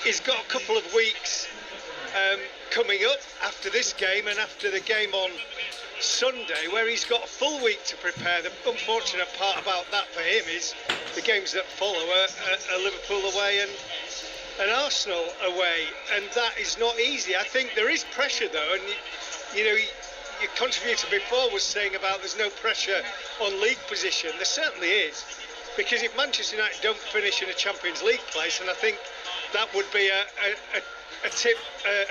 he's got a couple of weeks coming up after this game and after the game on Sunday, where he's got a full week to prepare. The unfortunate part about that for him is the games that follow are Liverpool away and Arsenal away, and that is not easy. I think there is pressure though, and you know, your contributor before was saying about there's no pressure on league position. There certainly is, because if Manchester United don't finish in a Champions League place, and I think that would be a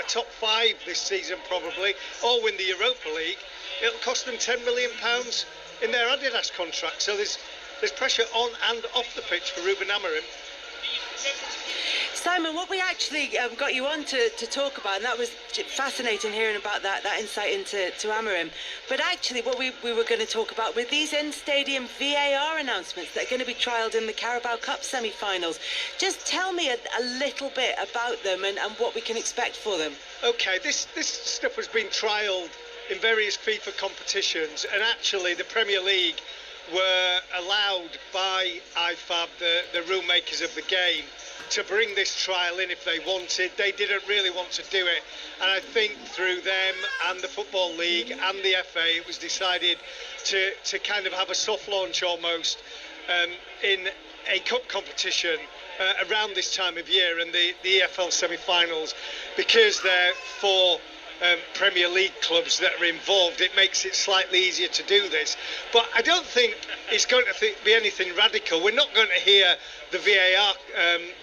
top 5 this season probably, or win the Europa League, it'll cost them £10 million in their Adidas contract. So there's pressure on and off the pitch for Ruben Amorim. Simon, what we actually got you on to talk about, and that was fascinating hearing about that insight into Amorim, but actually what we were going to talk about were these in-stadium VAR announcements that are going to be trialled in the Carabao Cup semi-finals. Just tell me a little bit about them and what we can expect for them. Okay, this stuff has been trialled in various FIFA competitions, and actually the Premier League were allowed by IFAB, the rule makers of the game, to bring this trial in if they wanted. They didn't really want to do it, and I think through them and the Football League and the FA it was decided to kind of have a soft launch almost in a cup competition around this time of year, and the EFL semi-finals, because they're 4 Premier League clubs that are involved, it makes it slightly easier to do this. But I don't think it's going to be anything radical. We're not going to hear the VAR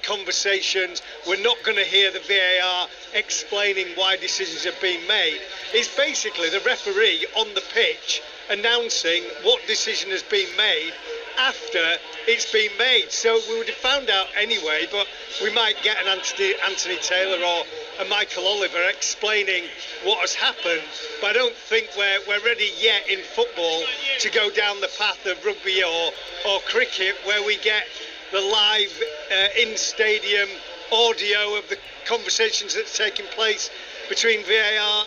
conversations. We're not going to hear the VAR explaining why decisions have been made. It's basically the referee on the pitch announcing what decision has been made after it's been made. So we would have found out anyway, but we might get an Anthony Taylor or a Michael Oliver explaining what has happened. But I don't think we're ready yet in football to go down the path of rugby or cricket, where we get the live in-stadium audio of the conversations that's taking place between VAR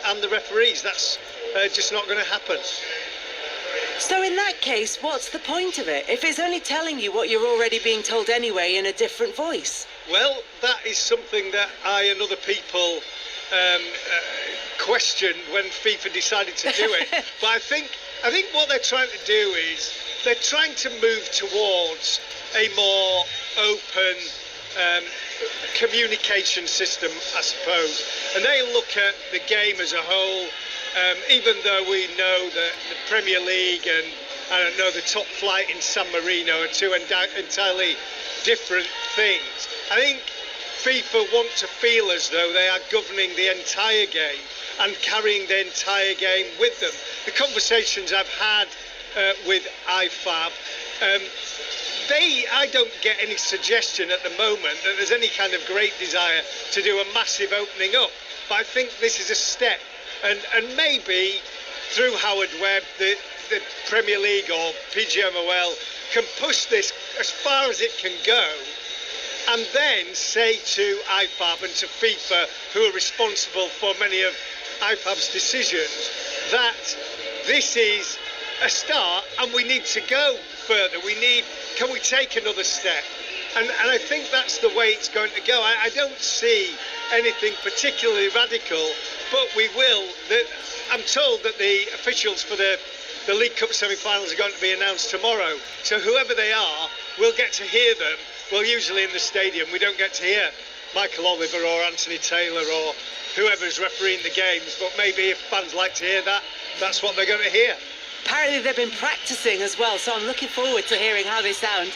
and the referees. That's just not going to happen. So in that case, what's the point of it, if it's only telling you what you're already being told anyway in a different voice? Well, that is something that I and other people questioned when FIFA decided to do it. But I think what they're trying to do is they're trying to move towards a more open communication system, I suppose. And they look at the game as a whole. Even though we know that the Premier League and, I don't know, the top flight in San Marino are 2 entirely different things, I think FIFA want to feel as though they are governing the entire game and carrying the entire game with them. The conversations I've had with IFAB, I don't get any suggestion at the moment that there's any kind of great desire to do a massive opening up. But I think this is a step. And maybe through Howard Webb, the Premier League or PGMOL can push this as far as it can go, and then say to IFAB and to FIFA, who are responsible for many of IFAB's decisions, that this is a start and we need to go further. Can we take another step? And I think that's the way it's going to go. I don't see anything particularly radical, but we will. I'm told that the officials for the League Cup semi-finals are going to be announced tomorrow. So whoever they are, we'll get to hear them. Well, usually in the stadium, we don't get to hear Michael Oliver or Anthony Taylor or whoever's refereeing the games. But maybe if fans like to hear that, that's what they're going to hear. Apparently they've been practicing as well, so I'm looking forward to hearing how they sound.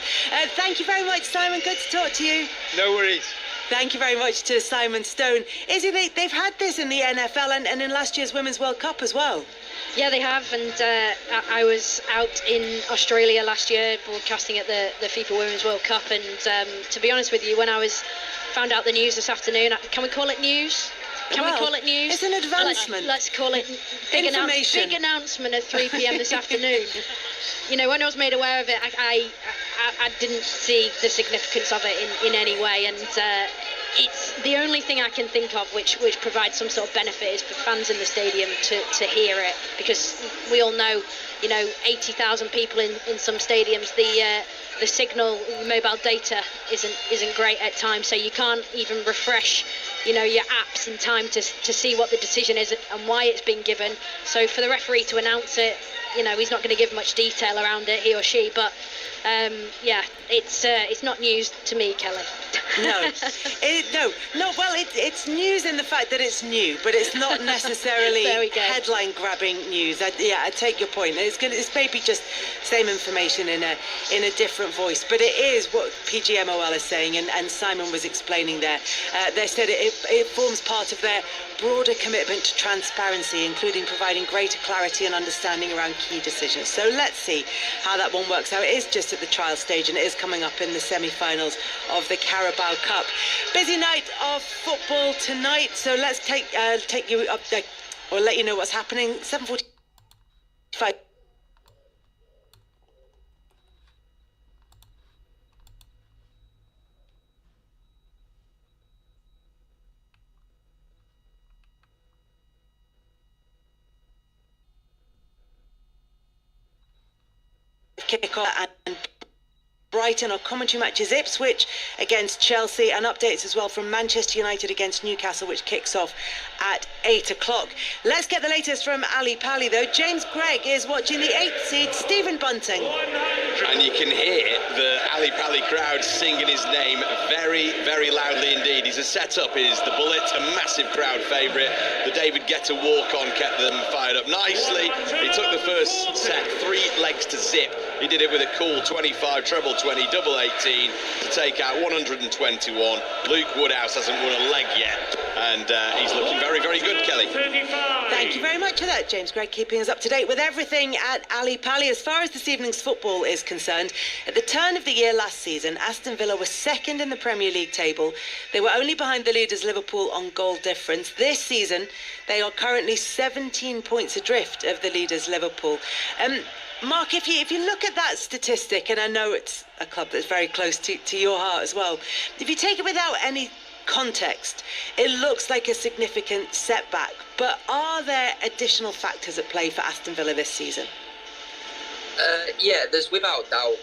Thank you very much, Simon. Good to talk to you. No worries. Thank you very much to Simon Stone. Izzy, they've had this in the NFL and in last year's Women's World Cup as well. Yeah, they have, and I was out in Australia last year broadcasting at the FIFA Women's World Cup, and to be honest with you, when I found out the news this afternoon, can we call it news? Can we call it news? It's an advancement. Let's call it big announcement at 3 p.m. this afternoon. You know, when I was made aware of it, I didn't see the significance of it in any way, and it's the only thing I can think of which provides some sort of benefit is for fans in the stadium to hear it, because we all know, 80,000 people in some stadiums, the the signal, mobile data isn't great at times, so you can't even refresh, you know, your apps in time to see what the decision is and why it's been given. So for the referee to announce it, you know, he's not going to give much detail around it, he or she, but yeah, it's not news to me, Kelly. No, well, it's news in the fact that it's new, but it's not necessarily headline-grabbing news. I take your point. It's maybe just same information in a different voice, but it is what PGMOL is saying, and Simon was explaining there. They said it forms part of their broader commitment to transparency, including providing greater clarity and understanding around key decisions. So let's see how that one works out. It is just at the trial stage, and it is coming up in the semi-finals of the Carabao Cup. Busy night of football tonight, so let's take you up there, or let you know what's happening. 7:45. Kick-off and Brighton. Our commentary matches: Ipswich against Chelsea, and updates as well from Manchester United against Newcastle, which kicks off at 8 o'clock. Let's get the latest from Ali Pally, though. James Gregg is watching the 8th seed, Stephen Bunting. And you can hear the Ali Pally crowd singing his name very, very loudly indeed. He's a set-up, is the Bullet, a massive crowd favourite. The David Guetta walk-on kept them fired up nicely. He took the first set 3 legs to zip. He did it with a cool 25, treble 20, double 18 to take out 121. Luke Woodhouse hasn't won a leg yet, and he's looking very, very good, Kelly. Thank you very much for that, James Gregg, keeping us up to date with everything at Ali Pally. As far as this evening's football is concerned, at the turn of the year last season, Aston Villa were second in the Premier League table. They were only behind the leaders Liverpool on goal difference. This season, they are currently 17 points adrift of the leaders Liverpool. Mark, if you look at that statistic, and I know it's a club that's very close to your heart as well, if you take it without any context, it looks like a significant setback. But are there additional factors at play for Aston Villa this season? Yeah, there's without doubt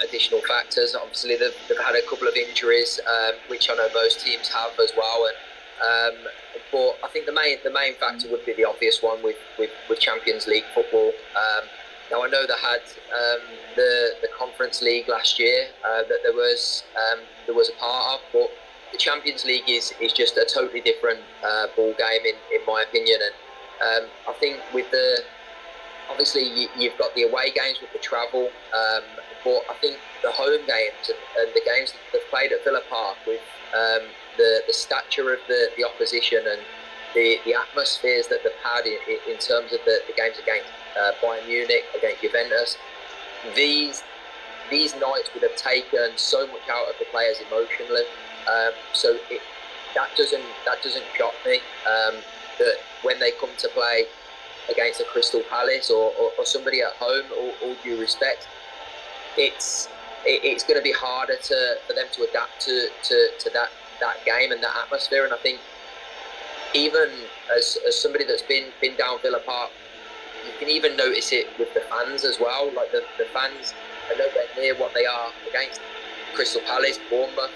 additional factors. Obviously, they've had a couple of injuries, which I know most teams have as well. And but I think the main factor would be the obvious one with Champions League football. Now I know they had the Conference League last year that there was a part of, but the Champions League is just a totally different ball game in my opinion. And I think with obviously you've got the away games with the travel, but I think the home games and the games that they've played at Villa Park with the stature of the opposition and the atmospheres that they've had in terms of the games against Bayern Munich, against Juventus, these nights would have taken so much out of the players emotionally. So that doesn't shock me that when they come to play against a Crystal Palace or somebody at home, all due respect, it's going to be harder for them to adapt to that game and that atmosphere. And I think even as somebody that's been down Villa Park, you can even notice it with the fans as well. Like the fans are nowhere near what they are against Crystal Palace, Bournemouth,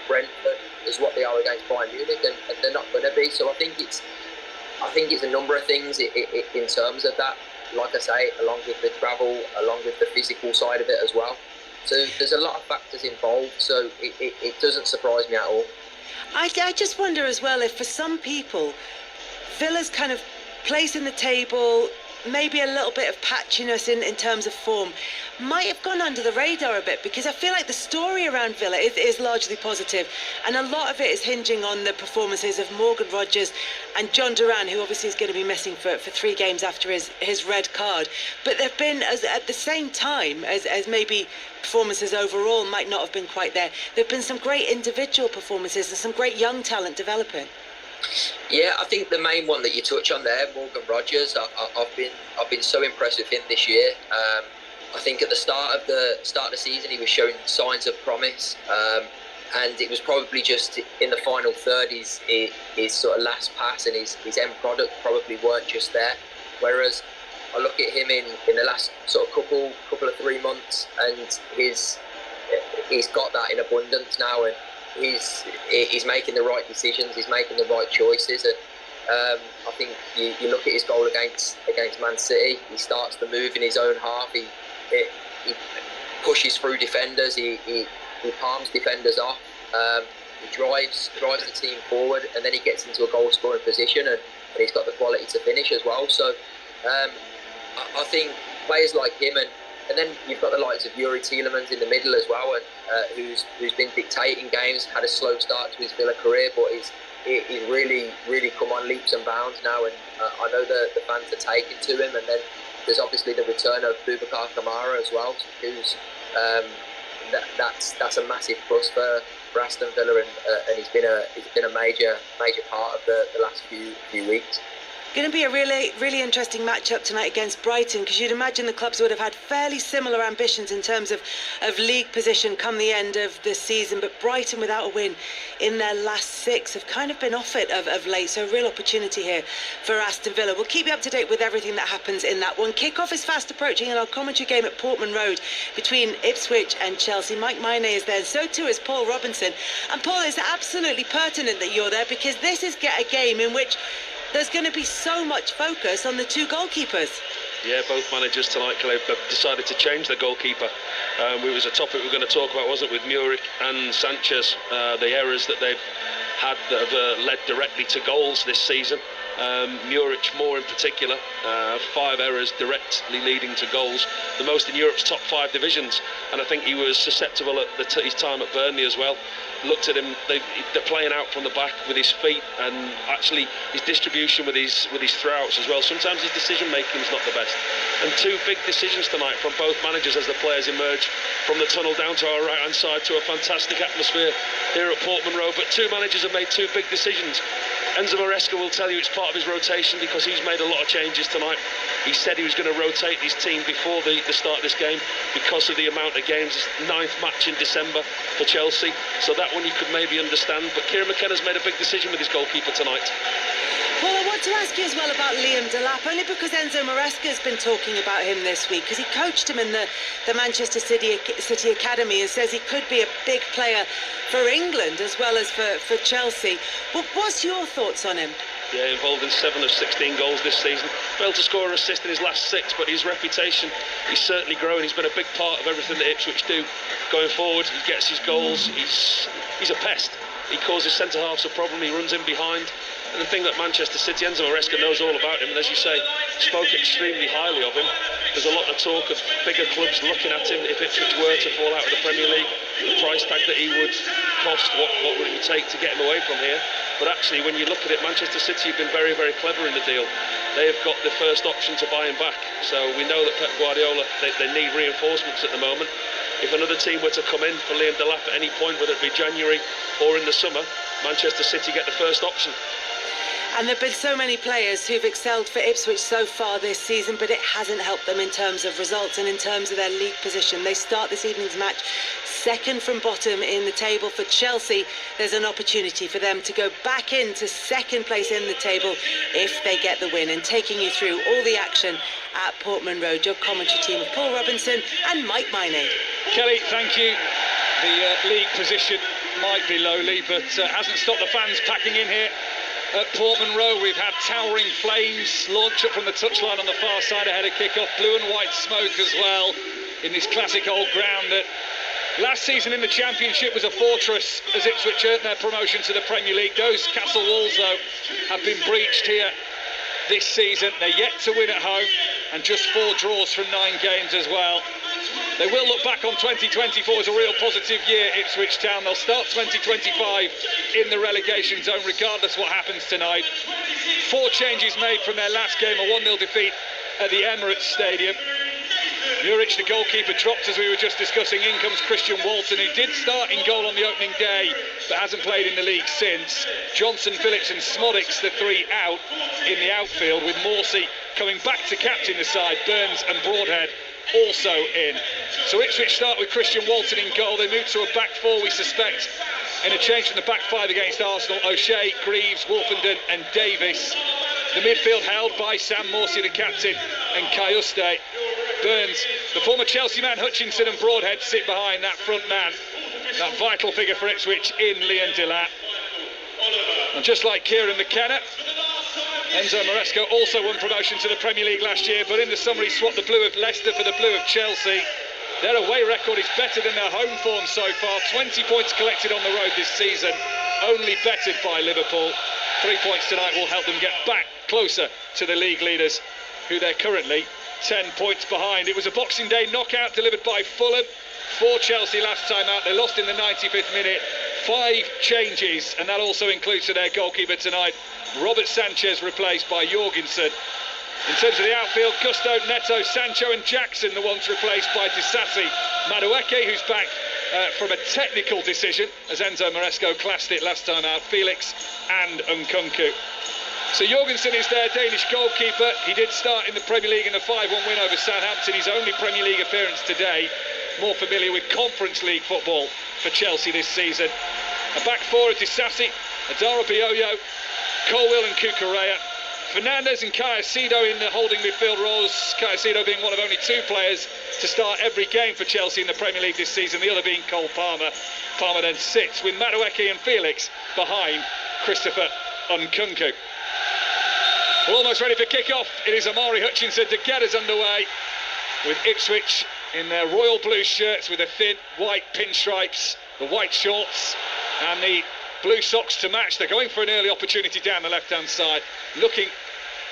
Brentford is what they are against Bayern Munich, and they're not going to be. So I think it's a number of things in terms of that. Like I say, along with the travel, along with the physical side of it as well. So there's a lot of factors involved. So it doesn't surprise me at all. I just wonder as well if for some people, Villa's kind of place in the table, maybe a little bit of patchiness in terms of form, might have gone under the radar a bit, because I feel like the story around Villa is largely positive, and a lot of it is hinging on the performances of Morgan Rogers and John Duran, who obviously is going to be missing for 3 games after his red card. But there have been, at the same time as maybe performances overall might not have been quite there, there have been some great individual performances and some great young talent developing. Yeah, I think the main one that you touch on there, Morgan Rogers, I've been so impressed with him this year. I think at the start of the season he was showing signs of promise, and it was probably just in the final third his sort of last pass and his end product probably weren't just there. Whereas I look at him in the last sort of couple of 3 months, and he's got that in abundance now, and he's making the right decisions, he's making the right choices, and I think you look at his goal against Man City. He starts the move in his own half. He pushes through defenders. He palms defenders off. He drives the team forward, and then he gets into a goal scoring position, and he's got the quality to finish as well. So I think players like him, and then you've got the likes of Yuri Tielemans in the middle as well, and who's been dictating games. Had a slow start to his Villa career, but he's really come on leaps and bounds now, and I know the fans are taking to him. And then there's obviously the return of Boubacar Kamara as well, who's that's a massive plus for Aston Villa, and he's been a major part of the last few weeks. Going to be a really interesting matchup tonight against Brighton, because you'd imagine the clubs would have had fairly similar ambitions in terms of league position come the end of the season, but Brighton, without a win in their last 6, have kind of been off it of late, so a real opportunity here for Aston Villa. We'll keep you up to date with everything that happens in that one. Kick-off is fast approaching in our commentary game at Portman Road between Ipswich and Chelsea. Mike Maine is there, and so too is Paul Robinson. And Paul, it's absolutely pertinent that you're there, because this is a game in which there's going to be so much focus on the 2 goalkeepers. Yeah, both managers tonight have decided to change their goalkeeper. It was a topic we were going to talk about, wasn't it, with Muric and Sanchez, the errors that they've had that have led directly to goals this season. Muric more in particular, 5 errors directly leading to goals, the most in Europe's top 5 divisions, and I think he was susceptible at his time at Burnley as well. Looked at him, they're playing out from the back with his feet, and actually his distribution with his throwouts as well. Sometimes his decision making is not the best, and 2 big decisions tonight from both managers as the players emerge from the tunnel down to our right hand side to a fantastic atmosphere here at Portman Road. But 2 managers have made 2 big decisions. Enzo Maresca will tell you it's part of his rotation, because he's made a lot of changes tonight. He said he was going to rotate his team before the start of this game because of the amount of games. It's 9th match in December for Chelsea, so that one you could maybe understand. But Kieran McKenna's made a big decision with his goalkeeper tonight. Paul, I want to ask you as well about Liam Delap, only because Enzo Maresca has been talking about him this week, because he coached him in the Manchester City Academy, and says he could be a big player for England as well as for Chelsea. What's your thoughts on him? Yeah, involved in 7 of 16 goals this season. Failed to score an assist in his last 6, but his reputation is certainly growing. He's been a big part of everything that Ipswich do going forward. He gets his goals. He's a pest. He causes centre-halves a problem. He runs in behind. And the thing that Manchester City, Enzo Maresca knows all about him, and as you say, spoke extremely highly of him. There's a lot of talk of bigger clubs looking at him if Ipswich were to fall out of the Premier League. The price tag that he would cost, what would it take to get him away from here? But actually, when you look at it, Manchester City have been very, very clever in the deal. They have got the first option to buy him back. So we know that Pep Guardiola, they need reinforcements at the moment. If another team were to come in for Liam Delap at any point, whether it be January or in the summer, Manchester City get the first option. And there have been so many players who've excelled for Ipswich so far this season, but it hasn't helped them in terms of results and in terms of their league position. They start this evening's match 2nd from bottom in the table. For Chelsea, there's an opportunity for them to go back into 2nd place in the table if they get the win. And taking you through all the action at Portman Road, your commentary team of Paul Robinson and Mike Maine. Kelly, thank you. The league position might be lowly, but hasn't stopped the fans packing in here at Portman Road. We've had towering flames launch up from the touchline on the far side ahead of kick-off. Blue and white smoke as well in this classic old ground that last season in the Championship was a fortress as Ipswich earned their promotion to the Premier League. Those castle walls, though, have been breached here this season. They're yet to win at home, and just 4 draws from 9 games as well. They will look back on 2024 as a real positive year, Ipswich Town. They'll start 2025 in the relegation zone, regardless what happens tonight. 4 changes made from their last game, a 1-0 defeat at the Emirates Stadium. Muric, the goalkeeper, dropped as we were just discussing. In comes Christian Walton, who did start in goal on the opening day, but hasn't played in the league since. Johnson, Phillips and Smodics, the 3 out in the outfield, with Morsey coming back to captain the side. Burns and Broadhead also in. So Ipswich start with Christian Walton in goal. They move to a back 4, we suspect, in a change from the back 5 against Arsenal. O'Shea, Greaves, Wolfenden and Davis. The midfield held by Sam Morsey, the captain, and Kayuste. Burns, the former Chelsea man, Hutchinson and Broadhead sit behind that front man, that vital figure for Ipswich in Liam Delap. And just like Kieran McKenna, Enzo Maresco also won promotion to the Premier League last year, but in the summer he swapped the blue of Leicester for the blue of Chelsea. Their away record is better than their home form so far. 20 points collected on the road this season, only bettered by Liverpool. 3 points tonight will help them get back closer to the league leaders, who they're currently 10 points behind. It was a Boxing Day knockout delivered by Fulham for Chelsea last time out. They lost in the 95th minute. 5 changes, and that also includes their goalkeeper tonight. Robert Sanchez replaced by Jorgensen. In terms of the outfield, Gusto, Neto, Sancho and Jackson, the ones replaced by Disasi. Madueke, who's back from a technical decision, as Enzo Maresco classed it last time out, Felix and Nkunku. So Jorgensen is their Danish goalkeeper. He did start in the Premier League in a 5-1 win over Southampton, his only Premier League appearance today. More familiar with Conference League football for Chelsea this season. A back four of Disasi, Adara Bioyo, Colwill and Cucurella. Fernandes and Caicedo in the holding midfield roles, Caicedo being one of only 2 players to start every game for Chelsea in the Premier League this season, the other being Cole Palmer. Palmer then sits with Madueke and Felix behind Christopher Nkunku. We're almost ready for kick-off. It is Amari Hutchinson to get us underway, with Ipswich in their royal blue shirts with the thin white pinstripes, the white shorts and the blue socks to match. They're going for an early opportunity down the left-hand side, looking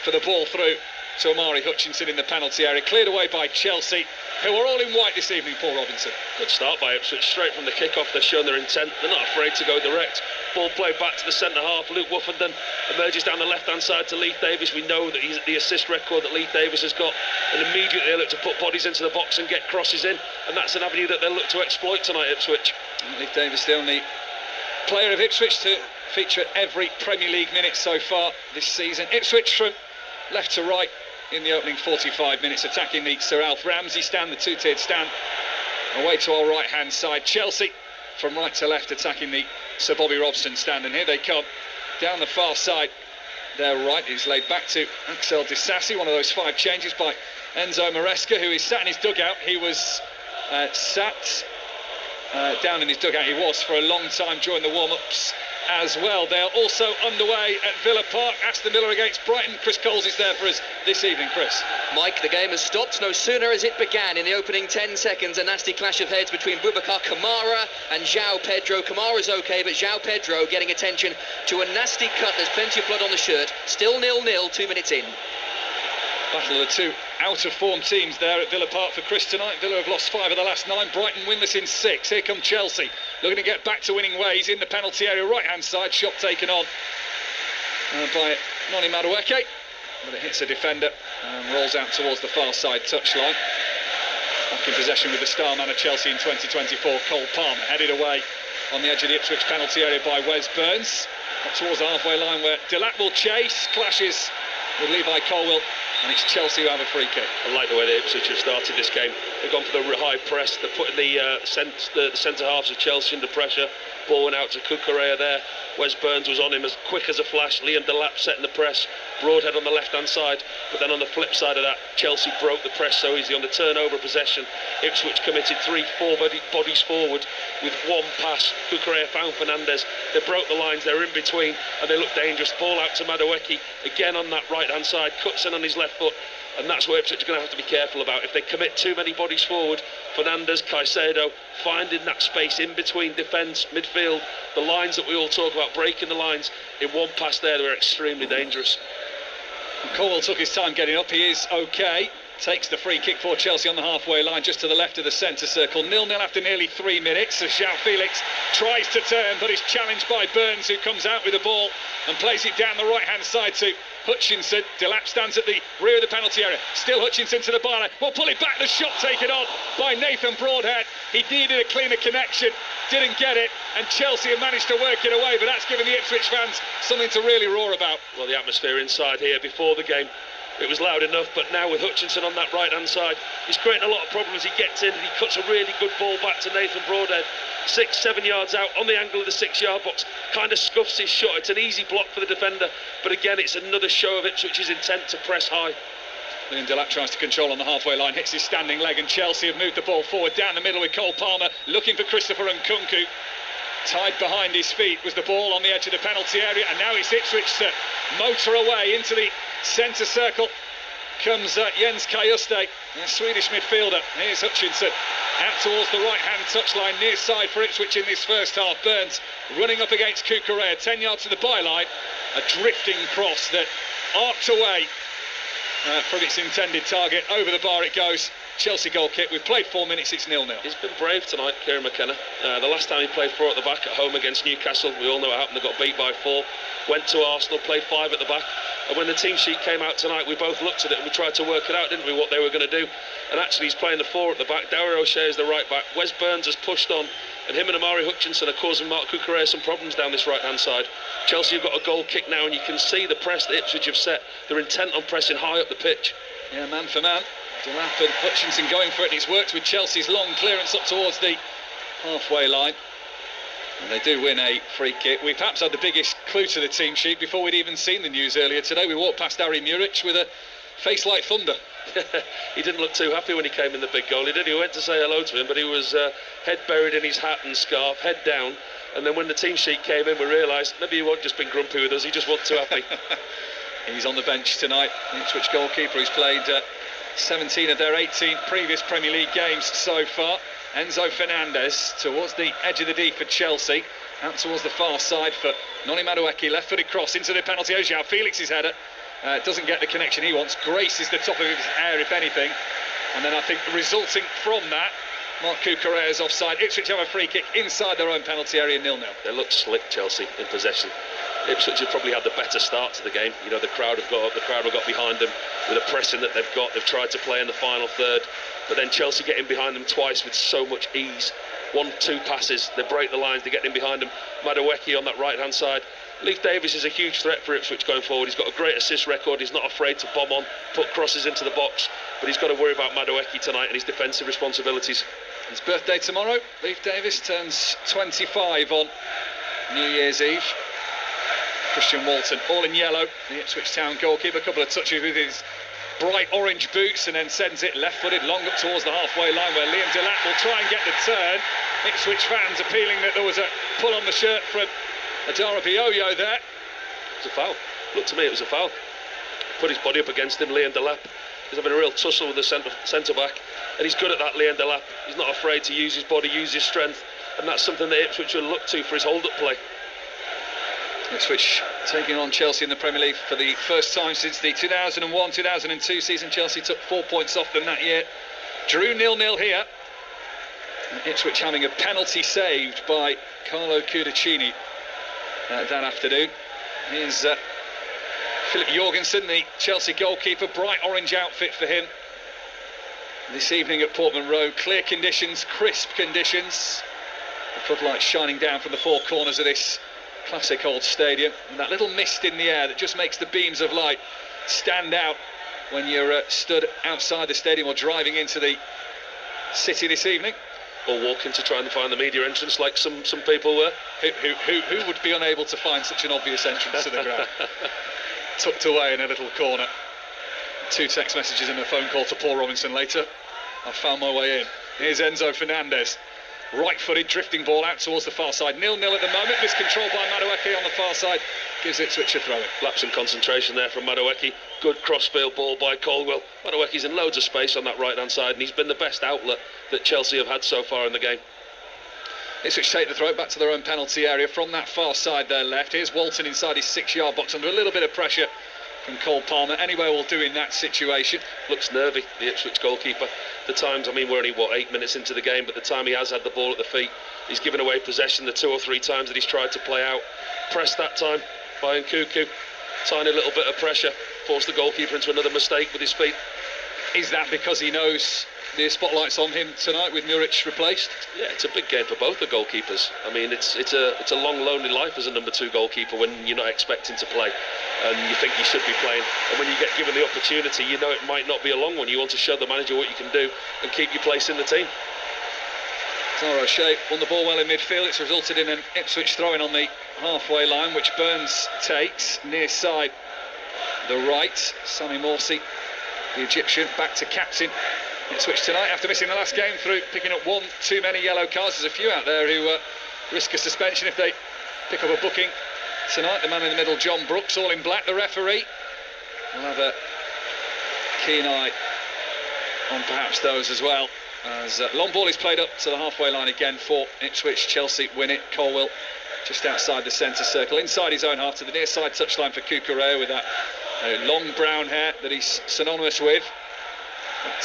for the ball through to Amari Hutchinson in the penalty area, cleared away by Chelsea, who are all in white this evening. Paul Robinson. Good start by Ipswich, straight from the kick-off. They've shown their intent, they're not afraid to go direct. Ball played back to the centre half. Luke Woofenden emerges down the left-hand side to Leith Davis. We know that he's the assist record that Leith Davis has got, and immediately they look to put bodies into the box and get crosses in, and that's an avenue that they'll look to exploit tonight, Ipswich. Leith Davis, the only player of Ipswich to feature at every Premier League minute so far this season. Ipswich from left to right in the opening 45 minutes, attacking the Sir Alf Ramsey stand, the 2-tiered stand, away to our right-hand side. Chelsea from right to left, attacking the Sir Bobby Robson stand, and here they come down the far side. Their right is laid back to Axel Disasi, one of those 5 changes by Enzo Maresca, who is sat in his dugout. He was sat down in his dugout, he was for a long time during the warm-ups as well. They're also underway at Villa Park. Aston Villa against Brighton. Chris Coles is there for us this evening. Chris. Mike, the game has stopped no sooner as it began. In the opening 10 seconds, a nasty clash of heads between Boubacar Kamara and João Pedro. Kamara's okay, but João Pedro getting attention to a nasty cut. There's plenty of blood on the shirt. Still 0-0, 2 minutes in. Battle of the 2 out-of-form teams there at Villa Park for Chris tonight. Villa have lost 5 of the last 9. Brighton winless in 6. Here come Chelsea, looking to get back to winning ways in the penalty area, right-hand side. Shot taken on by Noni Madueke, but it hits a defender and rolls out towards the far side touchline. Back in possession with the star man of Chelsea in 2024, Cole Palmer, headed away on the edge of the Ipswich penalty area by Wes Burns. Up towards the halfway line where Delap will chase, clashes with Levi Colwill, and it's Chelsea who have a free kick. I like the way that Ipswich have started this game. They've gone for the high press. They're putting the centre halves of Chelsea under pressure. Ball went out to Cucurella there. Wes Burns was on him as quick as a flash. Liam Delap setting the press. Broadhead on the left-hand side. But then on the flip side of that, Chelsea broke the press so easily on the turnover possession. Ipswich committed 3-4 bodies forward with one pass. Cucurella found Fernandes. They broke the lines. They were in between and they looked dangerous. Ball out to Madueke again on that right-hand side. Cuts in on his left foot. And that's what Ipswich are going to have to be careful about. If they commit too many bodies forward, Fernandes, Caicedo, finding that space in between defence, midfield, the lines that we all talk about, breaking the lines, in one pass there, they were extremely dangerous. Colwill took his time getting up. He is okay. Takes the free kick for Chelsea on the halfway line, just to the left of the centre circle. 0-0 after nearly 3 minutes as João Felix tries to turn, but is challenged by Burns, who comes out with the ball and plays it down the right-hand side to Hutchinson. Delap stands at the rear of the penalty area. Still Hutchinson to the byline. Will pull it back. The shot taken on by Nathan Broadhead. He needed a cleaner connection, didn't get it, and Chelsea have managed to work it away, but that's given the Ipswich fans something to really roar about. Well, the atmosphere inside here before the game it was loud enough, but now with Hutchinson on that right-hand side, he's creating a lot of problems. He gets in and he cuts a really good ball back to Nathan Broadhead. 6-7 yards out on the angle of the 6-yard box, kind of scuffs his shot. It's an easy block for the defender, but again, it's another show of Ipswich's intent to press high. Liam Delap tries to control on the halfway line, hits his standing leg, and Chelsea have moved the ball forward down the middle with Cole Palmer looking for Christopher Nkunku. Tied behind his feet was the ball on the edge of the penalty area, and now it's Ipswich to motor away into the centre circle. Comes Jens Kajuste, the Swedish midfielder. Here's Hutchinson out towards the right-hand touchline, near side for Ipswich in this first half. Burns running up against Kukurea, 10 yards to the byline. A drifting cross that arcs away from its intended target. Over the bar it goes. Chelsea goal kick. We've played 4 minutes, it's 0-0. He's been brave tonight, Kieran McKenna. The last time he played 4 at the back at home against Newcastle, we all know what happened. They got beat by 4. Went to Arsenal, played 5 at the back. And when the team sheet came out tonight, we both looked at it and we tried to work it out, didn't we, what they were going to do. And actually he's playing the 4 at the back. Darragh O'Shea is the right back. Wes Burns has pushed on, and him and Amari Hutchinson are causing Mark Kukurea some problems down this right-hand side. Chelsea have got a goal kick now, and you can see the press that Ipswich have set. They're intent on pressing high up the pitch. Yeah, man for man. Delap and Hutchinson going for it, and it's worked with Chelsea's long clearance up towards the halfway line. And they do win a free kick. We perhaps had the biggest clue to the team sheet before we'd even seen the news earlier today. We walked past Harry Muric with a face like thunder. He didn't look too happy when he came in the big goal. He did. He went to say hello to him, but he was head buried in his hat and scarf, head down. And then when the team sheet came in, we realised maybe he wasn't just been grumpy with us, he just wasn't too happy. He's on the bench tonight. The Ipswich goalkeeper who's played 17 of their 18 previous Premier League games so far. Enzo Fernandez towards the edge of the D for Chelsea, out towards the far side for Noni Madueke, left-footed cross into the penalty area. João Felix's header doesn't get the connection he wants. Graces the top of his hair, if anything, and then I think resulting from that, Mark Kukurea's offside. Ipswich have a free kick inside their own penalty area, 0-0. They look slick, Chelsea, in possession. Ipswich have probably had the better start to the game. You know, the crowd have got up, the crowd have got behind them with the pressing that they've got. They've tried to play in the final third, but then Chelsea get in behind them twice with so much ease. 1-2 passes, they break the lines, they get in behind them. Madueke on that right-hand side. Leif Davis is a huge threat for Ipswich going forward. He's got a great assist record. He's not afraid to bomb on, put crosses into the box, but he's got to worry about Madueke tonight and his defensive responsibilities. His birthday tomorrow. Leif Davis turns 25 on New Year's Eve. Christian Walton, all in yellow, the Ipswich Town goalkeeper. A couple of touches with his bright orange boots and then sends it left-footed long up towards the halfway line where Liam Delap will try and get the turn. Ipswich fans appealing that there was a pull on the shirt from Adara Bioyo there. It was a foul. Looked to me it was a foul. Put his body up against him, Liam Delap. He's having a real tussle with the centre-back, and he's good at that, Liam Delap. He's not afraid to use his body, use his strength, and that's something that Ipswich will look to for his hold-up play. Ipswich taking on Chelsea in the Premier League for the first time since the 2001-2002 season. Chelsea took 4 points off them that year. Drew 0-0 here. And Ipswich having a penalty saved by Carlo Cudicini that afternoon. Here's Philip Jorgensen, the Chelsea goalkeeper. Bright orange outfit for him this evening at Portman Road. Clear conditions, crisp conditions. The floodlights shining down from the 4 corners of this classic old stadium, and that little mist in the air that just makes the beams of light stand out when you're stood outside the stadium or driving into the city this evening, or walking to try and find the media entrance like some people were. Who would be unable to find such an obvious entrance to the ground? Tucked away in a little corner. 2 text messages and a phone call to Paul Robinson later. I found my way in. Here's Enzo Fernandez. Right-footed, drifting ball out towards the far side. 0-0 at the moment. Miscontrolled by Madueke on the far side. Gives Ipswich a throw-in. Lapse in concentration there from Madueke. Good cross-field ball by Caldwell. Madueke's in loads of space on that right-hand side, and he's been the best outlet that Chelsea have had so far in the game. Ipswich take the throw back to their own penalty area from that far side there left. Here's Walton inside his 6-yard box under a little bit of pressure from Cole Palmer. Anywhere will do in that situation. Looks nervy, the Ipswich goalkeeper. The times, I mean, we're only, 8 minutes into the game, but the time he has had the ball at the feet, he's given away possession the 2 or 3 times that he's tried to play out. Pressed that time by Nkunku. Tiny little bit of pressure. Forced the goalkeeper into another mistake with his feet. Is that because he knows the spotlight's on him tonight with Muric replaced. Yeah, it's a big game for both the goalkeepers. I mean, it's a long, lonely life as a number 2 goalkeeper when you're not expecting to play and you think you should be playing. And when you get given the opportunity, you know it might not be a long one. You want to show the manager what you can do and keep your place in the team. Tara O'Shea won the ball well in midfield. It's resulted in an Ipswich throw-in on the halfway line, which Burns takes near side the right. Sammy Morsey, the Egyptian, back to captain Ipswich tonight after missing the last game through picking up one too many yellow cards. There's a few out there who risk a suspension if they pick up a booking tonight. The man in the middle, John Brooks, all in black. The referee will have a keen eye on perhaps those as well. As long ball is played up to the halfway line again for Ipswich. Chelsea win it. Colwell just outside the centre circle, inside his own half to the near side touchline for Kukurea with that long brown hair that he's synonymous with.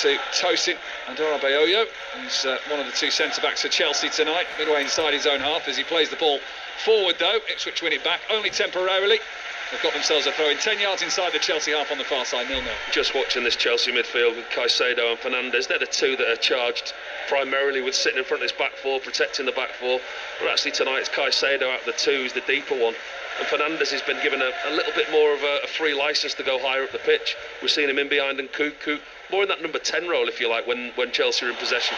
To Tosin and Arabeoyo, who's one of the 2 centre-backs for Chelsea tonight, midway inside his own half as he plays the ball forward though. Ipswich win it back, only temporarily. They've got themselves a throw in 10 yards inside the Chelsea half on the far side, 0-0. Just watching this Chelsea midfield with Caicedo and Fernandes, they're the 2 that are charged primarily with sitting in front of this back 4, protecting the back 4. But actually tonight it's Caicedo out of the 2 who's the deeper one. And Fernandes has been given a little bit more of a free licence to go higher up the pitch. We're seeing him in behind and Cuckoo, more in that number 10 role, if you like, when Chelsea are in possession.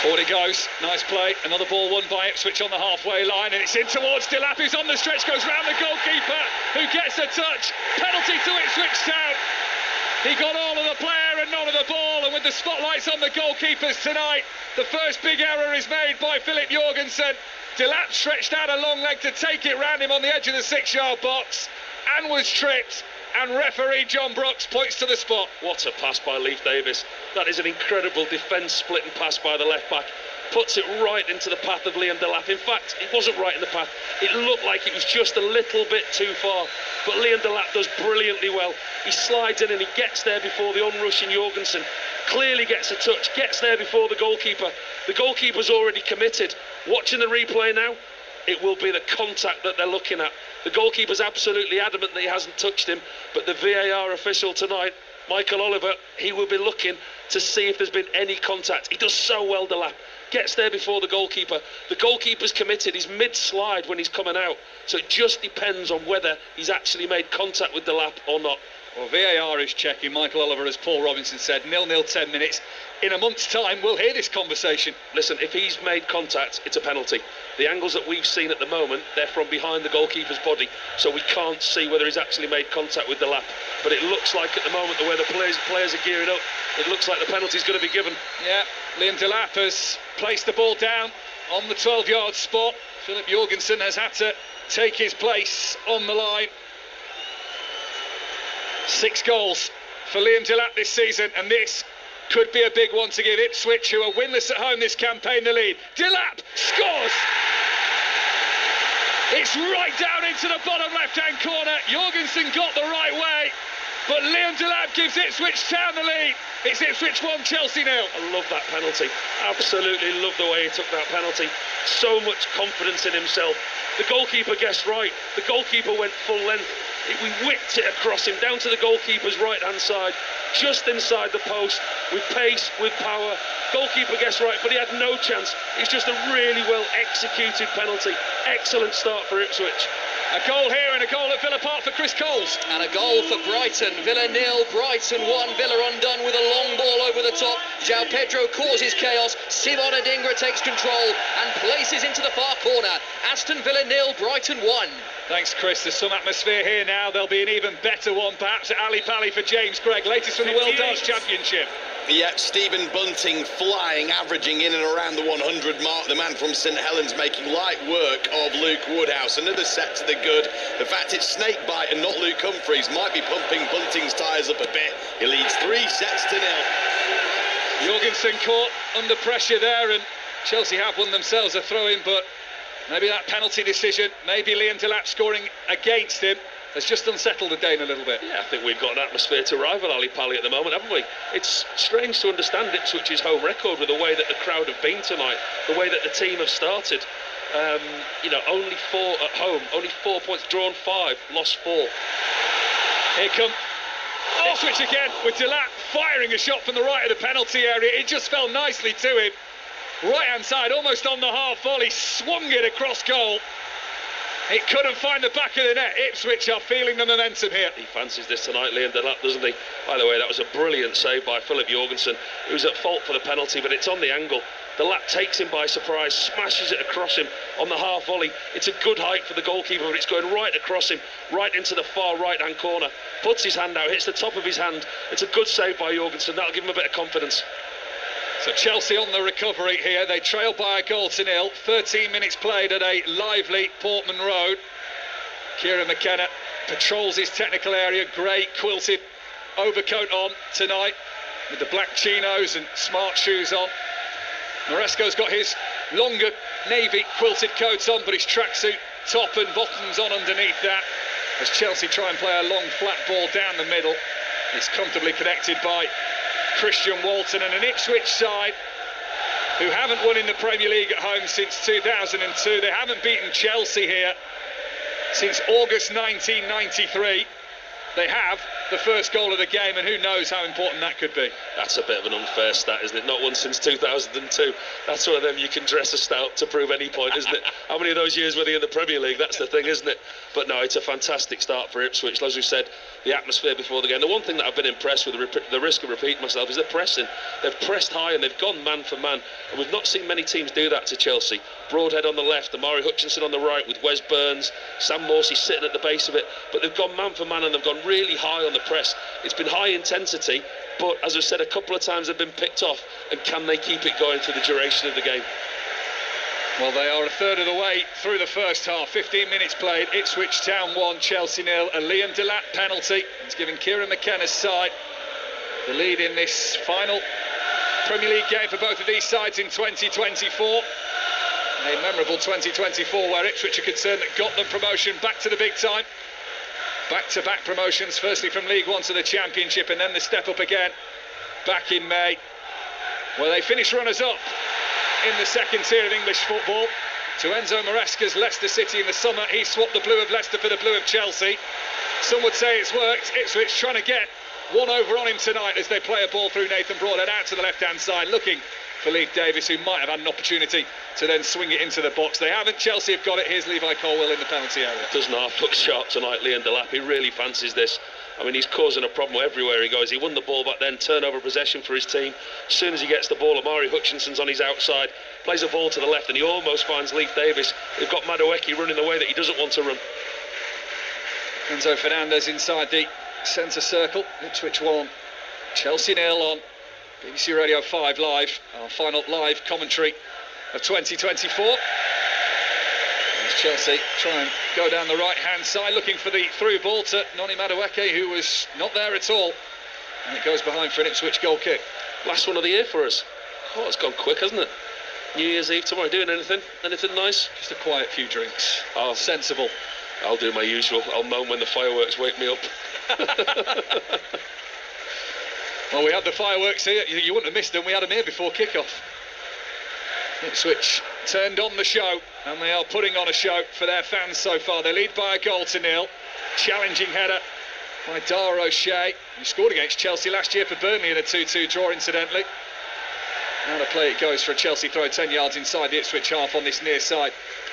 Forward it goes, nice play, another ball won by Ipswich on the halfway line, and it's in towards Delap, who's on the stretch, goes round the goalkeeper, who gets a touch. Penalty to Ipswich Town. He got all of the player and none of the ball, and with the spotlights on the goalkeepers tonight, the first big error is made by Philip Jorgensen. Delap stretched out a long leg to take it round him on the edge of the 6-yard box and was tripped, and referee John Brooks points to the spot. What a pass by Leif Davis. That is an incredible defence splitting pass by the left back. Puts it right into the path of Liam Delap. In fact, it wasn't right in the path. It looked like it was just a little bit too far. But Liam Delap does brilliantly well. He slides in and he gets there before the onrushing Jorgensen. Clearly gets a touch, gets there before the goalkeeper. The goalkeeper's already committed. Watching the replay now, it will be the contact that they're looking at. The goalkeeper's absolutely adamant that he hasn't touched him, but the VAR official tonight, Michael Oliver, he will be looking to see if there's been any contact. He does so well, Delap. Gets there before the goalkeeper. The goalkeeper's committed. He's mid-slide when he's coming out. So it just depends on whether he's actually made contact with Delap or not. Well, VAR is checking. Michael Oliver, as Paul Robinson said, 0-0, 10 minutes. In a month's time, we'll hear this conversation. Listen, if he's made contact, it's a penalty. The angles that we've seen at the moment, they're from behind the goalkeeper's body, so we can't see whether he's actually made contact with Delap. But it looks like at the moment, the way the players are gearing up, it looks like the penalty's going to be given. Yeah, Liam Delap has placed the ball down on the 12-yard spot. Philip Jorgensen has had to take his place on the line. 6 goals for Liam Delap this season, and this could be a big one to give Ipswich, who are winless at home this campaign, the lead. Delap scores! It's right down into the bottom left-hand corner. Jorgensen got the right way, but Liam Delap gives Ipswich Town the lead. It's Ipswich 1, Chelsea 0. I love that penalty. Absolutely love the way he took that penalty. So much confidence in himself. The goalkeeper guessed right. The goalkeeper went full length. We whipped it across him, down to the goalkeeper's right-hand side, just inside the post, with pace, with power. Goalkeeper guessed right, but he had no chance. It's just a really well-executed penalty. Excellent start for Ipswich. A goal here and a goal at Villa Park for Chris Coles. And a goal for Brighton. Villa 0, Brighton 1. Villa undone with a long ball over the top. João Pedro causes chaos. Simon Adingra takes control and places into the far corner. Aston Villa 0, Brighton 1. Thanks, Chris. There's some atmosphere here now. There'll be an even better one, perhaps, at Ali Pali for James Gregg. Latest from the World Darts Championship. Yeah, Stephen Bunting flying, averaging in and around the 100 mark. The man from St Helens making light work of Luke Woodhouse. Another set to the good. In fact, it's Snakebite and not Luke Humphreys. Might be pumping Bunting's tyres up a bit. He leads 3 sets to 0. Jorgensen caught under pressure there, and Chelsea have won themselves a throw-in, but maybe that penalty decision, maybe Liam Delap scoring against him, has just unsettled the Dane a little bit. Yeah, I think we've got an atmosphere to rival Ali Pali at the moment, haven't we? It's strange to understand Ipswich's home record with the way that the crowd have been tonight, the way that the team have started. Only 4 at home, only 4 points, drawn 5, lost 4. Here come Ipswich again with Delap firing a shot from the right of the penalty area. It just fell nicely to him. Right hand side, almost on the half volley, swung it across goal. It couldn't find the back of the net. Ipswich are feeling the momentum here. He fancies this tonight, Liam Delap, doesn't he? By the way, that was a brilliant save by Philip Jorgensen, who was at fault for the penalty, but it's on the angle. Delap takes him by surprise, smashes it across him on the half volley. It's a good height for the goalkeeper, but it's going right across him, right into the far right-hand corner. Puts his hand out, hits the top of his hand. It's a good save by Jorgensen. That'll give him a bit of confidence. So Chelsea on the recovery here. They trail by 1-0. 13 minutes played at a lively Portman Road. Kieran McKenna patrols his technical area. Grey quilted overcoat on tonight with the black chinos and smart shoes on. Maresco's got his longer navy quilted coat on, but his tracksuit top and bottoms on underneath that. As Chelsea try and play a long flat ball down the middle. It's comfortably connected by Christian Walton, and an Ipswich side who haven't won in the Premier League at home since 2002. They haven't beaten Chelsea here since August 1993. They have the first goal of the game, and who knows how important that could be. That's a bit of an unfair stat, isn't it? Not one since 2002. That's one of them you can dress a stout to prove any point, isn't it? How many of those years were they in the Premier League? That's the thing, isn't it? But no, it's a fantastic start for Ipswich. As we said, the atmosphere before the game. The one thing that I've been impressed with, the risk of repeating myself, is the pressing. They've pressed high and they've gone man for man, and we've not seen many teams do that to Chelsea. Broadhead on the left, Amari Hutchinson on the right with Wes Burns, Sam Morsey sitting at the base of it, but they've gone man for man and they've gone really high on the press. It's been high intensity, but as I said, a couple of times they've been picked off, and can they keep it going for the duration of the game? Well, they are a third of the way through the first half. 15 minutes played. Ipswich Town 1, Chelsea 0. A Liam Delap penalty. It's giving Kieran McKenna's side the lead in this final Premier League game for both of these sides in 2024. A memorable 2024 where Ipswich are concerned that got them promotion back to the big time. Back-to-back promotions, firstly from League One to the Championship, and then the step up again back in May, where they finished runners-up in the second tier of English football to Enzo Maresca's Leicester City in the summer. He swapped the blue of Leicester for the blue of Chelsea. Some would say it's worked. Ipswich trying to get one over on him tonight as they play a ball through Nathan Broadhead out to the left-hand side, looking for Leif Davis, who might have had an opportunity to then swing it into the box. They haven't. Chelsea have got it. Here's Levi Colwill in the penalty area. Doesn't half look sharp tonight, Liam Delap. He really fancies this. I mean, he's causing a problem everywhere he goes. He won the ball back then, turnover possession for his team. As soon as he gets the ball, Amari Hutchinson's on his outside, plays a ball to the left, and he almost finds Leif Davis. They've got Madueke running the way that he doesn't want to run. Enzo Fernandez inside the centre circle. Ipswich 1, Chelsea 0 on BBC Radio 5 Live, our final live commentary of 2024. As Chelsea try and go down the right-hand side, looking for the through ball to Noni Madueke, who was not there at all. And it goes behind for an Ipswich goal kick. Last one of the year for us. Oh, it's gone quick, hasn't it? New Year's Eve tomorrow, doing anything? Anything nice? Just a quiet few drinks. Oh, sensible. I'll do my usual. I'll moan when the fireworks wake me up. Well, we had the fireworks here. You wouldn't have missed them. We had them here before kick-off. Ipswich turned on the show, and they are putting on a show for their fans so far. They lead by 1-0. Challenging header by Dara O'Shea, who scored against Chelsea last year for Burnley in a 2-2 draw, incidentally. Now the play it goes for a Chelsea throw 10 yards inside the Ipswich half on this near side.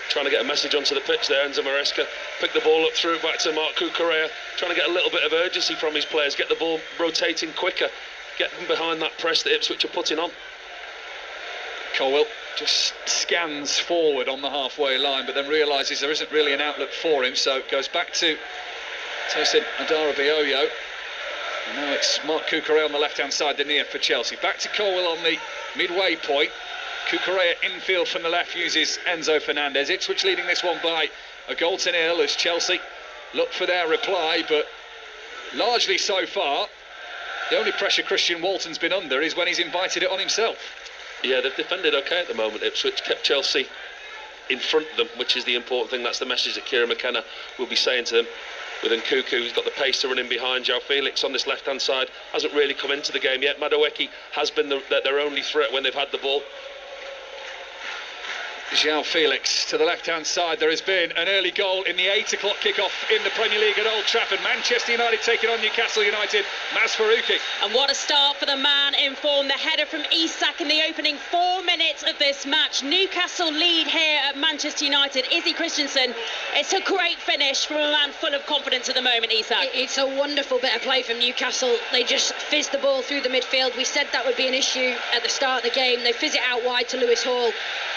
Trying to get a message onto the pitch there, Enzo Maresca. Pick the ball up through back to Mark Cucurella, trying to get a little bit of urgency from his players, get the ball rotating quicker, get them behind that press that Ipswich are putting on. Colwill just scans forward on the halfway line, but then realises there isn't really an outlet for him, so it goes back to Tosin Adarabioyo. And now it's Mark Cucurella on the left-hand side, the near for Chelsea. Back to Colwill on the midway point. Cucurella infield from the left uses Enzo Fernandez. Ipswich leading this one by 1-0 as Chelsea look for their reply, but largely so far, the only pressure Christian Walton's been under is when he's invited it on himself. Yeah, they've defended okay at the moment. Ipswich kept Chelsea in front of them, which is the important thing. That's the message that Kieran McKenna will be saying to them. With Nkuku, who's got the pace to run in behind. João Felix on this left-hand side hasn't really come into the game yet. Madueke has been their only threat when they've had the ball. João Felix to the left-hand side. There has been an early goal in the 8 o'clock kickoff in the Premier League at Old Trafford. Manchester United taking on Newcastle United. Maz Faruqi. And what a start for the man in form. The header from Isak in the opening 4 minutes of this match. Newcastle lead here at Manchester United. Izzy Christensen, it's a great finish from a man full of confidence at the moment, Isak. It's a wonderful bit of play from Newcastle. They just fizzed the ball through the midfield. We said that would be an issue at the start of the game. They fizz it out wide to Lewis Hall.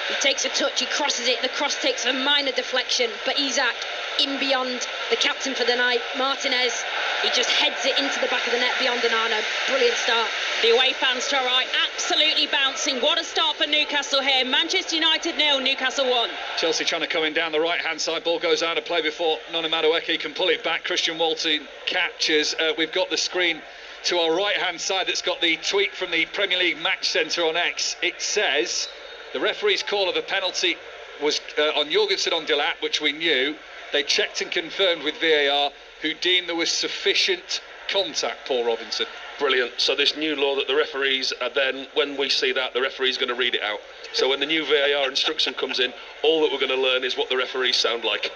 He takes a touch, he crosses it, the cross takes a minor deflection, but Isak in beyond the captain for the night, Martinez, he just heads it into the back of the net beyond Onana. Brilliant start. The away fans to our right, absolutely bouncing. What a start for Newcastle here. Manchester United 0, Newcastle 1. Chelsea trying to come in down the right-hand side, ball goes out of play before Nona Madueke can pull it back. Christian Walton captures. We've got the screen to our right-hand side that's got the tweet from the Premier League Match Centre on X. It says the referee's call of a penalty was on Jorgensen on Delap, which we knew. They checked and confirmed with VAR, who deemed there was sufficient contact, Paul Robinson. Brilliant. So this new law that the referees are then, when we see that, the referee's going to read it out. So when the new VAR instruction comes in, all that we're going to learn is what the referees sound like.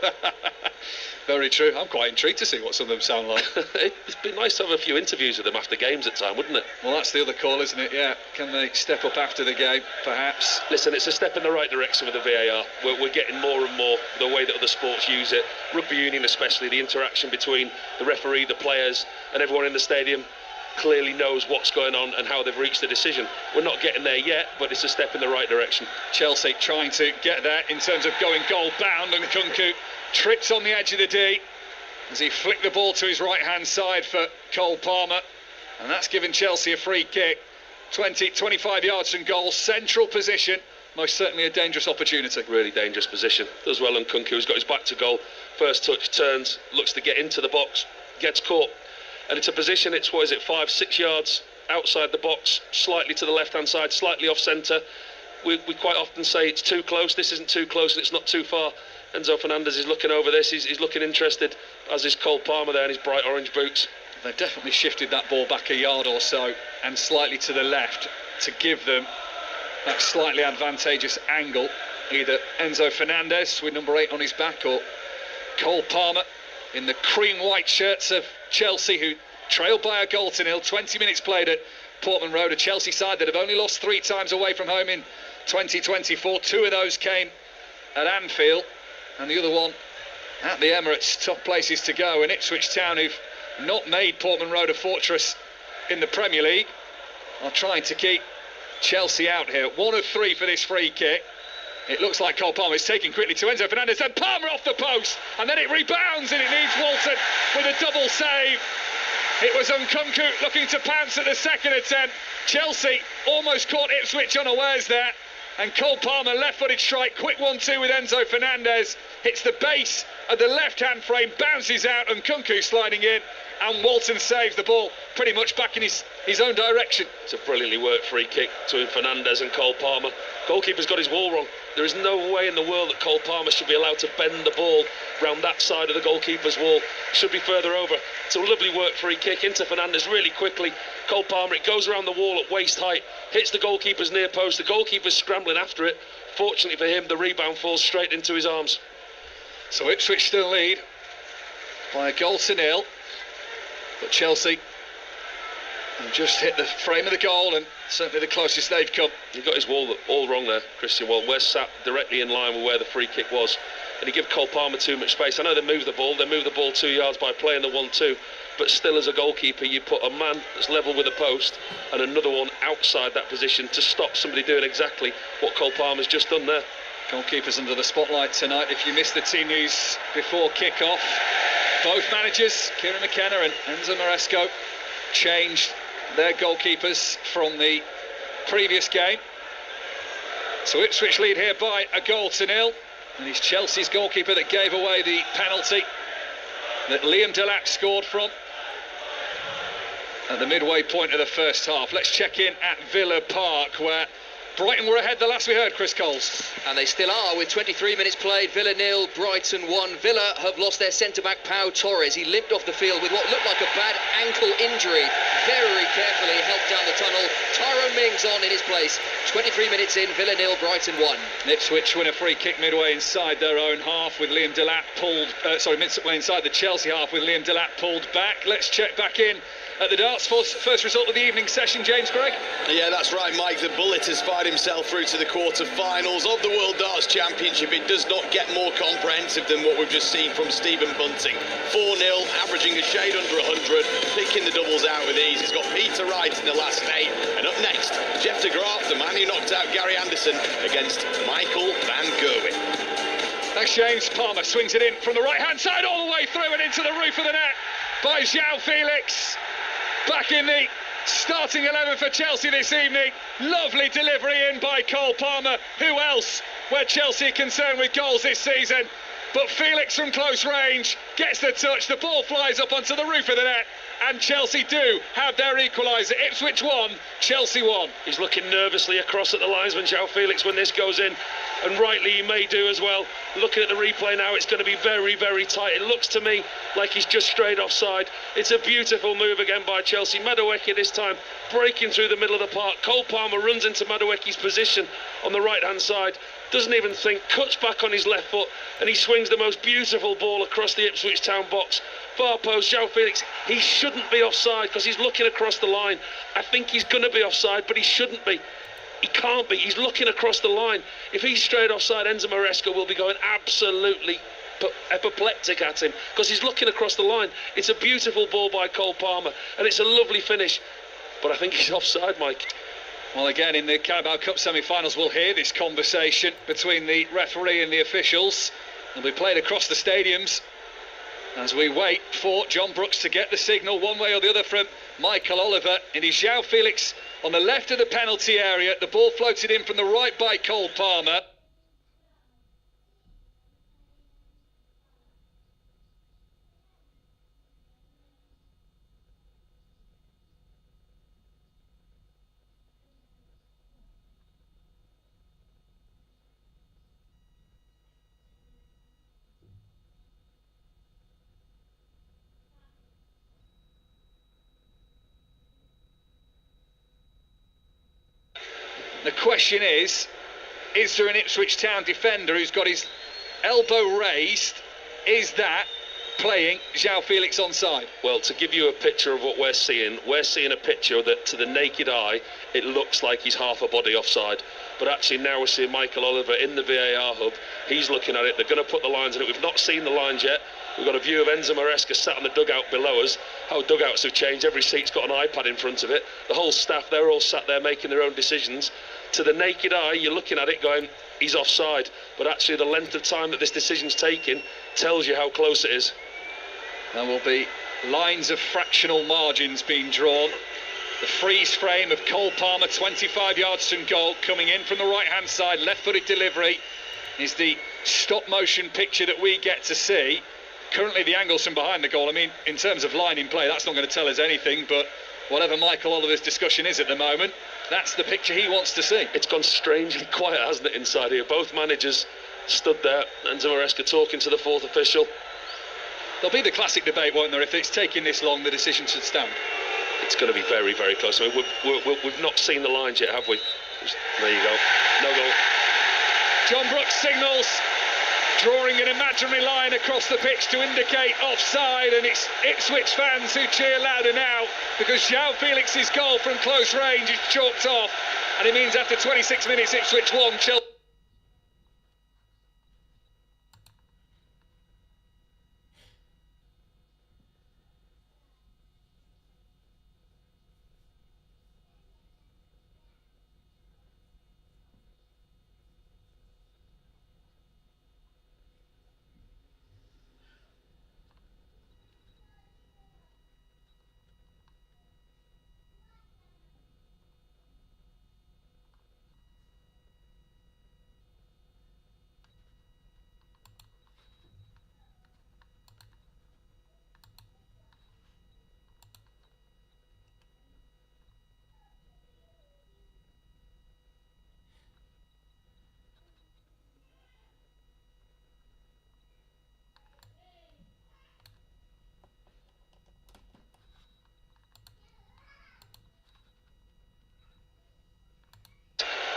Very true. I'm quite intrigued to see what some of them sound like. It'd be nice to have a few interviews with them after games at time, wouldn't it? Well, that's the other call, isn't it? Yeah. Can they step up after the game, perhaps? Listen, it's a step in the right direction with the VAR. We're getting more and more the way that other sports use it. Rugby union especially, the interaction between the referee, the players and everyone in the stadium clearly knows what's going on and how they've reached the decision. We're not getting there yet, but it's a step in the right direction. Chelsea trying to get there in terms of going goal bound, and Nkunku trips on the edge of the D as he flicked the ball to his right-hand side for Cole Palmer, and that's given Chelsea a free kick. 25 yards from goal, central position, most certainly a dangerous opportunity. Really dangerous position. Does well on Nkunku, who's got his back to goal. First touch, turns, looks to get into the box, gets caught. And it's a position, it's, 5-6 yards outside the box, slightly to the left-hand side, slightly off-centre. We quite often say it's too close. This isn't too close and it's not too far. Enzo Fernandez is looking over this, he's looking interested, as is Cole Palmer there in his bright orange boots. They've definitely shifted that ball back a yard or so and slightly to the left to give them that slightly advantageous angle. Either Enzo Fernandez with number 8 on his back, or Cole Palmer in the cream-white shirts of Chelsea, who trailed by a goal to nil. 20 minutes played at Portman Road, a Chelsea side that have only lost 3 times away from home in 2024. 2 of those came at Anfield, and the other one at the Emirates. Tough places to go. And Ipswich Town, who've not made Portman Road a fortress in the Premier League, are trying to keep Chelsea out here. 1 of 3 for this free kick. It looks like Cole Palmer is taking quickly to Enzo Fernandez, and Palmer off the post, and then it rebounds, and it needs Walton with a double save. It was Nkunku looking to pounce at the second attempt. Chelsea almost caught Ipswich unawares there, and Cole Palmer left-footed strike, quick 1-2 with Enzo Fernandez, hits the base of the left-hand frame, bounces out, and Nkunku sliding in, and Walton saves the ball pretty much back in his own direction. It's a brilliantly worked free kick to Fernandez and Cole Palmer. Goalkeeper's got his wall wrong. There is no way in the world that Cole Palmer should be allowed to bend the ball round that side of the goalkeeper's wall. Should be further over. It's a lovely worked free kick into Fernandez really quickly. Cole Palmer, it goes around the wall at waist height, hits the goalkeeper's near post. The goalkeeper's scrambling after it. Fortunately for him, the rebound falls straight into his arms. So Ipswich still lead by a goal to nil, but Chelsea have just hit the frame of the goal, and certainly the closest they've come. He got his wall all wrong there, Christian Walton. We're sat directly in line with where the free kick was, and he gave Cole Palmer too much space. I know they moved the ball 2 yards by playing the 1-2, but still, as a goalkeeper, you put a man that's level with a post and another one outside that position to stop somebody doing exactly what Cole Palmer's just done there. Goalkeepers under the spotlight tonight. If you missed the team news before kick-off, both managers, Kieran McKenna and Enzo Maresco, changed their goalkeepers from the previous game. So Ipswich lead here by a goal to nil, and it's Chelsea's goalkeeper that gave away the penalty that Liam Delap scored from at the midway point of the first half. Let's check in at Villa Park, where Brighton were ahead the last we heard, Chris Coles. And they still are with 23 minutes played. Villa 0, Brighton 1. Villa have lost their centre-back Pau Torres. He limped off the field with what looked like a bad ankle injury. Very carefully helped down the tunnel. Tyrone Mings on in his place. 23 minutes in, Villa 0, Brighton 1. Ipswich win a free kick midway inside their own half with Liam Delap pulled... midway inside the Chelsea half with Liam Delap pulled back. Let's check back in at the darts for first result of the evening session. James Craig? Yeah, that's right, Mike. The Bullet has fired himself through to the quarter-finals of the World Darts Championship. It does not get more comprehensive than what we've just seen from Stephen Bunting. 4-0, averaging a shade under 100, picking the doubles out with ease. He's got Peter Wright in the last 8. And up next, Jeff de Graaf, the man who knocked out Gary Anderson, against Michael van Gerwen. Thanks, James. Palmer swings it in from the right-hand side all the way through and into the roof of the net by João Felix. Back in the starting 11 for Chelsea this evening. Lovely delivery in by Cole Palmer. Who else, where Chelsea are concerned with goals this season? But Felix from close range gets the touch. The ball flies up onto the roof of the net. And Chelsea do have their equaliser. Ipswich 1, Chelsea 1. He's looking nervously across at the linesman, João Felix, when this goes in. And rightly he may do as well. Looking at the replay now, it's going to be very, very tight. It looks to me like he's just straight offside. It's a beautiful move again by Chelsea. Madueke this time breaking through the middle of the park. Cole Palmer runs into Madueke's position on the right-hand side. Doesn't even think, cuts back on his left foot, and he swings the most beautiful ball across the Ipswich Town box. Far post, João Felix, he shouldn't be offside because he's looking across the line. I think he's going to be offside, but he shouldn't be. He can't be. He's looking across the line. If he's straight offside, Enzo Maresca will be going absolutely apoplectic at him because he's looking across the line. It's a beautiful ball by Cole Palmer, and it's a lovely finish. But I think he's offside, Mike. Well, again, in the Carabao Cup semi-finals, we'll hear this conversation between the referee and the officials. It'll be played across the stadiums as we wait for John Brooks to get the signal one way or the other from Michael Oliver. It is João Felix on the left of the penalty area. The ball floated in from the right by Cole Palmer. The question is there an Ipswich Town defender who's got his elbow raised? Is that playing João Felix onside? Well, to give you a picture of what we're seeing a picture that to the naked eye, it looks like he's half a body offside. But actually now we're seeing Michael Oliver in the VAR hub. He's looking at it. They're going to put the lines in it. We've not seen the lines yet. We've got a view of Enzo Maresca sat on the dugout below us. How dugouts have changed. Every seat's got an iPad in front of it. The whole staff, they're all sat there making their own decisions. To the naked eye, you're looking at it going, he's offside. But actually the length of time that this decision's taken tells you how close it is. There will be lines of fractional margins being drawn. The freeze frame of Cole Palmer, 25 yards from goal, coming in from the right-hand side, left-footed delivery, is the stop-motion picture that we get to see. Currently the angles from behind the goal, I mean, in terms of line in play, that's not going to tell us anything, but whatever Michael Oliver's discussion is at the moment, that's the picture he wants to see. It's gone strangely quiet, hasn't it, inside here? Both managers stood there, Enzo Maresca talking to the fourth official. There'll be the classic debate, won't there? If it's taking this long, the decision should stand. It's going to be very, very close. I mean, we've not seen the lines yet, have we? There you go. No goal. John Brooks signals, drawing an imaginary line across the pitch to indicate offside, and it's Ipswich fans who cheer louder now because João Felix's goal from close range is chalked off, and it means after 26 minutes Ipswich 1, Chelsea.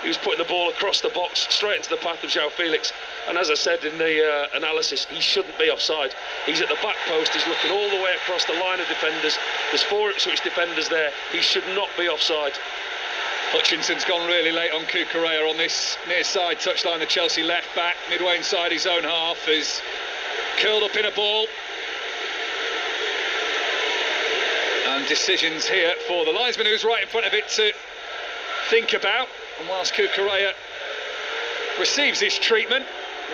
he was putting the ball across the box, straight into the path of João Felix. And as I said in the analysis, he shouldn't be offside. He's at the back post, he's looking all the way across the line of defenders. There's 4 Ipswich defenders there. He should not be offside. Hutchinson's gone really late on Cucurella on this near side touchline. The Chelsea left back, midway inside his own half, is curled up in a ball. And decisions here for the linesman, who's right in front of it to think about. And whilst Cucurella receives this treatment,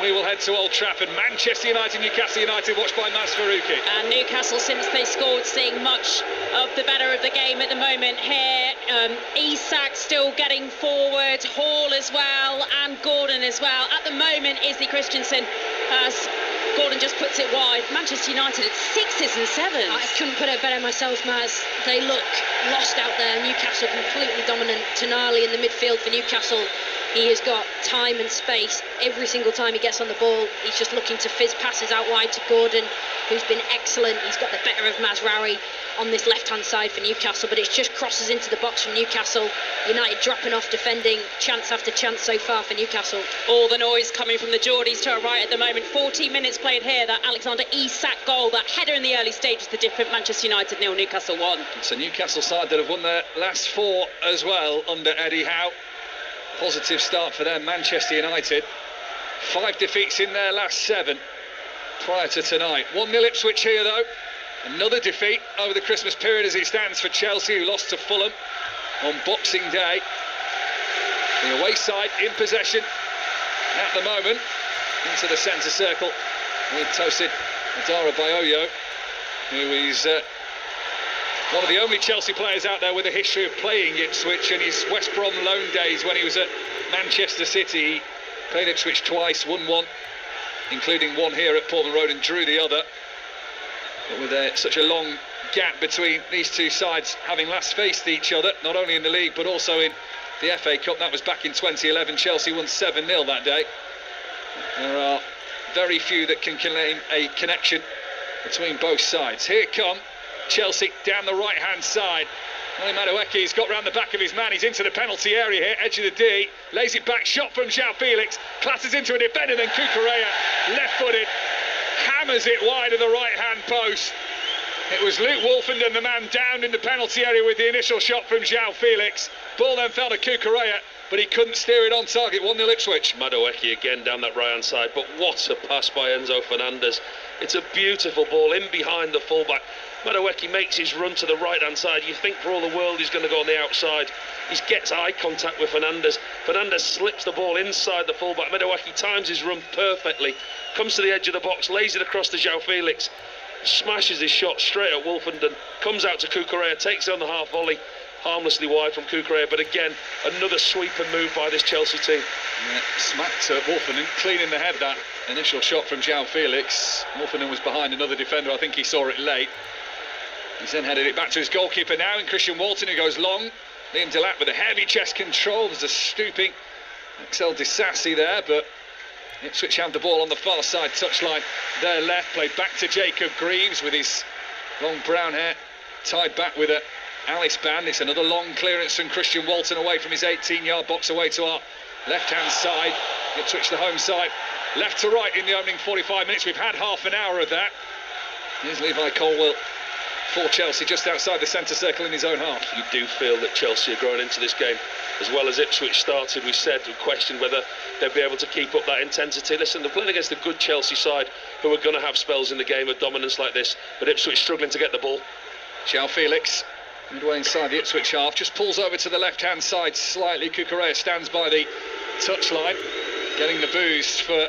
we will head to Old Trafford. Manchester United, Newcastle United, watched by Mas Faruqi. And Newcastle, since they scored, seeing much of the better of the game at the moment here. Isak still getting forward, Hall as well, and Gordon as well. At the moment, Izzy Christensen, as Gordon just puts it wide. Manchester United at 6s and 7s. I couldn't put it better myself, Maz. They look lost out there. Newcastle completely dominant. Tonali in the midfield for Newcastle. He has got time and space every single time he gets on the ball. He's just looking to fizz passes out wide to Gordon, who's been excellent. He's got the better of Mazraoui on this left-hand side for Newcastle, but it's just crosses into the box from Newcastle. United dropping off defending, chance after chance so far for Newcastle. All the noise coming from the Geordies to our right at the moment. 14 minutes played here. That Alexandra Isak goal, that header in the early stages, the different. Manchester United 0, Newcastle 1. It's a Newcastle side that have won their last 4 as well under Eddie Howe. Positive start for them. Manchester United, 5 defeats in their last 7 prior to tonight. 1-0 Ipswich here though. Another defeat over the Christmas period as it stands for Chelsea, who lost to Fulham on Boxing Day. The away side in possession at the moment, into the centre circle with Tosin Adarabayoyo, who is one of the only Chelsea players out there with a history of playing Ipswich. In his West Brom loan days when he was at Manchester City, he played Ipswich twice, won 1, including 1 here at Portman Road, and drew the other. But with such a long gap between these two sides having last faced each other, not only in the league but also in the FA Cup, that was back in 2011. Chelsea won 7-0 that day. There are very few that can claim a connection between both sides. Here come Chelsea down the right-hand side. Oli Madueke's got round the back of his man. He's into the penalty area here, edge of the D. Lays it back, shot from João Felix. Clatters into a defender, then Cucurella, left-footed, hammers it wide of the right-hand post. It was Luke Wolfenden, the man down in the penalty area with the initial shot from João Felix. Ball then fell to Cucurella, but he couldn't steer it on target. 1-0 Ipswich. Madueke again down that right-hand side, but what a pass by Enzo Fernandez. It's a beautiful ball in behind the fullback. Madueke makes his run to the right-hand side. You think for all the world he's going to go on the outside. He gets eye contact with Fernandez. Fernandez slips the ball inside the fullback. Madueke times his run perfectly. Comes to the edge of the box, lays it across to João Felix. Smashes his shot straight at Wolfenden. Comes out to Cucurella, takes it on the half volley. Harmlessly wide from Cucurella, but again, another sweeping move by this Chelsea team. Yeah, smacked Wolfenden clean in the head, that initial shot from João Felix. Wolfenden was behind another defender. I think he saw it late. He's then headed it back to his goalkeeper now, in Christian Walton, who goes long. Liam Delap with a heavy chest control. There's a stooping Axel Disasi there, but Ipswich have the ball on the far side touchline. Their left, played back to Jacob Greaves with his long brown hair tied back with a Alice band. It's another long clearance from Christian Walton away from his 18-yard box away to our left-hand side. Ipswich the home side, left to right in the opening 45 minutes. We've had half an hour of that. Here's Levi Colwell for Chelsea, just outside the centre circle in his own half. You do feel that Chelsea are growing into this game as well as Ipswich started. We questioned whether they'd be able to keep up that intensity. Listen, they're playing against a good Chelsea side who are going to have spells in the game of dominance like this, but Ipswich struggling to get the ball. João Felix, midway inside the Ipswich half, just pulls over to the left-hand side slightly. Cucurella stands by the touchline, getting the boost for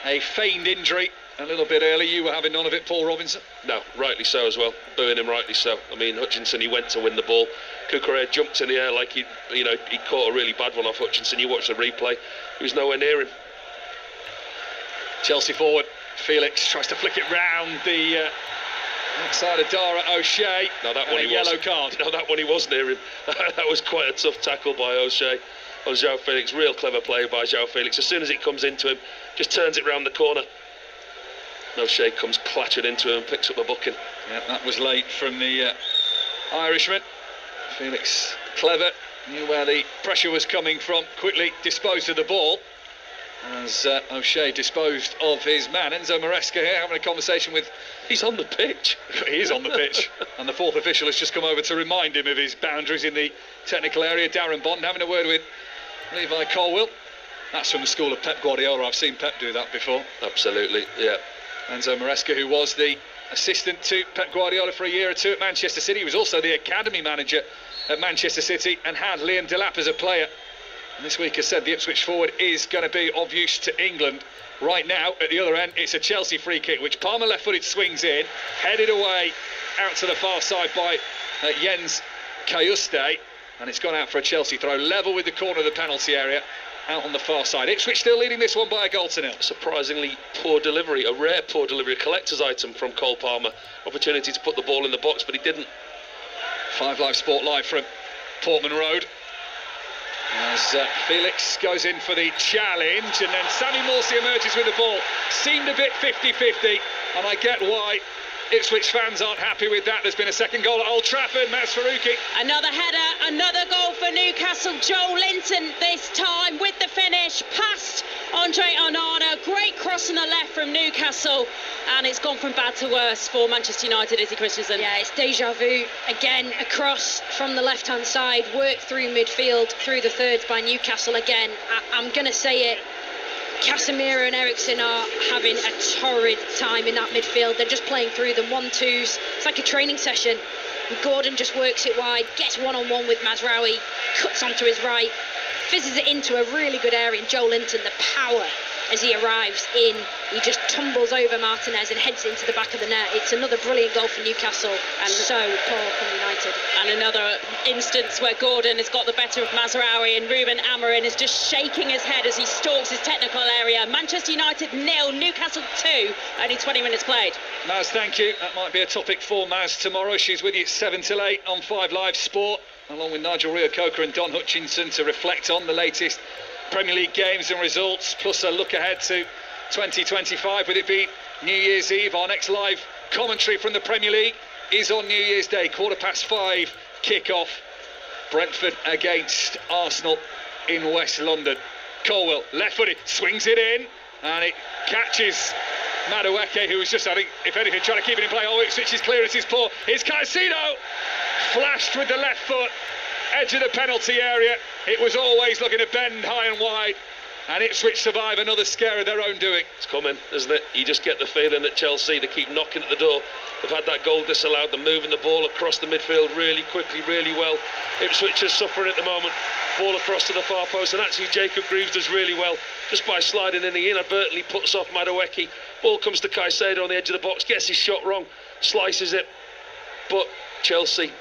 a feigned injury a little bit early. You were having none of it, Paul Robinson? No, rightly so as well. Booing him rightly so. I mean, Hutchinson, he went to win the ball. Cucurella jumped in the air like he caught a really bad one off Hutchinson. You watch the replay, he was nowhere near him. Chelsea forward, Felix tries to flick it round the outside of Dara O'Shea. No, that one he yellow card. No, that one he was near him. That was quite a tough tackle by O'Shea on João Felix. Real clever play by João Felix. As soon as it comes into him, just turns it round the corner. O'Shea comes clattered into him and picks up the booking. Yeah, that was late from the Irishman. Felix, clever, Knew where the pressure was coming from, quickly disposed of the ball as O'Shea disposed of his man. Enzo Maresca here having a conversation with... He's on the pitch. He is on the pitch. And the fourth official has just come over to remind him of his boundaries in the technical area. Darren Bond having a word with Levi Colwill. That's from the school of Pep Guardiola. I've seen Pep do that before. Absolutely, yeah. Enzo Maresca, who was the assistant to Pep Guardiola for a year or two at Manchester City. He was also the academy manager at Manchester City and had Liam Delap as a player. And this week has said the Ipswich forward is going to be of use to England. Right now, at the other end, it's a Chelsea free kick, which Palmer left-footed swings in, headed away out to the far side by Jens Kayuste, and it's gone out for a Chelsea throw, level with the corner of the penalty area, out on the far side. Ipswich still leading this one by a goal to nil. Surprisingly poor delivery, a rare poor delivery, a collector's item from Cole Palmer. Opportunity to put the ball in the box, but he didn't. 5 Live Sport live from Portman Road. As Felix goes in for the challenge, and then Sammy Morsey emerges with the ball. Seemed a bit 50-50, and I get why Ipswich fans aren't happy with that. There's been a second goal at Old Trafford. Maz Faruqi. Another header, another goal for Newcastle. Joe Linton this time with the finish. Past Andre Onana. Great cross on the left from Newcastle. And it's gone from bad to worse for Manchester United, Izzy Christensen. Yeah, it's deja vu. Again, across from the left-hand side. Worked through midfield, through the thirds by Newcastle again. I'm going to say it. Casemiro and Eriksen are having a torrid time in that midfield. They're just playing through them, 1-2s. It's like a training session. And Gordon just works it wide, gets one-on-one with Mazraoui, cuts onto his right, fizzes it into a really good area. And Joe Linton, the power as he arrives in, he just tumbles over Martinez and heads into the back of the net. It's another brilliant goal for Newcastle, and so poor from United. And another instance where Gordon has got the better of Mazraoui, and Ruben Amorim is just shaking his head as he stalks his technical area. Manchester United 0, Newcastle 2, only 20 minutes played. Maz, thank you. That might be a topic for Maz tomorrow. She's with you at 7 till 8 on 5 Live Sport, along with Nigel Reo-Coker and Don Hutchinson, to reflect on the latest Premier League games and results, plus a look ahead to 2025, with it being New Year's Eve. Our next live commentary from the Premier League is on New Year's Day, 5:15 kick-off. Brentford against Arsenal in West London. Colwill, left-footed, swings it in, and it catches Madueke, who was just, I think, if anything, trying to keep it in play. Oh, Ipswich's clearance is poor. Here's Caicedo, flashed with the left foot, edge of the penalty area. It was always looking to bend high and wide, and Ipswich survive another scare of their own doing. It's coming, isn't it? You just get the feeling that Chelsea, they keep knocking at the door. They've had that goal disallowed. They're moving the ball across the midfield really quickly, really well. Ipswich is suffering at the moment. Ball across to the far post, and actually Jacob Greaves does really well just by sliding in. He inadvertently puts off Madueke. Ball comes to Caicedo on the edge of the box, gets his shot wrong, slices it. But Chelsea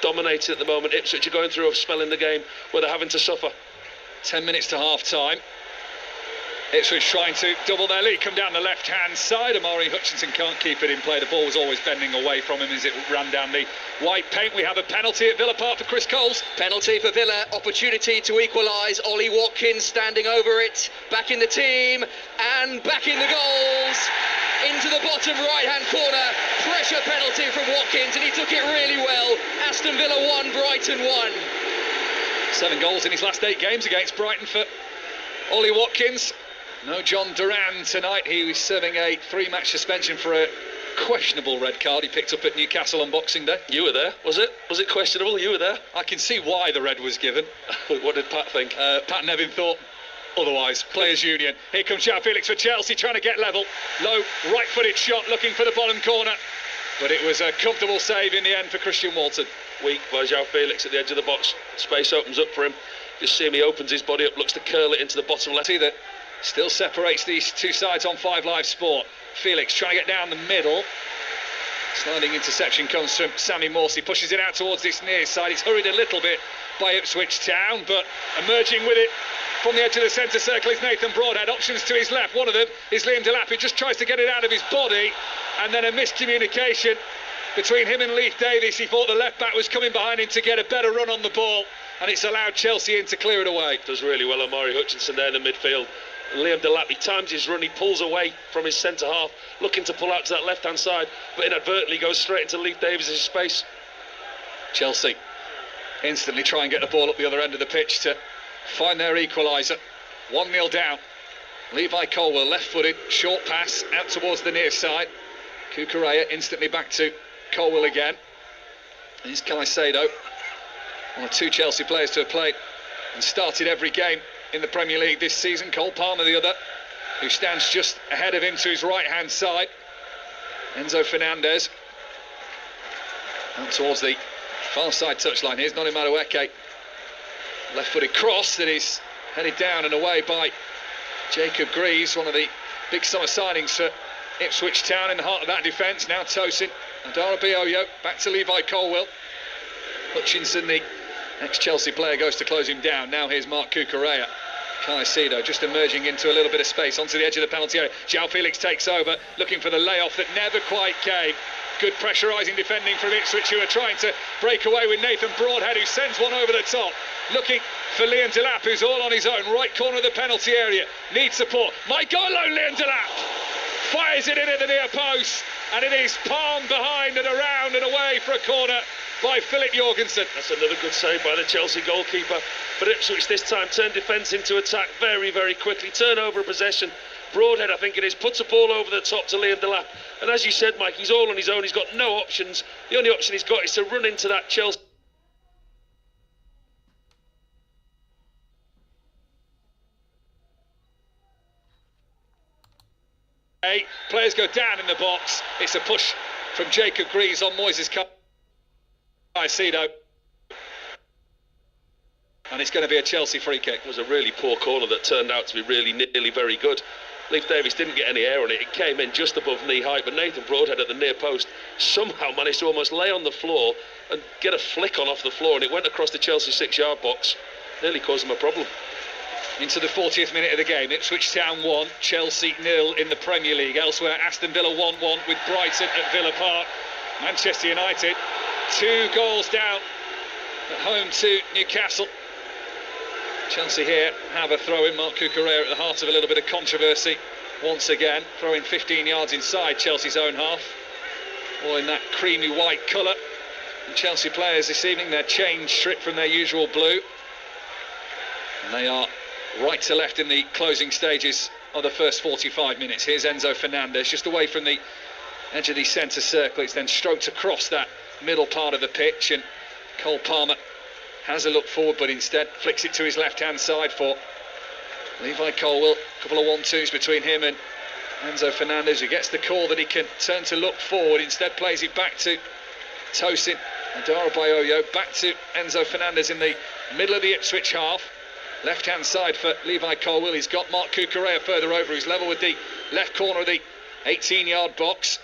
dominating at the moment. Ipswich are going through a spell in the game where they're having to suffer. 10 minutes to half-time. Ipswich trying to double their lead, come down the left-hand side. Amari Hutchinson can't keep it in play. The ball was always bending away from him as it ran down the white paint. We have a penalty at Villa Park for Chris Coles. Penalty for Villa, opportunity to equalise. Ollie Watkins standing over it, back in the team, and back in the goals. Into the bottom right-hand corner, pressure penalty from Watkins, and he took it really well. Aston Villa 1, Brighton 1. 7 goals in his last 8 games against Brighton for Ollie Watkins. No John Duran tonight. He was serving a 3-match suspension for a questionable red card he picked up at Newcastle on Boxing Day. You were there, was it? Was it questionable? You were there? I can see why the red was given. What did Pat think? Pat Nevin thought otherwise. Players' union. Here comes João Felix for Chelsea, trying to get level. Low right-footed shot, looking for the bottom corner. But it was a comfortable save in the end for Christian Walton. Weak by João Felix at the edge of the box. Space opens up for him. Just see him, he opens his body up, looks to curl it into the bottom left. See that still separates these two sides on 5 Live Sport. Felix trying to get down the middle. Sliding interception comes from Sammy Morsey, pushes it out towards this near side. It's hurried a little bit by Ipswich Town, but emerging with it from the edge of the centre circle is Nathan Broadhead. Options to his left. One of them is Liam Delap, who just tries to get it out of his body, and then a miscommunication between him and Leith Davies. He thought the left back was coming behind him to get a better run on the ball, and it's allowed Chelsea in to clear it away. Does really well Amari Hutchinson there in the midfield. And Liam Delap, he times his run, he pulls away from his centre half, looking to pull out to that left hand side, but inadvertently goes straight into Leith Davies' space. Chelsea instantly try and get the ball up the other end of the pitch to find their equaliser. 1-0 down. Levi Colwell, left-footed, short pass out towards the near side. Cucurella instantly back to Colwell again. Here's Caicedo, one of 2 Chelsea players to have played and started every game in the Premier League this season. Cole Palmer the other, who stands just ahead of him to his right-hand side. Enzo Fernandez out towards the far side touchline. Here's Noni Madueke. Left-footed cross that is headed down and away by Jacob Greaves, one of the big summer signings for Ipswich Town, in the heart of that defence. Now Tosin, Adara Bioyo, back to Levi Colwell. Hutchinson, the ex-Chelsea player, goes to close him down. Now here's Marc Cucurella. Caicedo just emerging into a little bit of space onto the edge of the penalty area. João Felix takes over, looking for the layoff that never quite came. Good pressurising defending from Ipswich, who are trying to break away with Nathan Broadhead, who sends one over the top. Looking for Liam Delap, who's all on his own. Right corner of the penalty area. Needs support. Might go alone, Liam Delap. Fires it in at the near post. And it is palmed behind and around and away for a corner by Philip Jorgensen. That's another good save by the Chelsea goalkeeper. But Ipswich this time turned defence into attack very, very quickly. Turnover of possession. Broadhead, I think it is, puts a ball over the top to Liam Delap. And as you said, Mike, he's all on his own. He's got no options. The only option he's got is to run into that Chelsea. Players go down in the box. It's a push from Jacob Greaves on Moises Caicedo. And it's going to be a Chelsea free kick. It was a really poor corner that turned out to be really nearly very good. Leif Davis didn't get any air on it. It came in just above knee height, but Nathan Broadhead at the near post somehow managed to almost lay on the floor and get a flick on off the floor, and it went across the Chelsea 6-yard box. Nearly caused them a problem. Into the 40th minute of the game. Ipswich Town 1, Chelsea 0 in the Premier League. Elsewhere, Aston Villa 1-1 with Brighton at Villa Park. Manchester United 2 goals down at home to Newcastle. Chelsea here have a throw in. Marc Cucurella at the heart of a little bit of controversy once again, throwing 15 yards inside Chelsea's own half, all in that creamy white colour. And Chelsea players this evening, their change stripped from their usual blue, and they are right to left in the closing stages of the first 45 minutes. Here's Enzo Fernandez, just away from the edge of the centre circle. It's then stroked across that middle part of the pitch, and Cole Palmer has a look forward, but instead flicks it to his left-hand side for Levi Colwell. A couple of 1-2s between him and Enzo Fernandez, who gets the call that he can turn to look forward. Instead plays it back to Tosin Adara Bioyo, back to Enzo Fernandez in the middle of the Ipswich half. Left-hand side for Levi Colwell. He's got Marc Cucurella further over. He's level with the left corner of the 18-yard box.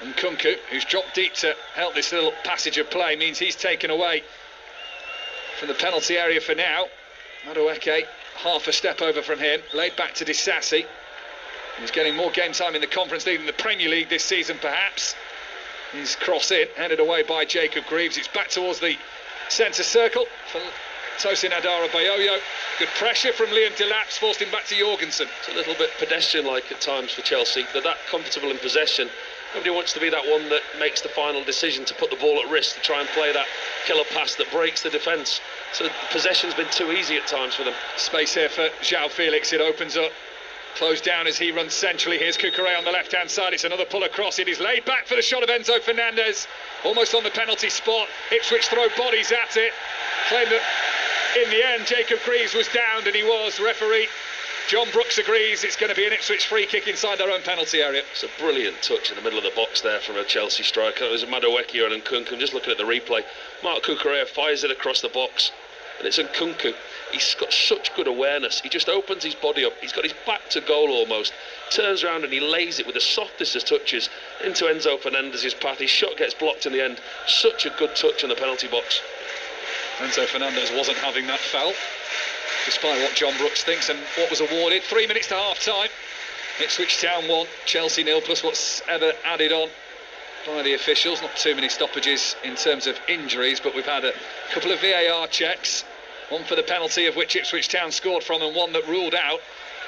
And Nkunku, who's dropped deep to help this little passage of play, means he's taken away from the penalty area for now. Madueke, half a step over from him, laid back to Disasi. He's getting more game time in the Conference League than the Premier League this season, perhaps. He's cross in, headed away by Jacob Greaves. It's back towards the centre circle for Tosin Adara Bioyo. Good pressure from Liam Delap's forced him back to Jorgensen. It's a little bit pedestrian-like at times for Chelsea. They're that comfortable in possession. Nobody wants to be that one that makes the final decision to put the ball at risk, to try and play that killer pass that breaks the defence. So possession's been too easy at times for them. Space here for João Felix. It opens up, closed down as he runs centrally. Here's Cucurella on the left-hand side. It's another pull across. It is laid back for the shot of Enzo Fernandez, almost on the penalty spot. Ipswich throw bodies at it. Claim that in the end Jacob Greaves was downed, and he was. Referee John Brooks agrees it's going to be an Ipswich free kick inside their own penalty area. It's a brilliant touch in the middle of the box there from a Chelsea striker. It was Madueke and Nkunku. Just looking at the replay, Marc Cucurella fires it across the box, and it's Nkunku. He's got such good awareness. He just opens his body up. He's got his back to goal almost. Turns around and he lays it with the softest of touches into Enzo Fernandez's path. His shot gets blocked in the end. Such a good touch in the penalty box. Enzo Fernandez wasn't having that foul, despite what John Brooks thinks and what was awarded. 3 minutes to half-time. Ipswich Town 1, Chelsea 0, plus what's ever added on by the officials. Not too many stoppages in terms of injuries, but we've had a couple of VAR checks. One for the penalty, of which Ipswich Town scored from, and one that ruled out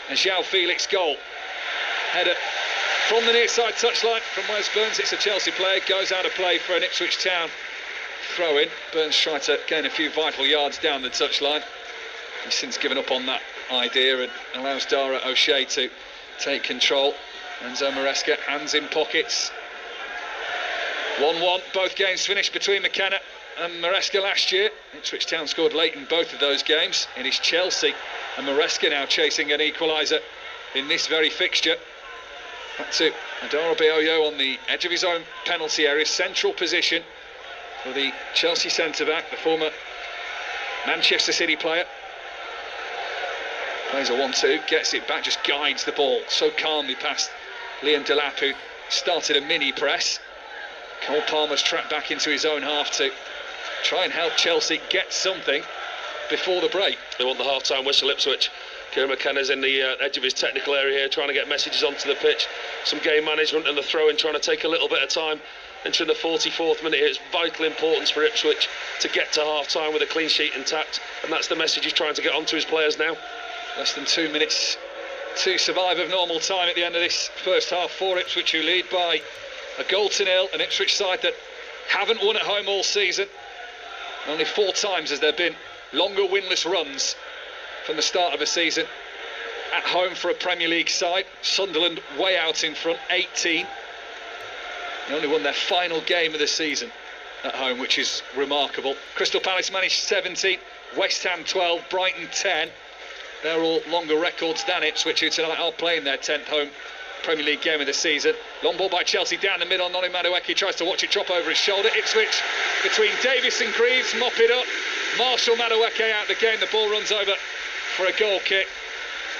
a João Felix goal. Header from the near side touchline from Wes Burns. It's a Chelsea player, goes out of play for an Ipswich Town throw in. Burns tried to gain a few vital yards down the touchline. He's since given up on that idea and allows Dara O'Shea to take control. Enzo Maresca, hands in pockets. 1-1, both games finished between McKenna and Maresca last year. Ipswich Town scored late in both of those games. It is Chelsea and Maresca now chasing an equaliser in this very fixture. Back to Adara Bioyo on the edge of his own penalty area, central position for the Chelsea centre-back, the former Manchester City player. Plays a 1-2, gets it back, just guides the ball so calmly past Liam Delap, who started a mini press. Cole Palmer's trapped back into his own half to try and help Chelsea get something before the break. They want the half-time whistle, Ipswich. Kieran McKenna's in the edge of his technical area here, trying to get messages onto the pitch. Some game management and the throw-in, trying to take a little bit of time. Entering the 44th minute here, it's vital importance for Ipswich to get to half-time with a clean sheet intact, and that's the message he's trying to get onto his players now. Less than 2 minutes to survive of normal time at the end of this first half for Ipswich, who lead by a 0-0, an Ipswich side that haven't won at home all season. Only 4 times has there been longer winless runs from the start of a season at home for a Premier League side. Sunderland way out in front, 18. They only won their final game of the season at home, which is remarkable. Crystal Palace managed 17, West Ham 12, Brighton 10. They're all longer records than Ipswich, who tonight are playing their 10th home Premier League game of the season. Long ball by Chelsea down the middle. Noni Madueke tries to watch it drop over his shoulder. Ipswich between Davis and Greaves mop it up. Marshall Madueke out the game. The ball runs over for a goal kick.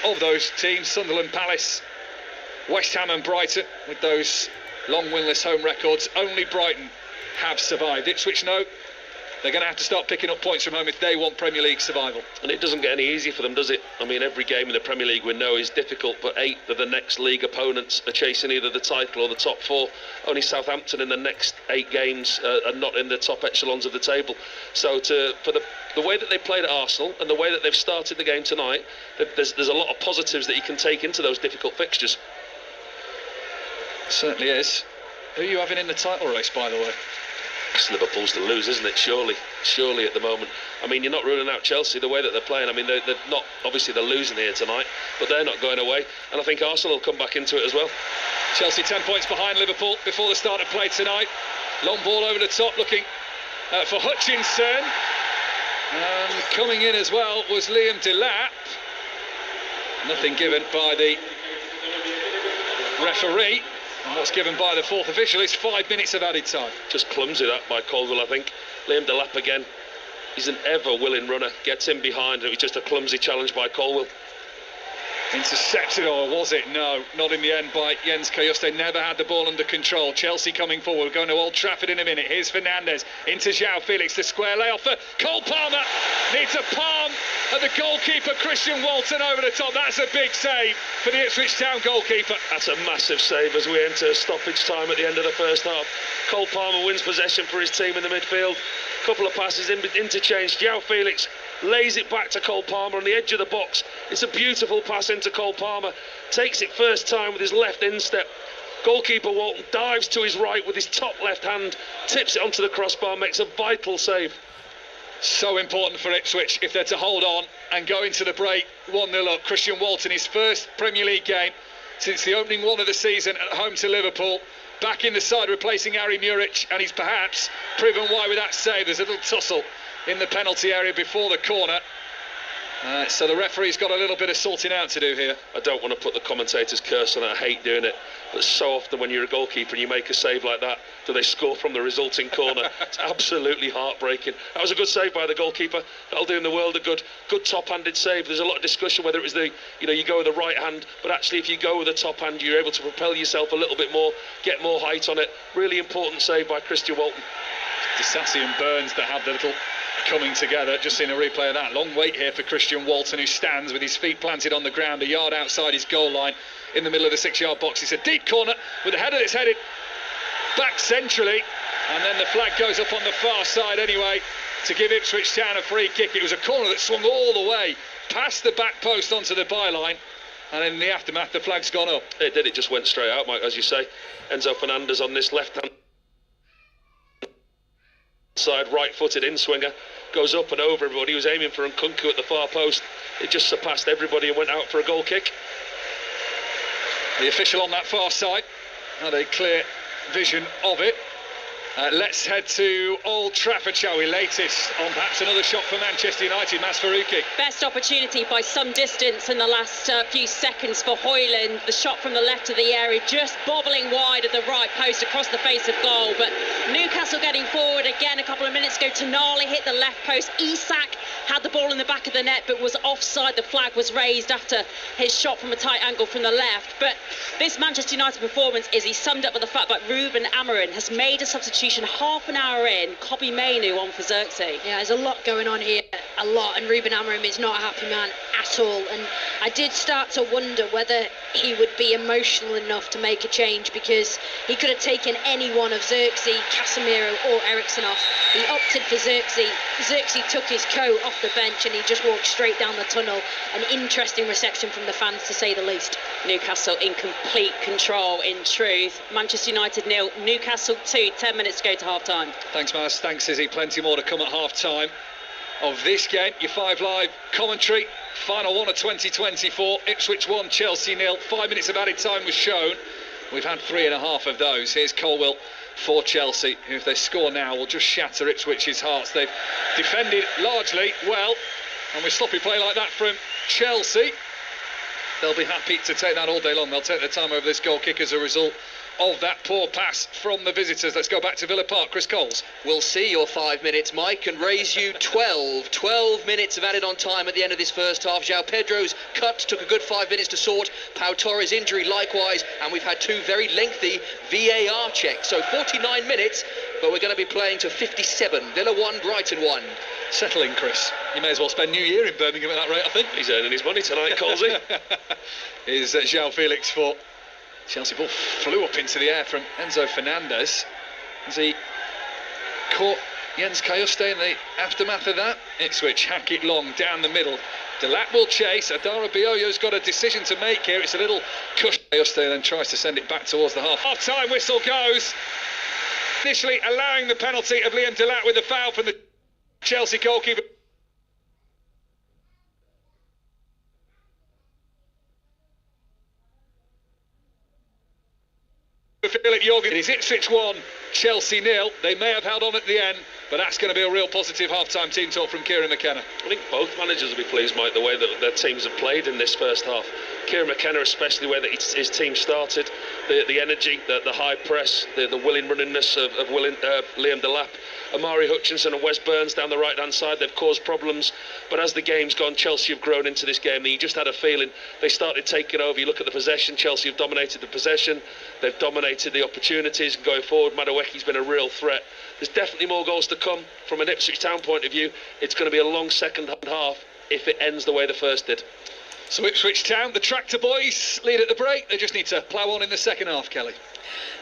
Of those teams, Sunderland, Palace, West Ham and Brighton, with those long winless home records, only Brighton have survived. Ipswich know they're going to have to start picking up points from home if they want Premier League survival. And it doesn't get any easier for them, does it? I mean, every game in the Premier League we know is difficult, but 8 of the next league opponents are chasing either the title or the top 4. Only Southampton in the next 8 games are not in the top echelons of the table. So for the way that they played at Arsenal and the way that they've started the game tonight, there's a lot of positives that you can take into those difficult fixtures. Certainly is. Who are you having in the title race, by the way? It's Liverpool's to lose, isn't it? Surely at the moment. I mean, you're not ruling out Chelsea the way that they're playing. I mean, they're not, obviously they're losing here tonight, but they're not going away, and I think Arsenal will come back into it as well. Chelsea 10 points behind Liverpool before the start of play tonight. Long ball over the top, looking for Hutchinson, and coming in as well was Liam Delap. Nothing given by the referee. And what's given by the 4th official is 5 minutes of added time. Just clumsy that by Colville, I think. Liam Delap again. He's an ever-willing runner. Gets in behind, and it was just a clumsy challenge by Colville. Intercepted, or was it? No, not in the end by Jens Kajuste. Never had the ball under control. Chelsea coming forward, going to Old Trafford in a minute. Here's Fernandez into João Felix. The square layoff for Cole Palmer. Needs a palm at the goalkeeper, Christian Walton, over the top. That's a big save for the Ipswich Town goalkeeper. That's a massive save as we enter stoppage time at the end of the first half. Cole Palmer wins possession for his team in the midfield. Couple of passes interchanged. João Felix lays it back to Cole Palmer on the edge of the box. It's a beautiful pass into Cole Palmer. Takes it first time with his left instep. Goalkeeper Walton dives to his right with his top left hand, tips it onto the crossbar, makes a vital save. So important for Ipswich if they're to hold on and go into the break 1-0 up. Christian Walton, his first Premier League game since the opening one of the season at home to Liverpool. Back in the side, replacing Harry Muric, and he's perhaps proven why with that save. There's a little tussle in the penalty area before the corner. So the referee's got a little bit of sorting out to do here. I don't want to put the commentator's curse on it. I hate doing it. But so often when you're a goalkeeper and you make a save like that, do they score from the resulting corner? It's absolutely heartbreaking. That was a good save by the goalkeeper. That'll do in the world a good top-handed save. There's a lot of discussion whether it was you go with the right hand, but actually if you go with the top hand, you're able to propel yourself a little bit more, get more height on it. Really important save by Christian Walton. Disassi and Burns that have the little coming together. Just seen a replay of that. Long wait here for Christian Walton, who stands with his feet planted on the ground a yard outside his goal line in the middle of the 6-yard box. It's a deep corner with a header that's headed back centrally, and then the flag goes up on the far side anyway to give Ipswich Town a free kick. It was a corner that swung all the way past the back post onto the byline, and in the aftermath the flag's gone up. It did, it just went straight out, Mike, as you say. Enzo Fernandez on this left hand side, right-footed in-swinger, goes up and over everybody. He was aiming for Nkunku at the far post. It just surpassed everybody and went out for a goal kick. The official on that far side had a clear vision of it. Let's head to Old Trafford, shall we? Latest on perhaps another shot for Manchester United, Masfarouki. Best opportunity by some distance in the last few seconds for Højlund. The shot from the left of the area, just bobbling wide at the right post across the face of goal. But Newcastle getting forward again a couple of minutes ago. Tonali hit the left post. Isak had the ball in the back of the net but was offside. The flag was raised after his shot from a tight angle from the left. But this Manchester United performance is summed up with the fact that Ruben Amorim has made a substitution half an hour in. Kobbie Mainoo on for Xerxes. Yeah, there's a lot going on here, a lot, and Ruben Amorim is not a happy man at all. And I did start to wonder whether he would be emotional enough to make a change, because he could have taken any one of Xerxes, Casemiro or Eriksen off. He opted for Xerxes. Xerxes took his coat off the bench and he just walked straight down the tunnel. An interesting reception from the fans, to say the least. Newcastle in complete control, in truth. Manchester United 0, Newcastle 2, 10 minutes to go to half-time. Thanks, Maz. Thanks, Izzy. Plenty more to come at half-time of this game. Your 5 Live commentary. Final one of 2024. Ipswich 1, Chelsea 0. 5 minutes of added time was shown. We've had 3.5 of those. Here's Colwill for Chelsea, who, if they score now, will just shatter Ipswich's hearts. They've defended largely well, and with sloppy play like that from Chelsea, they'll be happy to take that all day long. They'll take their time over this goal kick as a result of that poor pass from the visitors. Let's go back to Villa Park. Chris Coles. We'll see your 5 minutes, Mike, and raise you 12 minutes of added on time at the end of this first half. João Pedro's cut took a good 5 minutes to sort. Pau Torres' injury likewise, and we've had 2 very lengthy VAR checks. So 49 minutes, but we're going to be playing to 57. Villa 1, Brighton 1. Settle in, Chris. You may as well spend New Year in Birmingham at that rate, I think. He's earning his money tonight, Colesy. Is João Felix for Chelsea. Ball flew up into the air from Enzo Fernandez as he caught Jens Kajuste in the aftermath of that. Ipswich hack it long down the middle. Delat will chase. Adara Bioyo's got a decision to make here. It's a little cush. Kajuste then tries to send it back towards the half-time whistle goes. Initially allowing the penalty of Liam Delat with the foul from the Chelsea goalkeeper. It is Ipswich 1, Chelsea 0. They may have held on at the end, but that's going to be a real positive half-time team talk from Kieran McKenna. I think both managers will be pleased, Mike, the way that their teams have played in this first half. Kieran McKenna especially, where his team started, the energy, the high press, the willing runningness of Liam Delap. Amari Hutchinson and Wes Burns down the right-hand side, they've caused problems. But as the game's gone, Chelsea have grown into this game. And you just had a feeling they started taking over. You look at the possession, Chelsea have dominated the possession. They've dominated the opportunities going forward. Madueke's been a real threat. There's definitely more goals to come from an Ipswich Town point of view. It's going to be a long second half if it ends the way the first did. So Ipswich Town, the Tractor Boys, lead at the break. They just need to plough on in the second half, Kelly.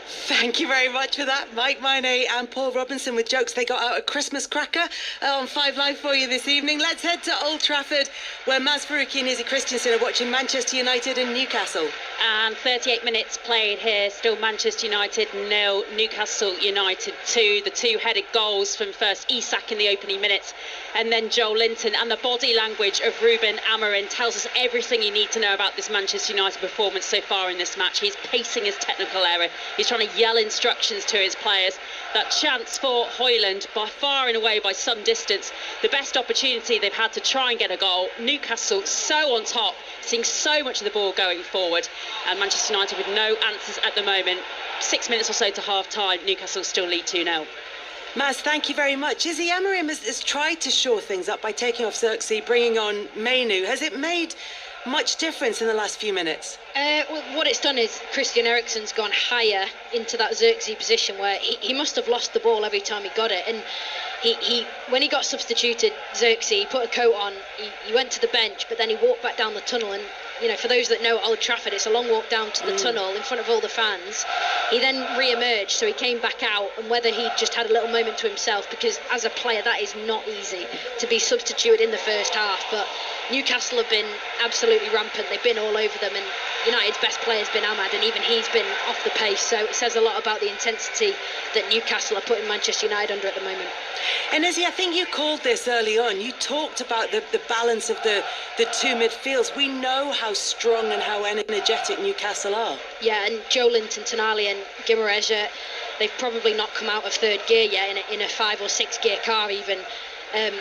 Thank you very much for that, Mike Minay and Paul Robinson, with jokes they got out a Christmas cracker on 5 Live for you this evening. Let's head to Old Trafford, where Maz Farouki and Izzy Christensen are watching Manchester United and Newcastle. And 38 minutes played here, still Manchester United 0, Newcastle United 2. The 2 headed goals from first Isak in the opening minutes and then Joel Linton. And the body language of Ruben Amorim tells us everything you need to know about this Manchester United performance so far in this match. He's pacing his technical error. He's trying to yell instructions to his players. That chance for Højlund, by far and away by some distance, the best opportunity they've had to try and get a goal. Newcastle so on top, seeing so much of the ball going forward, and Manchester United with no answers at the moment. 6 minutes or so to half-time, Newcastle still lead 2-0. Maz, thank you very much. Izzy, Amorim has tried to shore things up by taking off Xerxes, bringing on Mainoo. Has it made much difference in the last few minutes? Well, what it's done is Christian Eriksen's gone higher into that Xerxes position, where he must have lost the ball every time he got it. And he when he got substituted, Xerxes, he put a coat on, he went to the bench, but then he walked back down the tunnel. And you know, for those that know Old Trafford, it's a long walk down to the tunnel in front of all the fans. He then re-emerged, so he came back out, and whether he just had a little moment to himself, because as a player that is not easy to be substituted in the first half. But Newcastle have been absolutely rampant. They've been all over them, and United's best player's been Ahmad, and even he's been off the pace. So it says a lot about the intensity that Newcastle are putting Manchester United under at the moment. And Izzy, I think you called this early on. You talked about the balance of the two midfields. We know how strong and how energetic Newcastle are. Yeah, and Joe Linton, Tonali and Guimaraes, they've probably not come out of third gear yet in a 5 or 6 gear car even.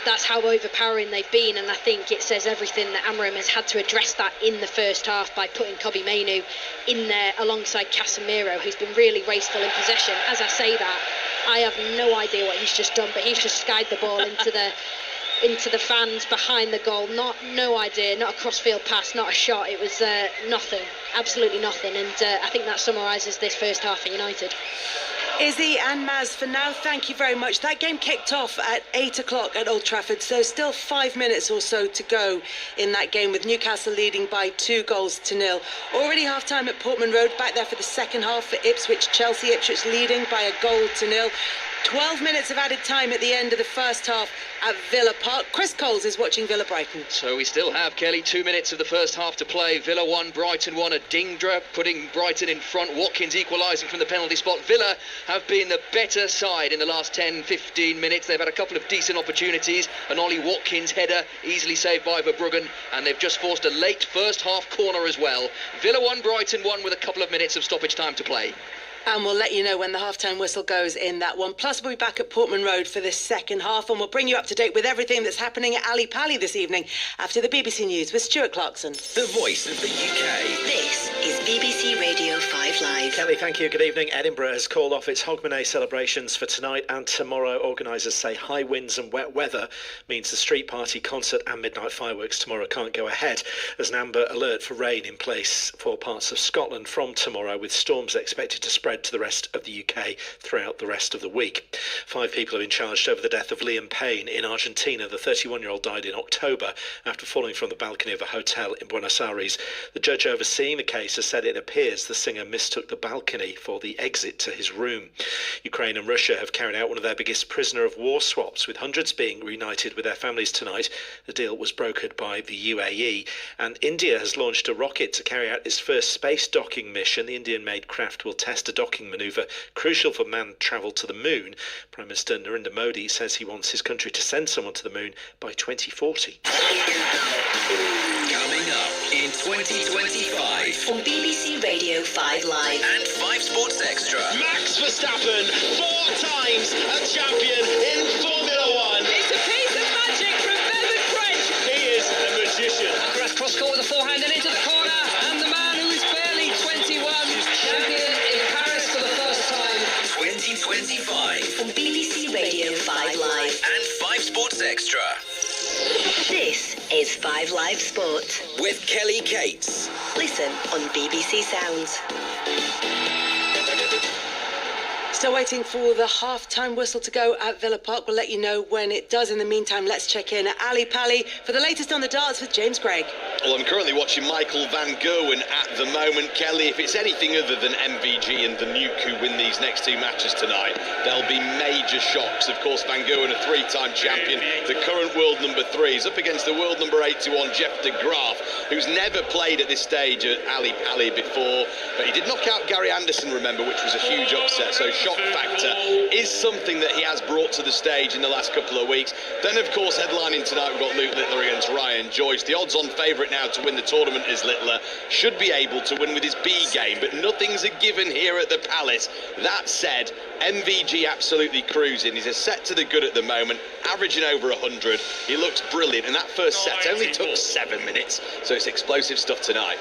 That's how overpowering they've been, and I think it says everything that Amorim has had to address that in the first half by putting Kobbie Mainoo in there alongside Casemiro, who's been really raceful in possession. As I say that, I have no idea what he's just done, but he's just skied the ball into the fans behind the goal. No idea, not a cross-field pass, not a shot. It was nothing, absolutely nothing, and I think that summarises this first half for United. Izzy and Maz, for now, thank you very much. That game kicked off at 8 o'clock at Old Trafford, so still 5 minutes or so to go in that game, with Newcastle leading by 2-0. Already half-time at Portman Road, back there for the second half for Ipswich Chelsea. Ipswich leading by 1-0. 12 minutes of added time at the end of the first half at Villa Park. Chris Coles is watching Villa Brighton. So we still have, Kelly, 2 minutes of the first half to play. Villa 1, Brighton 1. Adingra putting Brighton in front. Watkins equalising from the penalty spot. Villa have been the better side in the last 10-15 minutes. They've had a couple of decent opportunities. An Ollie Watkins header easily saved by Verbruggen, and they've just forced a late first half corner as well. Villa 1, Brighton 1 with a couple of minutes of stoppage time to play. And we'll let you know when the half-time whistle goes in that one. Plus, we'll be back at Portman Road for this second half, and we'll bring you up to date with everything that's happening at Ali Pali this evening after the BBC News with Stuart Clarkson. The voice of the UK. This is BBC Radio 5 Live. Kelly, thank you. Good evening. Edinburgh has called off its Hogmanay celebrations for tonight and tomorrow. Organisers say high winds and wet weather means the street party, concert and midnight fireworks tomorrow can't go ahead. There's an amber alert for rain in place for parts of Scotland from tomorrow, with storms expected to spread to the rest of the UK throughout the rest of the week. 5 people have been charged over the death of Liam Payne in Argentina. The 31-year-old died in October after falling from the balcony of a hotel in Buenos Aires. The judge overseeing the case has said it appears the singer mistook the balcony for the exit to his room. Ukraine and Russia have carried out one of their biggest prisoner of war swaps, with hundreds being reunited with their families tonight. The deal was brokered by the UAE. And India has launched a rocket to carry out its first space docking mission. The Indian-made craft will test a docking manoeuvre crucial for manned travel to the moon. Prime Minister Narendra Modi says he wants his country to send someone to the moon by 2040. Coming up in 2025 on BBC Radio 5 Live and 5 Sports Extra. Max Verstappen, 4 times a champion in Formula 1. It's a piece of magic from Bevan French. He is a magician. Grass cross-court with a forehand and into the corner, and the man who is barely 21, champion in Paris for the first time. 2025 on BBC Radio 5 Live and 5 Sports Extra. This is 5 Live Sport With Kelly Cates. Listen on BBC Sounds. Still waiting for the half-time whistle to go at Villa Park. We'll let you know when it does. In the meantime, let's check in at Ali Pali for the latest on the darts with James Gregg. Well, I'm currently watching Michael van Gerwen at the moment. Kelly, if it's anything other than MVG and the Nuke who win these next 2 matches tonight, there'll be major shocks. Of course, Van Gerwen, a 3-time champion, the current world number 3, is up against the world number 81, Jeff de Graaf, who's never played at this stage at Ali Pali before. But he did knock out Gary Anderson, remember, which was a huge upset. So shock factor is something that he has brought to the stage in the last couple of weeks. Then, of course, headlining tonight, we've got Luke Littler against Ryan Joyce. The odds-on favourite now to win the tournament is Littler. Should be able to win with his B game, but nothing's a given here at the Palace. That said, MVG absolutely cruising. He's a set to the good at the moment, averaging over 100. He looks brilliant, and that first set only took 7 minutes, so it's explosive stuff tonight.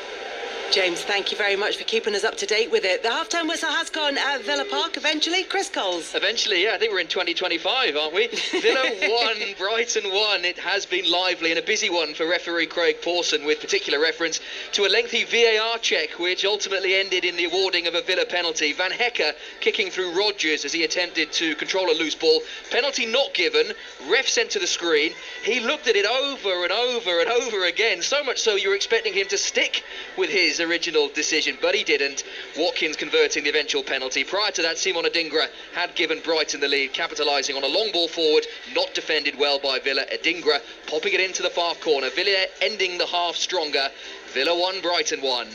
James, thank you very much for keeping us up to date with it. The half-time whistle has gone at Villa Park eventually. Chris Coles. Eventually, yeah, I think we're in 2025, aren't we? Villa 1, Brighton 1. It has been lively and a busy one for referee Craig Pawson, with particular reference to a lengthy VAR check, which ultimately ended in the awarding of a Villa penalty. Van Hecker kicking through Rodgers as he attempted to control a loose ball. Penalty not given. Ref sent to the screen. He looked at it over and over and over again, so much so you were expecting him to stick with his original decision, but he didn't. Watkins converting the eventual penalty. Prior to that, Simon Adingra had given Brighton the lead, capitalising on a long ball forward, not defended well by Villa. Adingra popping it into the far corner. Villa ending the half stronger. Villa 1, Brighton 1.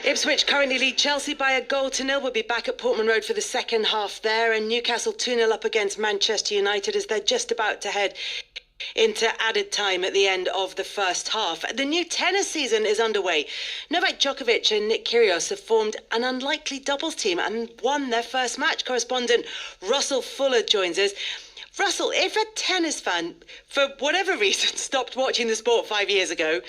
Ipswich currently lead Chelsea by 1-0. We'll be back at Portman Road for the second half there, and Newcastle 2-0 up against Manchester United as they're just about to head into added time at the end of the first half. The new tennis season is underway. Novak Djokovic and Nick Kyrgios have formed an unlikely doubles team and won their first match. Correspondent Russell Fuller joins us. Russell, if a tennis fan, for whatever reason, stopped watching the sport 5 years ago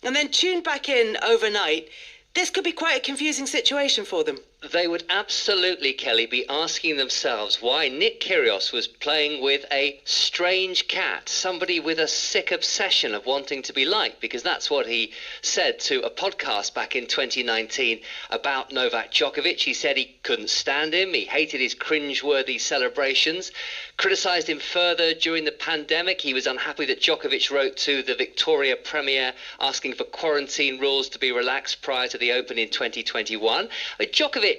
and then tuned back in overnight, this could be quite a confusing situation for them. They would absolutely, Kelly, be asking themselves why Nick Kyrgios was playing with a strange cat, somebody with a sick obsession of wanting to be liked, because that's what he said to a podcast back in 2019 about Novak Djokovic. He said he couldn't stand him, he hated his cringe-worthy celebrations, criticised him further during the pandemic. He was unhappy that Djokovic wrote to the Victoria Premier asking for quarantine rules to be relaxed prior to the Open in 2021. Djokovic,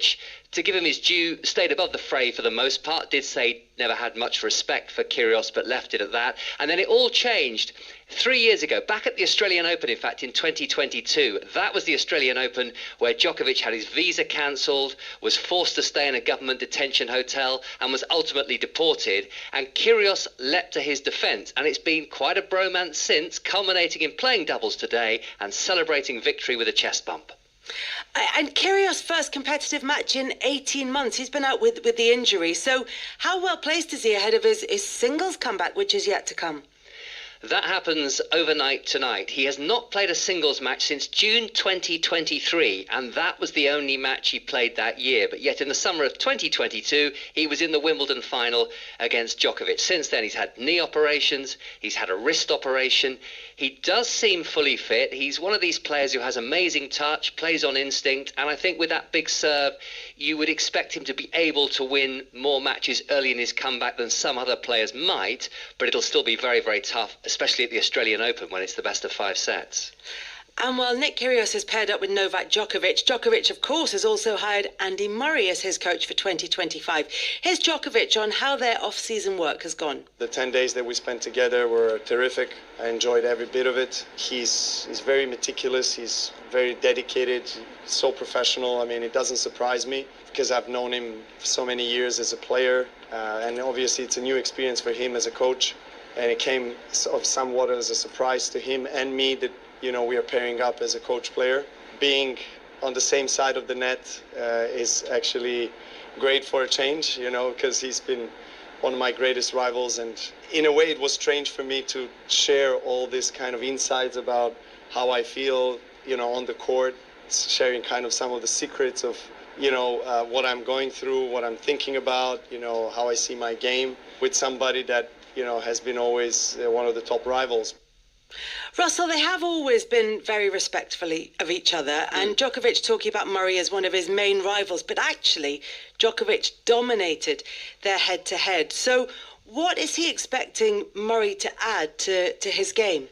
to give him his due, stayed above the fray for the most part, did say never had much respect for Kyrgios, but left it at that. And then it all changed 3 years ago, back at the Australian Open, in fact, in 2022. That was the Australian Open where Djokovic had his visa cancelled, was forced to stay in a government detention hotel, and was ultimately deported. And Kyrgios leapt to his defence, and it's been quite a bromance since, culminating in playing doubles today and celebrating victory with a chest bump. And Kyrgios' first competitive match in 18 months. He's been out with the injury. So how well placed is he ahead of his singles comeback, which is yet to come? That happens overnight tonight. He has not played a singles match since June 2023, and that was the only match he played that year. But yet in the summer of 2022, he was in the Wimbledon final against Djokovic. Since then, he's had knee operations, he's had a wrist operation. He does seem fully fit. He's one of these players who has amazing touch, plays on instinct, and I think with that big serve, you would expect him to be able to win more matches early in his comeback than some other players might, but it'll still be very, very tough, especially at the Australian Open when it's the best of 5 sets. And while Nick Kyrgios has paired up with Novak Djokovic, Djokovic, of course, has also hired Andy Murray as his coach for 2025. Here's Djokovic on how their off-season work has gone. The 10 days that we spent together were terrific. I enjoyed every bit of it. He's very meticulous. He's very dedicated, so professional. I mean, it doesn't surprise me because I've known him for so many years as a player. And obviously, it's a new experience for him as a coach. And it came somewhat as a surprise to him and me that, you know, we are pairing up as a coach-player. Being on the same side of the net is actually great for a change, you know, because he's been one of my greatest rivals. And in a way, it was strange for me to share all this kind of insights about how I feel, you know, on the court, sharing kind of some of the secrets of, you know, what I'm going through, what I'm thinking about, you know, how I see my game with somebody that, you know, has been always one of the top rivals. Russell, they have always been very respectful of each other, and Djokovic talking about Murray as one of his main rivals, but actually Djokovic dominated their head-to-head. So what is he expecting Murray to add to his game?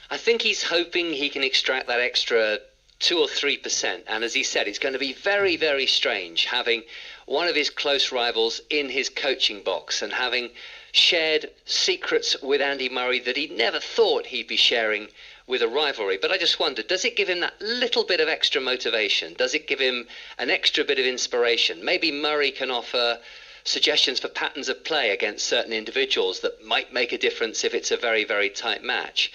I think he's hoping he can extract that extra 2 or 3%, and as he said, it's going to be very, very strange having one of his close rivals in his coaching box and having shared secrets with Andy Murray that he never thought he'd be sharing with a rivalry. But I just wondered, does it give him that little bit of extra motivation? Does it give him an extra bit of inspiration? Maybe Murray can offer suggestions for patterns of play against certain individuals that might make a difference if it's a very, very tight match.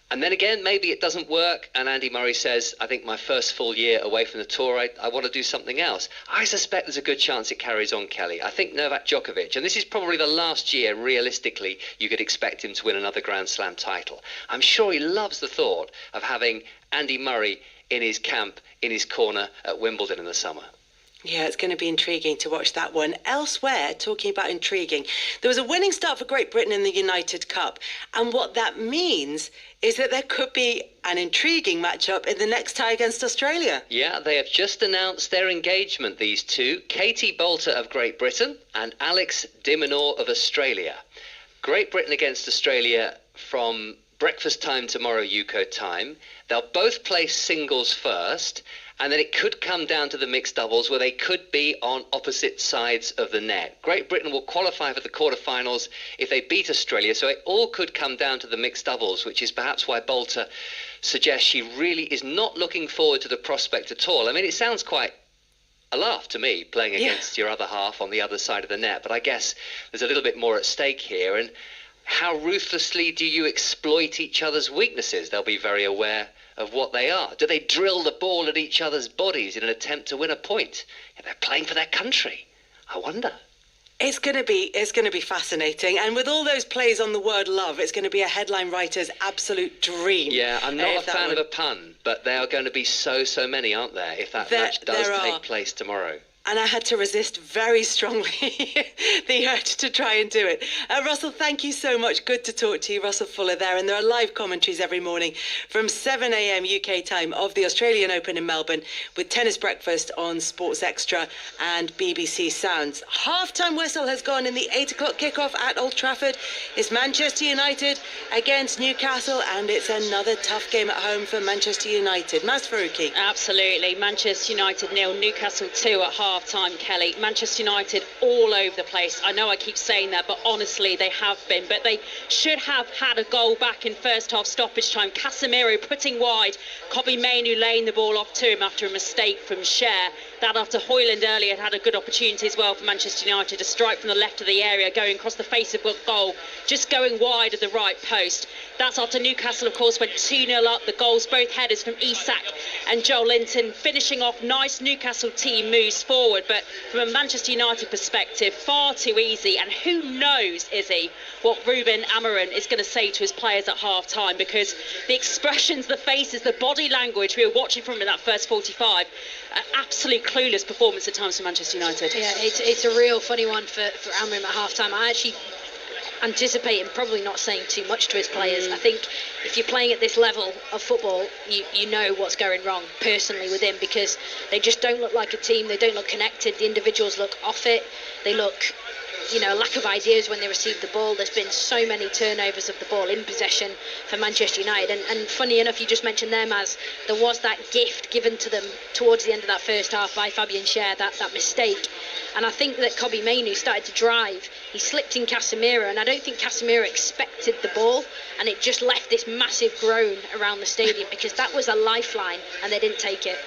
And then again, maybe it doesn't work, and Andy Murray says, I think my first full year away from the tour, I want to do something else. I suspect there's a good chance it carries on, Kelly. I think Novak Djokovic, and this is probably the last year, realistically, you could expect him to win another Grand Slam title. I'm sure he loves the thought of having Andy Murray in his camp, in his corner at Wimbledon in the summer. Yeah, it's going to be intriguing to watch that one. Elsewhere, talking about intriguing, there was a winning start for Great Britain in the United Cup. And what that means is that there could be an intriguing matchup in the next tie against Australia. Yeah, they have just announced their engagement, these two. Katie Boulter of Great Britain and Alex de Minaur of Australia. Great Britain against Australia from breakfast time tomorrow, UK time. They'll both play singles first. And then it could come down to the mixed doubles where they could be on opposite sides of the net. Great Britain will qualify for the quarterfinals if they beat Australia, so it all could come down to the mixed doubles, which is perhaps why Boulter suggests she really is not looking forward to the prospect at all. I mean, it sounds quite a laugh to me, playing against your other half on the other side of the net, but I guess there's a little bit more at stake here. And how ruthlessly do you exploit each other's weaknesses? They'll be very aware of what they are. Do they drill the ball at each other's bodies in an attempt to win a point? They're playing for their country. I wonder. It's going to be fascinating, and with all those plays on the word love, it's going to be a headline writer's absolute dream. Yeah, I'm not a fan of a pun, but there are going to be so many, aren't there, if that match does take place tomorrow. And I had to resist very strongly the urge to try and do it. Russell, thank you so much. Good to talk to you. Russell Fuller there. And there are live commentaries every morning from 7 a.m. UK time of the Australian Open in Melbourne, with Tennis Breakfast on Sports Extra and BBC Sounds. Half-time whistle has gone in the 8 o'clock kickoff at Old Trafford. It's Manchester United against Newcastle, and it's another tough game at home for Manchester United. Maz Faruqi. Absolutely. Manchester United 0, Newcastle 2 at half time, Kelly. Manchester United all over the place. I know I keep saying that, but honestly they have been. But they should have had a goal back in first half stoppage time. Casemiro putting wide, Kobbie Mainoo laying the ball off to him after a mistake from Cher. That after Højlund earlier had a good opportunity as well for Manchester United to strike from the left of the area, going across the face of goal, just going wide of the right post. That's after Newcastle, of course, went 2-0 up. The goals, both headers from Isak and Joel Linton, finishing off nice Newcastle team moves forward. But from a Manchester United perspective, far too easy. And who knows, Izzy, what Ruben Amorim is going to say to his players at half-time, because the expressions, the faces, the body language we were watching from in that first 45, absolute clueless performance at times for Manchester United. Yeah, it's a real funny one for Amorim at half-time. I actually anticipate him probably not saying too much to his players. I think if you're playing at this level of football, you know what's going wrong personally with him, because they just don't look like a team. They don't look connected. The individuals look off it. They look, lack of ideas when they receive the ball. There's been so many turnovers of the ball in possession for Manchester United. And funny enough, you just mentioned them, as there was that gift given to them towards the end of that first half by Fabian Cher, that mistake. And I think that Kobbie Mainoo started to drive. He slipped in Casemiro, and I don't think Casemiro expected the ball, and it just left this massive groan around the stadium, because that was a lifeline and they didn't take it.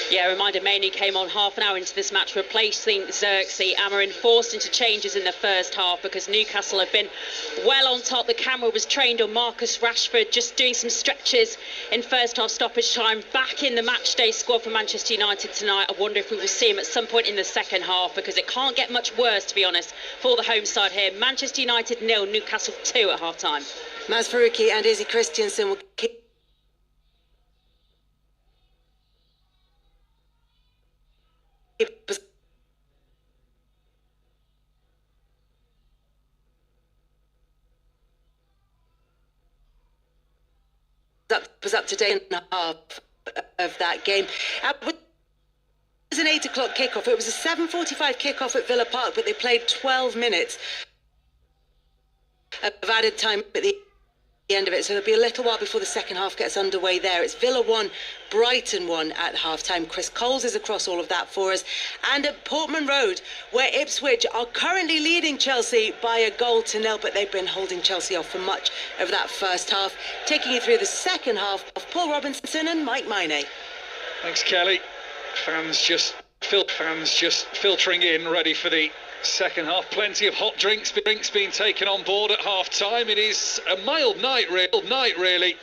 Yeah, a reminder, Mainoo came on half an hour into this match, replacing Xerxes. Amorim forced into changes in the first half because Newcastle had been well on top. The camera was trained on Marcus Rashford, just doing some stretches in first half stoppage time. Back in the matchday squad for Manchester United tonight. I wonder if we will see him at some point in the second half, because it can't get much worse, to be honest, for the home side here. Manchester United 0, Newcastle 2 at half time. Maz Faruqi and Izzy Christiansen will keep was up to date and a half of that game. It was an 8 o'clock kickoff. It was a 7:45 kickoff at Villa Park, but they played 12 minutes of added time at the end of it, so there'll be a little while before the second half gets underway there. It's Villa 1, Brighton 1 at half-time. Chris Coles is across all of that for us. And at Portman Road, where Ipswich are currently leading Chelsea by a 1-0, but they've been holding Chelsea off for much of that first half. Taking you through the second half of Paul Robinson and Mike Miney. Thanks, Kelly. Fans just filtering in, ready for the second half. Plenty of hot drinks being taken on board at half time. It is a mild night really.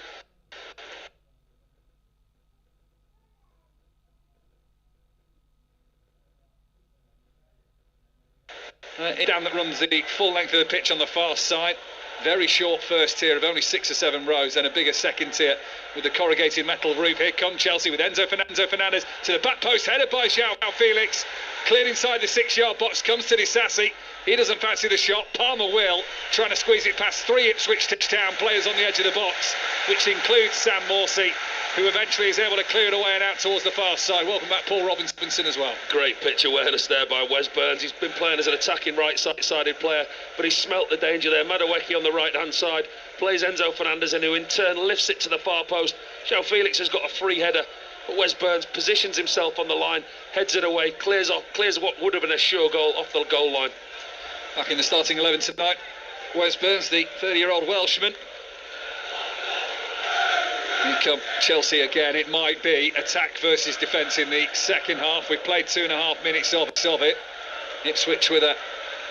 Down that runs the full length of the pitch on the far side. Very short first tier of only 6 or 7 rows, and a bigger second tier with the corrugated metal roof. Here come Chelsea with Enzo Fernandez to the back post, headed by João Felix. Cleared inside the 6-yard box, comes to Disasi. He doesn't fancy the shot. Palmer will, trying to squeeze it past 3 Ipswich Town players on the edge of the box, which includes Sam Morsey, who eventually is able to clear it away and out towards the far side. Welcome back, Paul Robinson, as well. Great pitch awareness there by Wes Burns. He's been playing as an attacking right-sided player, but he smelt the danger there. Madueke on the right-hand side plays Enzo Fernandez in, who in turn lifts it to the far post. João Felix has got a free header, but Wes Burns positions himself on the line, heads it away, clears what would have been a sure goal off the goal line. Back in the starting 11 tonight, Wes Burns, the 30-year-old Welshman. Here come Chelsea again. It might be attack versus defence in the second half. We've played 2.5 minutes of it. Ipswich with a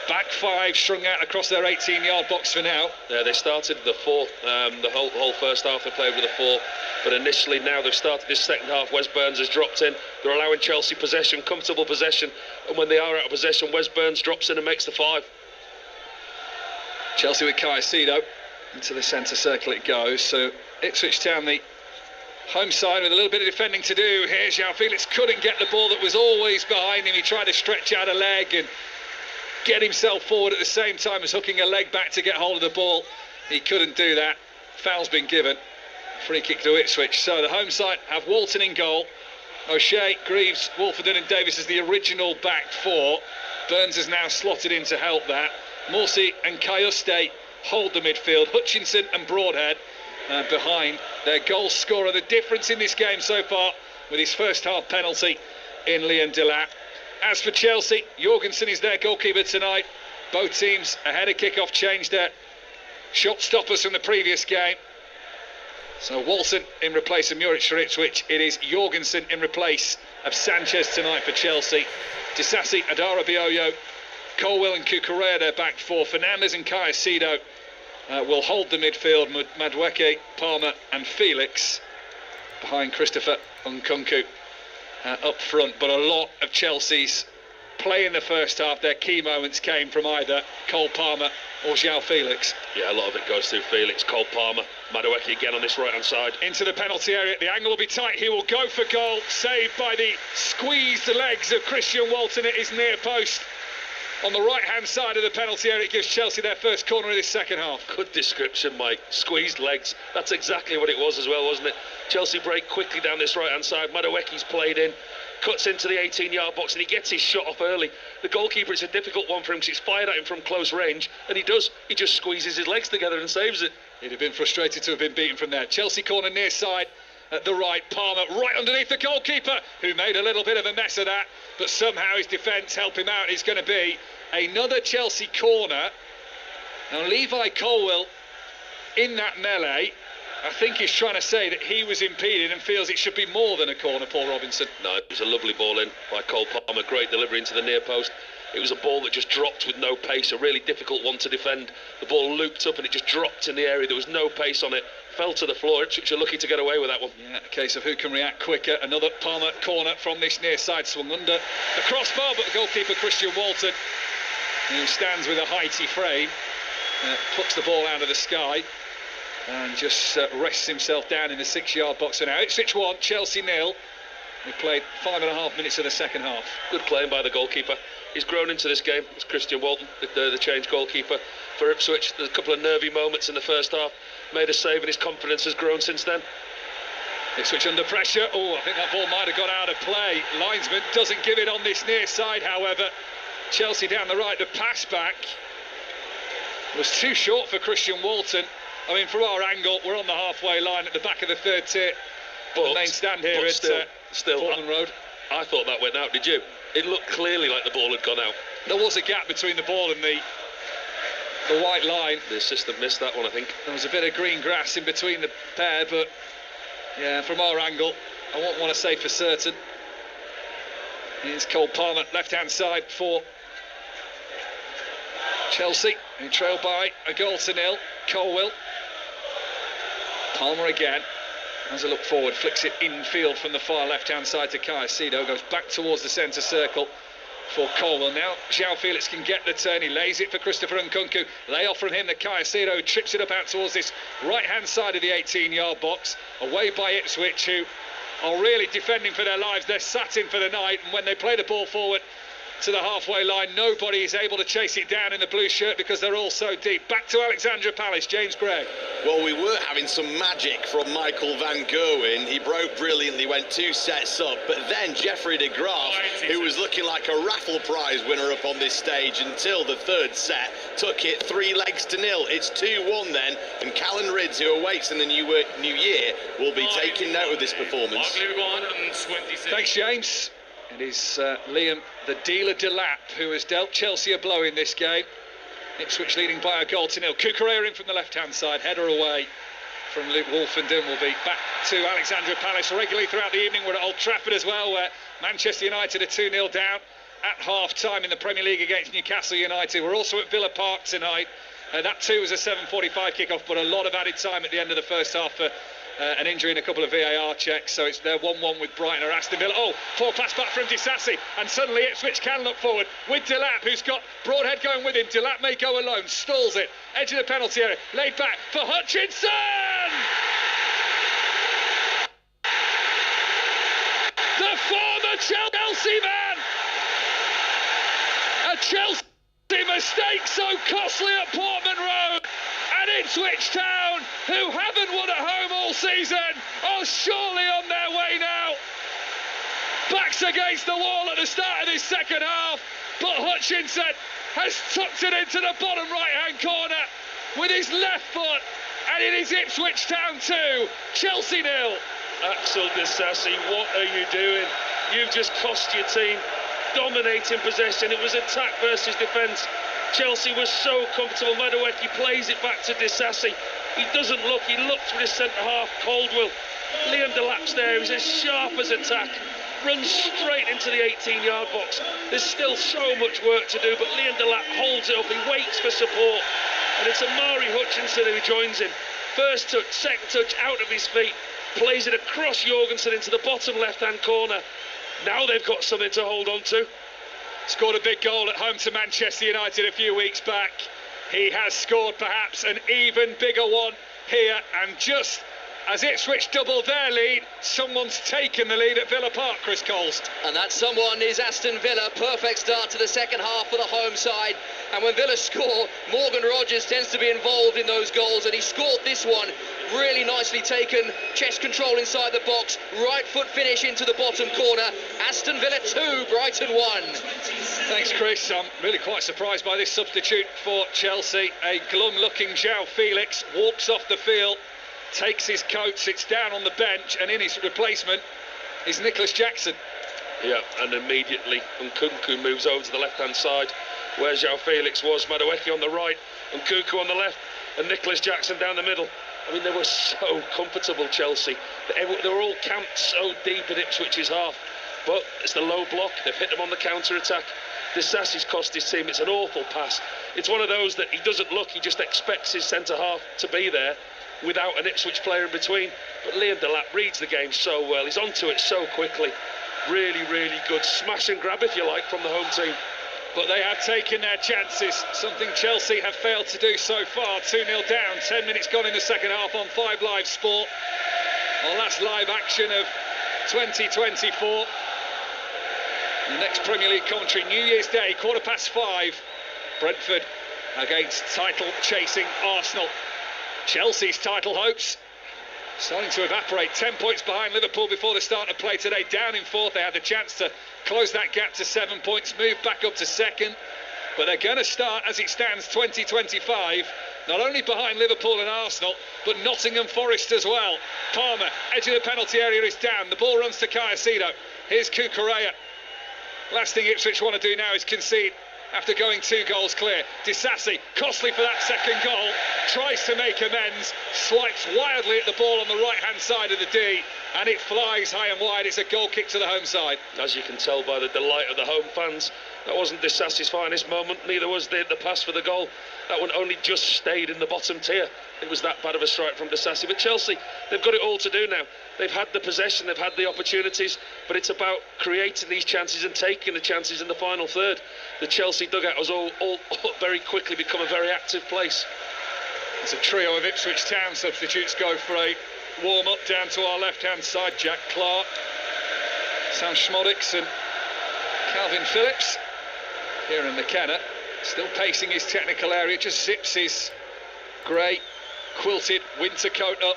back five strung out across their 18-yard box for now. Yeah, they started the four, the whole first half they played with a four, but initially now they've started this second half. Wes Burns has dropped in. They're allowing Chelsea possession, comfortable possession, and when they are out of possession, Wes Burns drops in and makes the five. Chelsea with Caicedo into the centre circle it goes. So Ipswich Town, the home side, with a little bit of defending to do. Here João Felix couldn't get the ball that was always behind him. He tried to stretch out a leg and get himself forward at the same time as hooking a leg back to get hold of the ball. He couldn't do that. Foul's been given. Free kick to Ipswich. So the home side have Walton in goal. O'Shea, Greaves, Wolfenden and Davis as the original back four. Burns is now slotted in to help that. Morsi and Kayuste hold the midfield. Hutchinson and Broadhead behind their goal scorer. The difference in this game so far with his first half penalty in Leon Delap. As for Chelsea, Jorgensen is their goalkeeper tonight. Both teams ahead of kick-off changed their shot stoppers from the previous game. So Walton in replace of Muric for Ipswich. It is Jorgensen in replace of Sanchez tonight for Chelsea. Disasi, Adara Bioyo, Colwell and Cucurella their back four. Fernandes and Caicedo will hold the midfield. Madueke, Palmer and Felix behind Christopher Nkunku up front. But a lot of Chelsea's play in the first half, their key moments came from either Cole Palmer or João Felix. Yeah, a lot of it goes through Felix, Cole Palmer, Madueke again on this right-hand side. Into the penalty area, the angle will be tight, he will go for goal, saved by the squeezed legs of Christian Walton at his near post. On the right-hand side of the penalty area, it gives Chelsea their first corner of this second half. Good description, Mike. Squeezed legs. That's exactly what it was as well, wasn't it? Chelsea break quickly down this right-hand side. Madueke's played in, cuts into the 18-yard box, and he gets his shot off early. The goalkeeper, it's a difficult one for him because it's fired at him from close range, and he does. He just squeezes his legs together and saves it. He'd have been frustrated to have been beaten from there. Chelsea corner near side. At the right, Palmer right underneath the goalkeeper, who made a little bit of a mess of that, but somehow his defence helped him out. It's going to be another Chelsea corner. Now Levi Colwell in that melee, I think he's trying to say that he was impeded and feels it should be more than a corner, Paul Robinson. No, it was a lovely ball in by Cole Palmer, great delivery into the near post. It was a ball that just dropped with no pace, a really difficult one to defend. The ball looped up and it just dropped in the area. There was no pace on it. Fell to the floor. Ipswich are lucky to get away with that one. Yeah, a case of who can react quicker. Another Palmer corner from this near side, swung under the crossbar, but the goalkeeper Christian Walton, who stands with a heighty frame, puts the ball out of the sky and just rests himself down in the 6-yard box for now. Ipswich 1, Chelsea 0. We played 5.5 minutes of the second half. Good playing by the goalkeeper. He's grown into this game. It's Christian Walton, the change goalkeeper for Ipswich. There's a couple of nervy moments in the first half. Made a save and his confidence has grown since then. Ipswich under pressure. Oh, I think that ball might have got out of play. Linesman doesn't give it on this near side, however. Chelsea down the right. The pass back was too short for Christian Walton. I mean, from our angle, we're on the halfway line at the back of the third tier. But the main stand here at Portman Road. I thought that went out, did you? It looked clearly like the ball had gone out. There was a gap between the ball and the white line. The assistant missed that one, I think. There was a bit of green grass in between the pair, but yeah, from our angle, I won't want to say for certain. Here's Cole Palmer, left-hand side for Chelsea, who trail by a goal to nil. Colwell. Palmer again. Has a look forward, flicks it infield from the far left-hand side to Caicedo, goes back towards the centre circle for Colwell. Now João Felix can get the turn, he lays it for Christopher Nkunku. Lay off from him to Caicedo, trips it up out towards this right-hand side of the 18-yard box. Away by Ipswich, who are really defending for their lives. They're sat in for the night, and when they play the ball forward to the halfway line, nobody is able to chase it down in the blue shirt because they're all so deep. Back to Alexandra Palace, James Gregg. Well, we were having some magic from Michael van Gerwen. He broke brilliantly, went 2 sets up, but then Jeffrey de Graaf, who was looking like a raffle prize winner up on this stage until the third set, took it 3 legs to nil. It's 2-1 then, and Callan Ridds, who awaits in the new year, will be taking note of this performance. Thanks, James. It is Liam, the dealer Delap, who has dealt Chelsea a blow in this game. Ipswich leading by a goal to nil. Cucurella in from the left-hand side, header away from Luke Wolfenden will be back to Alexandra Palace regularly throughout the evening. We're at Old Trafford as well, where Manchester United are 2-0 down at half-time in the Premier League against Newcastle United. We're also at Villa Park tonight. That too was a 7:45 kick-off, but a lot of added time at the end of the first half for an injury and a couple of VAR checks. So it's there 1-1 with Brighton or Aston Villa. Oh, poor pass back from Disasi, and suddenly Ipswich can look forward with Delap, who's got Broadhead going with him. Delap may go alone, stalls it, edge of the penalty area, laid back for Hutchinson! The former Chelsea man! A Chelsea mistake so costly at Portman Road, and Ipswich Town, who haven't won at home all season, are surely on their way now. Backs against the wall at the start of this second half, but Hutchinson has tucked it into the bottom right-hand corner with his left foot, and it is Ipswich Town 2, Chelsea 0. Axel Disasi, what are you doing? You've just cost your team. Dominating possession, it was attack versus defence. Chelsea was so comfortable. Madueke plays it back to Disasi. He doesn't look, he looks for his centre-half, Caldwell. Liam Delap's there, he's as sharp as attack. Runs straight into the 18-yard box. There's still so much work to do, but Liam Delap holds it up, he waits for support. And it's Amari Hutchinson who joins him. First touch, second touch, out of his feet. Plays it across Jorgensen into the bottom left-hand corner. Now they've got something to hold on to. Scored a big goal at home to Manchester United a few weeks back. He has scored perhaps an even bigger one here, and just as Ipswich double their lead, someone's taken the lead at Villa Park, Chris Coles. And that someone is Aston Villa. Perfect start to the second half for the home side. And when Villa score, Morgan Rogers tends to be involved in those goals, and he scored this one. Really nicely taken, chest control inside the box, right foot finish into the bottom corner. Aston Villa 2, Brighton 1. Thanks, Chris. I'm really quite surprised by this substitute for Chelsea. A glum-looking João Felix walks off the field, takes his coat, sits down on the bench, and in his replacement is Nicholas Jackson. Yeah, and immediately Nkunku moves over to the left-hand side, where João Felix was. Madueke on the right, Nkunku on the left, and Nicholas Jackson down the middle. I mean, they were so comfortable, Chelsea. They were all camped so deep in Ipswich's half. But it's the low block. They've hit them on the counter-attack. Disasi's cost his team. It's an awful pass. It's one of those that he doesn't look. He just expects his centre-half to be there without an Ipswich player in between. But Liam Delap reads the game so well. He's onto it so quickly. Really, really good smash and grab, if you like, from the home team. But they have taken their chances, something Chelsea have failed to do so far. 2-0 down, 10 minutes gone in the second half on 5 Live Sport. Well, that's live action of 2024. The next Premier League commentary, New Year's Day, 5:15. Brentford against title-chasing Arsenal. Chelsea's title hopes starting to evaporate. 10 points behind Liverpool before the start of play today. Down in fourth, they had the chance to close that gap to 7 points, move back up to second. But they're going to start, as it stands, 2025, not only behind Liverpool and Arsenal, but Nottingham Forest as well. Palmer, edge of the penalty area is down. The ball runs to Caicedo. Here's Cucurella. Last thing Ipswich want to do now is concede after going 2 goals clear. Disasi, costly for that second goal, tries to make amends, swipes wildly at the ball on the right-hand side of the D, and it flies high and wide. It's a goal kick to the home side. As you can tell by the delight of the home fans, that wasn't Disasi's finest moment, neither was the pass for the goal. That one only just stayed in the bottom tier. It was that bad of a strike from Disasi. But Chelsea, they've got it all to do now. They've had the possession, they've had the opportunities, but it's about creating these chances and taking the chances in the final third. The Chelsea dugout has all very quickly become a very active place. It's a trio of Ipswich Town substitutes go for a warm-up down to our left-hand side. Jack Clark, Sam Schmodix and Calvin Phillips. Kieran McKenna still pacing his technical area, just zips his grey quilted winter coat up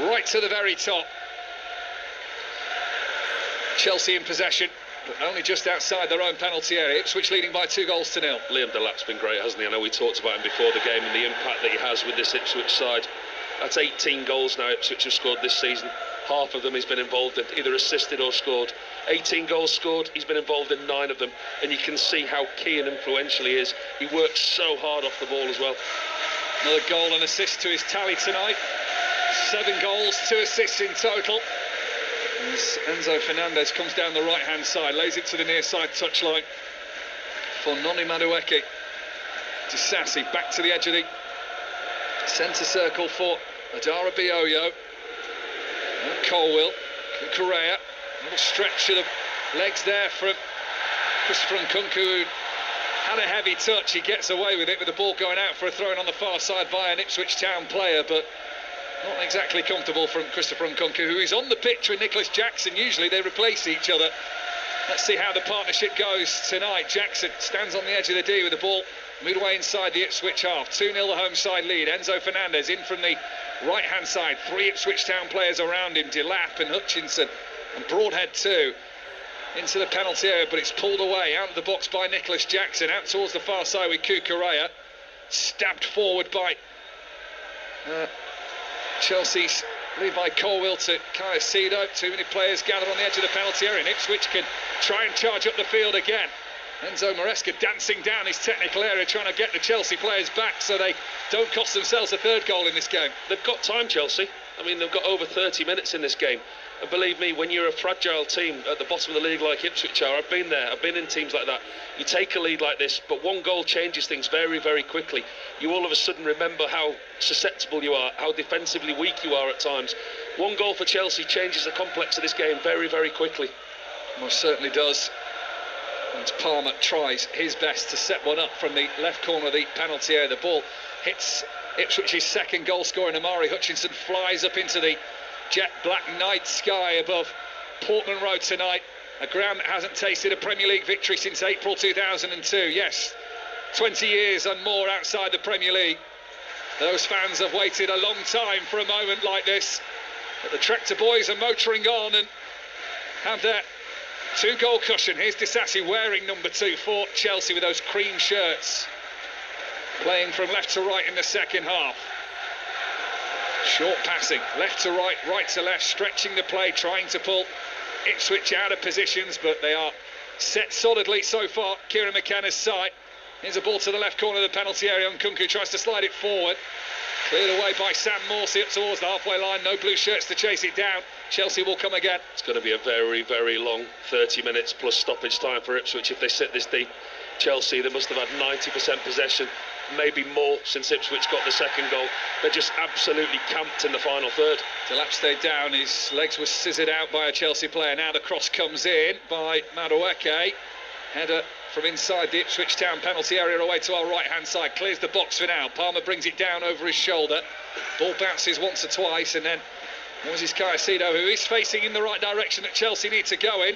right to the very top. Chelsea in possession, but only just outside their own penalty area. Ipswich leading by 2 goals to 0. Liam Delap's been great, hasn't he? I know we talked about him before the game and the impact that he has with this Ipswich side. That's 18 goals now Ipswich have scored this season. Half of them he's been involved in, either assisted or scored. 18 goals scored, he's been involved in 9 of them, and you can see how key and influential he is. He works so hard off the ball as well. Another goal and assist to his tally tonight. 7 goals, 2 assists in total. As Enzo Fernandez comes down the right-hand side, lays it to the near side touchline for Noni Madueke. Disasi back to the edge of the centre circle for Adara Bioyo. Colwill, Correa, a little stretch of the legs there from Christopher Nkunku, who had a heavy touch. He gets away with it, with the ball going out for a throw-in on the far side by an Ipswich Town player, but not exactly comfortable from Christopher Nkunku, who is on the pitch with Nicholas Jackson. Usually they replace each other. Let's see how the partnership goes tonight. Jackson stands on the edge of the D with the ball midway inside the Ipswich half. 2-0 the home side lead. Enzo Fernandez in from the right-hand side. 3 Ipswich Town players around him. Delap and Hutchinson and Broadhead too. Into the penalty area, but it's pulled away out of the box by Nicholas Jackson. Out towards the far side with Kukurea. Stabbed forward by Chelsea's Levi Colwill to Caicedo. Too many players gathered on the edge of the penalty area, and Ipswich can try and charge up the field again. Enzo Maresca dancing down his technical area, trying to get the Chelsea players back so they don't cost themselves a 3rd goal in this game. They've got time, Chelsea. I mean, they've got over 30 minutes in this game. And believe me, when you're a fragile team at the bottom of the league like Ipswich are, I've been there, I've been in teams like that. You take a lead like this, but 1 goal changes things very, very quickly. You all of a sudden remember how susceptible you are, how defensively weak you are at times. 1 goal for Chelsea changes the complex of this game very, very quickly. Most certainly does. And Palmer tries his best to set one up from the left corner of the penalty area. The ball hits Ipswich's 2nd goal scorer, Amari Hutchinson, flies up into the jet black night sky above Portman Road tonight, a ground that hasn't tasted a Premier League victory since April 2002. Yes, 20 years and more outside the Premier League. Those fans have waited a long time for a moment like this, but the Tractor Boys are motoring on and have their 2-goal cushion. Here's Disasi wearing number 2 for Chelsea with those cream shirts, playing from left to right in the second half. Short passing, left to right, right to left, stretching the play, trying to pull Ipswich out of positions, but they are set solidly so far. Kieran McKenna's side. Here's a ball to the left corner of the penalty area. Nkunku tries to slide it forward. Cleared away by Sam Morsey up towards the halfway line. No blue shirts to chase it down. Chelsea will come again. It's going to be a very, very long 30 minutes plus stoppage time for Ipswich if they sit this deep. Chelsea, they must have had 90% possession, maybe more since Ipswich got the 2nd goal. They're just absolutely camped in the final third. Delap stayed down, his legs were scissored out by a Chelsea player. Now the cross comes in by Madueke. Header from inside the Ipswich Town penalty area away to our right-hand side. Clears the box for now. Palmer brings it down over his shoulder. Ball bounces once or twice, and then Moses Caicedo, who is facing in the right direction that Chelsea need to go in,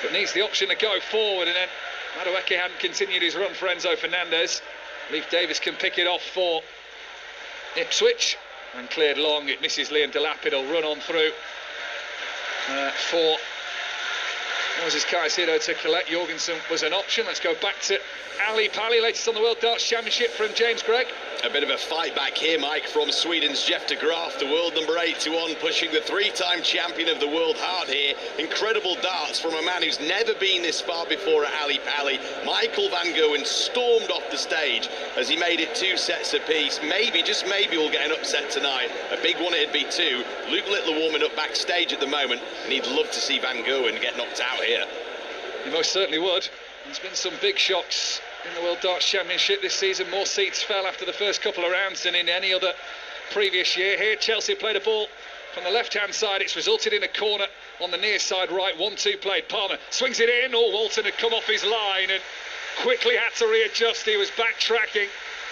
but needs the option to go forward, and then Madueke hadn't continued his run for Enzo Fernandez. Leif Davis can pick it off for Ipswich, and cleared long. It misses Liam Delap. It'll run on through for Moses Caicedo to collect. Jorgensen was an option. Let's go back to Ali Pally, latest on the World Darts Championship from James Gregg. A bit of a fight back here, Mike, from Sweden's Jeff de Graaf, the world number 8-1, pushing the 3-time champion of the world hard here. Incredible darts from a man who's never been this far before at Ali Pally. Michael van Gerwen stormed off the stage as he made it 2 sets apiece. Maybe, just maybe, we'll get an upset tonight. A big one it'd be too. Luke Littler warming up backstage at the moment, and he'd love to see Van Gerwen get knocked out here. He most certainly would. There's been some big shocks in the World Darts Championship this season. More seats fell after the first couple of rounds than in any other previous year. Here Chelsea played a ball from the left-hand side. It's resulted in a corner on the near side right. 1-2 played. Palmer swings it in. Oh, Walton had come off his line and quickly had to readjust. He was backtracking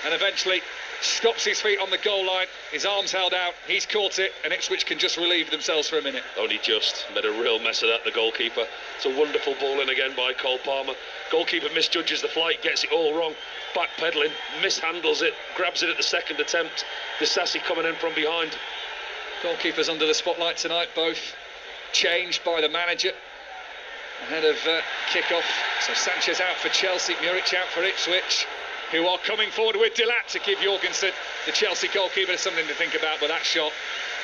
and eventually stops his feet on the goal line. His arms held out. He's caught it, and Ipswich can just relieve themselves for a minute. Only just. Made a real mess of that, the goalkeeper. It's a wonderful ball in again by Cole Palmer. Goalkeeper misjudges the flight, gets it all wrong. Backpedaling, mishandles it, grabs it at the 2nd attempt. Disasi coming in from behind. Goalkeepers under the spotlight tonight, both changed by the manager ahead of kick-off. So Sanchez out for Chelsea, Muric out for Ipswich, who are coming forward with Delap to give Jorgensen, the Chelsea goalkeeper, something to think about. But that shot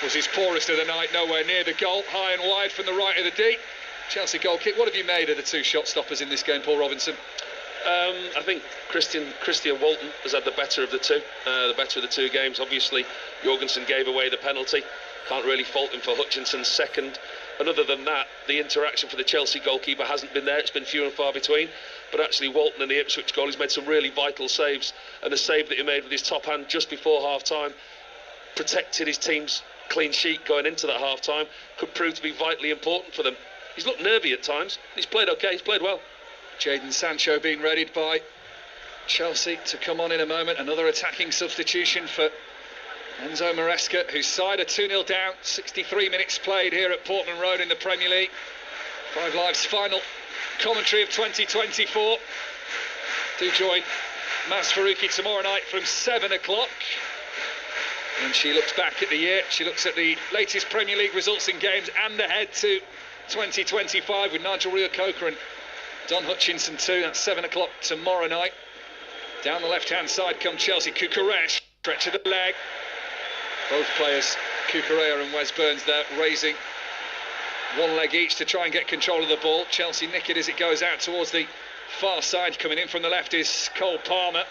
was his poorest of the night, nowhere near the goal. High and wide from the right of the D. Chelsea goal kick. What have you made of the 2 shot stoppers in this game, Paul Robinson? I think Christian Walton has had the better of the two games. Obviously, Jorgensen gave away the penalty. Can't really fault him for Hutchinson's second. And other than that, the interaction for the Chelsea goalkeeper hasn't been there. It's been few and far between. But actually, Walton and the Ipswich goal, he's made some really vital saves. And the save that he made with his top hand just before half-time protected his team's clean sheet going into that half-time. Could prove to be vitally important for them. He's looked nervy at times. He's played okay. He's played well. Jadon Sancho being readied by Chelsea to come on in a moment. Another attacking substitution for Enzo Maresca, whose side are 2-0 down. 63 minutes played here at Portman Road in the Premier League. 5 Live's final commentary of 2024. Do join Maz Faruqi tomorrow night from 7 o'clock. And she looks back at the year. She looks at the latest Premier League results in games and ahead to 2025 with Nigel Reo-Coker and Don Hutchinson too. That's 7 o'clock tomorrow night. Down the left-hand side come Chelsea. Cucurella, stretch of the leg. Both players, Cucurella and Wes Burns, there raising one leg each to try and get control of the ball. Chelsea nick it as it goes out towards the far side. Coming in from the left is Cole Palmer.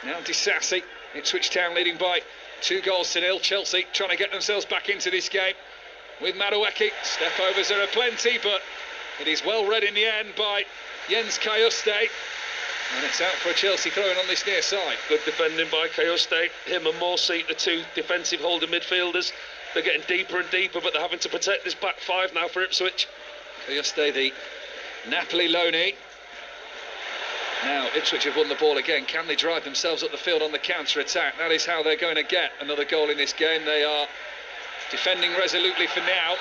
Now Disasi. Ipswich Town leading by 2-0. Chelsea trying to get themselves back into this game with Madueke. Step overs there are plenty, but it is well read in the end by Jens Kajuste. And it's out for a Chelsea throw-in on this near side. Good defending by Kajuste. Him and Morsi, the two defensive holding midfielders. They're getting deeper and deeper, but they're having to protect this back five now for Ipswich. Kajuste, the Napoli loanee. Now Ipswich have won the ball again. Can they drive themselves up the field on the counter-attack? That is how they're going to get another goal in this game. They are defending resolutely for now.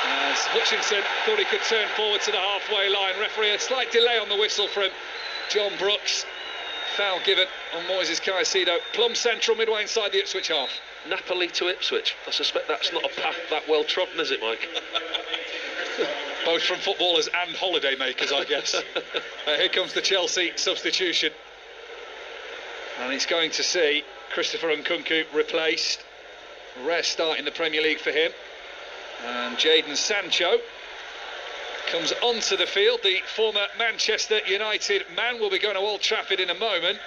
As Hutchinson thought he could turn forward to the halfway line. Referee, a slight delay on the whistle from John Brooks. Foul given on Moises Caicedo. Plumb central, midway inside the Ipswich half. Napoli to Ipswich. I suspect that's not a path that well trodden, is it, Mike? Both from footballers and holiday makers, I guess. Here comes the Chelsea substitution. And it's going to see Christopher Nkunku replaced. Rare start in the Premier League for him. And Jadon Sancho comes onto the field. The former Manchester United man will be going to Old Trafford in a moment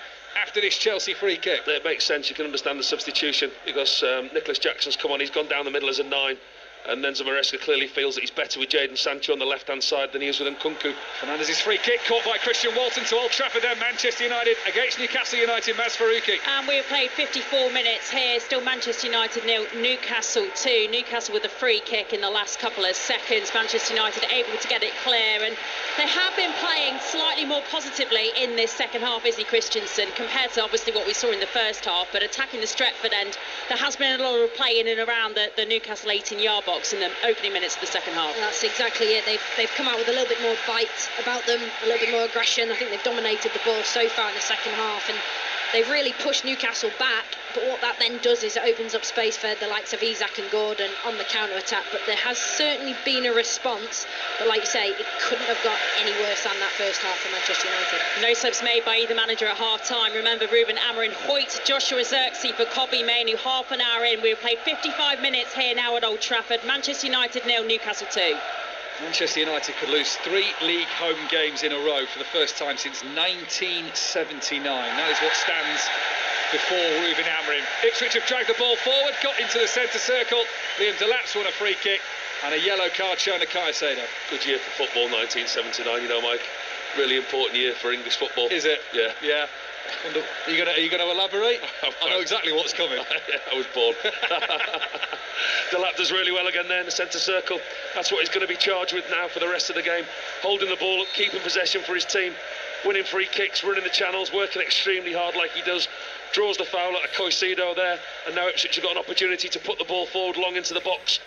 after this Chelsea free kick. It makes sense. You can understand the substitution because Nicholas Jackson's come on. He's gone down the middle as a 9. And then Maresca clearly feels that he's better with Jadon Sancho on the left-hand side than he is with Nkunku. Fernandez's free kick caught by Christian Walton to Old Trafford then. Manchester United against Newcastle United. Maz Faruqi. And we have played 54 minutes here. Still Manchester United 0, Newcastle 2. Newcastle with a free kick in the last couple of seconds. Manchester United able to get it clear. And they have been playing slightly more positively in this second half, Izzy Christensen, compared to obviously what we saw in the first half. But attacking the Stretford end, there has been a lot of play in and around the Newcastle 18-yard box in the opening minutes of the second half. That's exactly it. They've come out with a little bit more bite about them, a little bit more aggression. I think they've dominated the ball so far in the second half, and they've really pushed Newcastle back. But what that then does is it opens up space for the likes of Isak and Gordon on the counter-attack. But there has certainly been a response. But like you say, it couldn't have got any worse than that first half for Manchester United. No subs made by either manager at half-time. Remember, Ruben Amorim, Hoyt, Joshua Zirkzee for Kobbie Mainoo. Half an hour in. We've played 55 minutes here now at Old Trafford. Manchester United 0, Newcastle 2. Manchester United could lose 3 league home games in a row for the first time since 1979. That is what stands before Ruben Amorim. Ipswich have dragged the ball forward, got into the centre circle. Liam Delap's won a free kick and a yellow card shown to Caicedo. Good year for football, 1979, you know, Mike. Really important year for English football. Is it? Yeah. Yeah. Are you going to elaborate? I know exactly what's coming. Yeah, I was born. Delap does really well again there in the centre circle. That's what he's going to be charged with now for the rest of the game. Holding the ball up, keeping possession for his team, winning free kicks, running the channels, working extremely hard like he does. Draws the foul at a Caicedo there, and now Ipswich have got an opportunity to put the ball forward long into the box.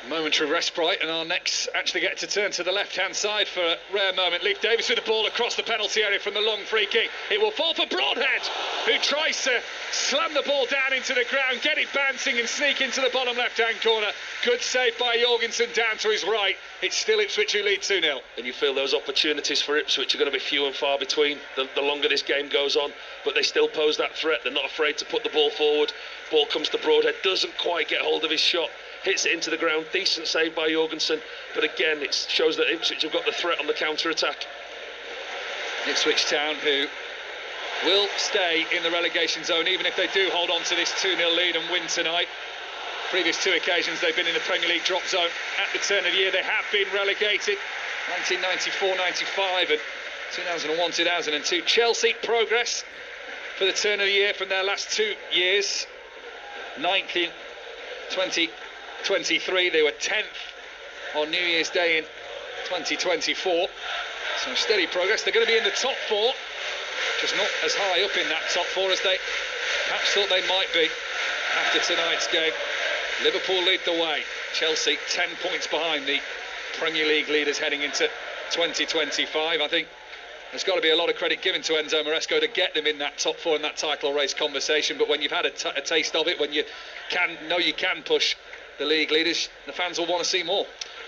Momentary respite, and our necks actually get to turn to the left-hand side for a rare moment. Leif Davis with the ball across the penalty area from the long free kick. It will fall for Broadhead, who tries to slam the ball down into the ground, get it bouncing and sneak into the bottom left-hand corner. Good save by Jorgensen down to his right. It's still Ipswich who lead 2-0. And you feel those opportunities for Ipswich are going to be few and far between the longer this game goes on, but they still pose that threat. They're not afraid to put the ball forward. Ball comes to Broadhead, doesn't quite get hold of his shot. Hits it into the ground, decent save by Jorgensen, but again it shows that Ipswich have got the threat on the counter-attack. Ipswich Town, who will stay in the relegation zone even if they do hold on to this 2-0 lead and win tonight. Previous two occasions they've been in the Premier League drop zone at the turn of the year. They have been relegated, 1994-95 and 2001-2002. Chelsea progress for the turn of the year from their last 2 years. 9th in 2023, they were 10th on New Year's Day in 2024. So steady progress. They're going to be in the top 4, just not as high up in that top 4 as they perhaps thought they might be after tonight's game. Liverpool lead the way. Chelsea 10 points behind the Premier League leaders heading into 2025. I think there's got to be a lot of credit given to Enzo Maresco to get them in that top 4 in that title race conversation. But when you've had a taste of it, when you you can push the league leaders, the fans will want to see more.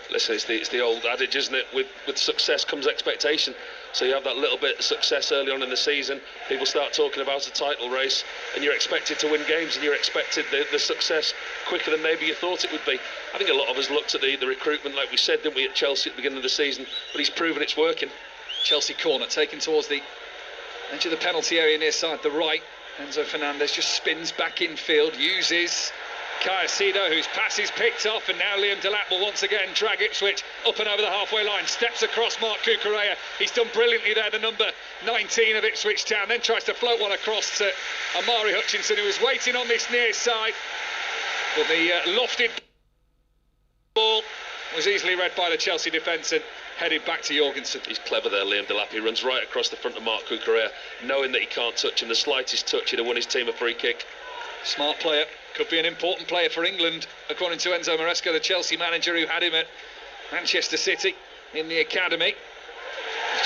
Listen, it's the old adage, isn't it? With success comes expectation. So you have that little bit of success early on in the season, people start talking about a title race, and you're expected to win games, and you're expected the success quicker than maybe you thought it would be. I think a lot of us looked at the recruitment, like we said, didn't we, at Chelsea at the beginning of the season, but he's proven it's working. Chelsea corner taken towards the edge of the penalty area near side the right. Enzo Fernandez just spins back infield, uses Caicedo, whose pass is picked off, and now Liam Delap will once again drag Ipswich up and over the halfway line, steps across Mark Cucurella. He's done brilliantly there, the number 19 of Ipswich Town, then tries to float one across to Amari Hutchinson, who was waiting on this near side, but the lofted ball was easily read by the Chelsea defence and headed back to Jorgensen. He's clever there, Liam Delap. He runs right across the front of Mark Cucurella, knowing that he can't touch him. The slightest touch, he'd have won his team a free kick. Smart player. Could be an important player for England, according to Enzo Maresco, the Chelsea manager who had him at Manchester City in the academy.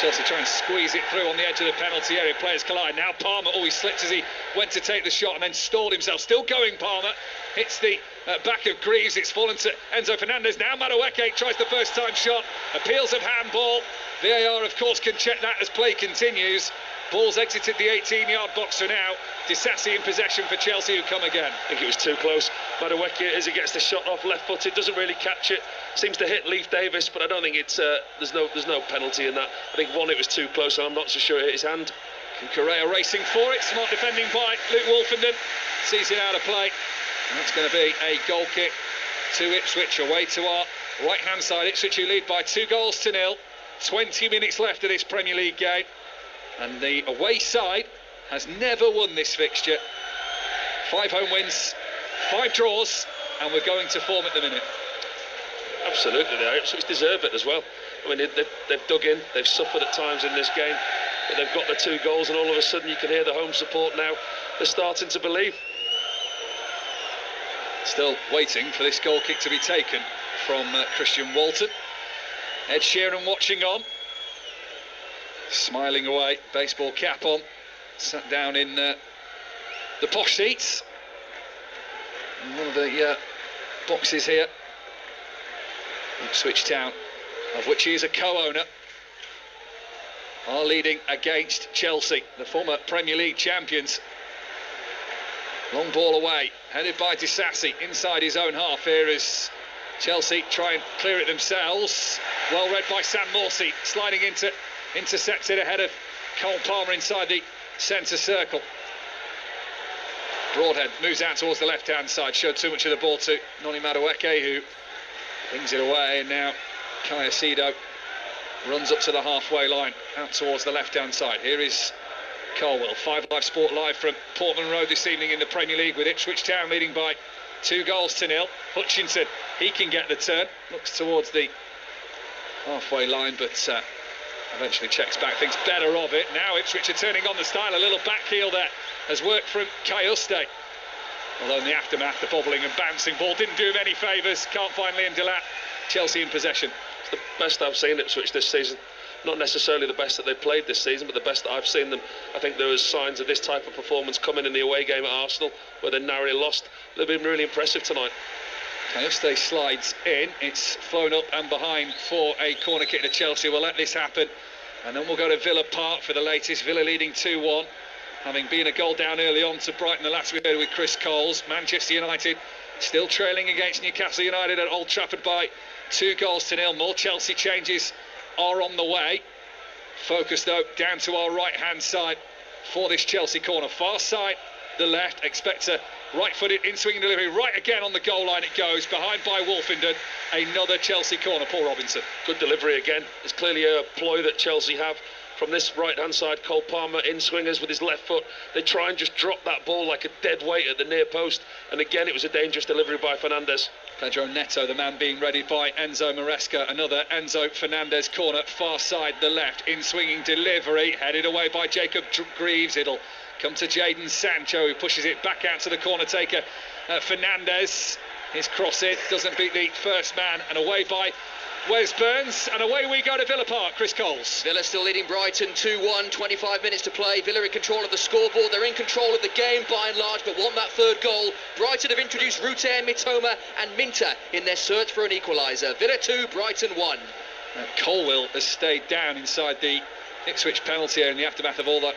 Chelsea try and squeeze it through on the edge of the penalty area. Players collide. Now Palmer, he slipped as he went to take the shot and then stalled himself. Still going, Palmer. Hits the back of Greaves. It's fallen to Enzo Fernandez. Now Madueke tries the first time shot. Appeals of handball. VAR, of course, can check that as play continues. Ball's exited the 18-yard box for now. Disassi in possession for Chelsea, who come again. I think it was too close. Madueke, as he gets the shot off left-footed, doesn't really catch it. Seems to hit Leif Davis, but I don't think it's there's no penalty in that. I think one, it was too close, and I'm not so sure it hit his hand. Correa racing for it. Smart defending by Luke Wolfenden. Sees it out of play. And that's going to be a goal kick to Ipswich, away to our right-hand side. Ipswich, who lead by 2-0. 20 minutes left of this Premier League game. And the away side has never won this fixture. 5 home wins, 5 draws, and we're going to form at the minute. Absolutely, they are. Ipswich deserve it as well. I mean, they've dug in, they've suffered at times in this game, but they've got the 2 goals, and all of a sudden you can hear the home support now. They're starting to believe. Still waiting for this goal kick to be taken from Christian Walton. Ed Sheeran watching on. Smiling away, baseball cap on, sat down in the posh seats in one of the boxes here. Ipswich Town, of which he is a co-owner, are leading against Chelsea, the former Premier League champions. Long ball away, headed by Disassi inside his own half here as Chelsea try and clear it themselves. Well read by Sam Morsey, sliding into intercepted ahead of Cole Palmer inside the centre circle. Broadhead moves out towards the left-hand side, showed too much of the ball to Noni Madueke, who brings it away, and now Caicedo runs up to the halfway line, out towards the left-hand side. Here is Colwell. 5 Live Sport live from Portman Road this evening in the Premier League, with Ipswich Town leading by 2-0. Hutchinson, he can get the turn, looks towards the halfway line, but eventually checks back, thinks better of it. Now Ipswich are turning on the style. A little back heel there has worked from Caiuste. Although in the aftermath, the bobbling and bouncing ball didn't do him any favours. Can't find Liam Delap. Chelsea in possession. It's the best I've seen Ipswich this season. Not necessarily the best that they've played this season, but the best that I've seen them. I think there was signs of this type of performance coming in the away game at Arsenal, where they narrowly lost. They've been really impressive tonight. Caiuste slides in. It's flown up and behind for a corner kick to Chelsea. We'll let this happen, and then we'll go to Villa Park for the latest. Villa leading 2-1, having been a goal down early on to Brighton. The last we heard with Chris Coles. Manchester United still trailing against Newcastle United at Old Trafford by 2-0. More Chelsea changes are on the way. Focus though down to our right-hand side for this Chelsea corner. Far side, the left. Expect a right-footed in-swinging delivery. Right again on the goal line it goes. Behind by Wolfenden. Another Chelsea corner. Paul Robinson. Good delivery again. It's clearly a ploy that Chelsea have. From this right-hand side, Cole Palmer in-swingers with his left foot. They try and just drop that ball like a dead weight at the near post. And again, it was a dangerous delivery by Fernandes. Pedro Neto, the man being readied by Enzo Maresca. Another Enzo Fernandez corner, far side, the left. In-swinging delivery, headed away by Jacob Greaves. It'll come to Jadon Sancho, who pushes it back out to the corner taker. Fernandes, his cross it, doesn't beat the first man, and away by Wes Burns, and away we go to Villa Park. Chris Coles. Villa still leading Brighton 2-1, 25 minutes to play. Villa in control of the scoreboard. They're in control of the game by and large, but want that third goal. Brighton have introduced Ruter, Mitoma and Minter in their search for an equaliser. Villa 2, Brighton 1. Colwill has stayed down inside the Ipswich penalty area in the aftermath of all that.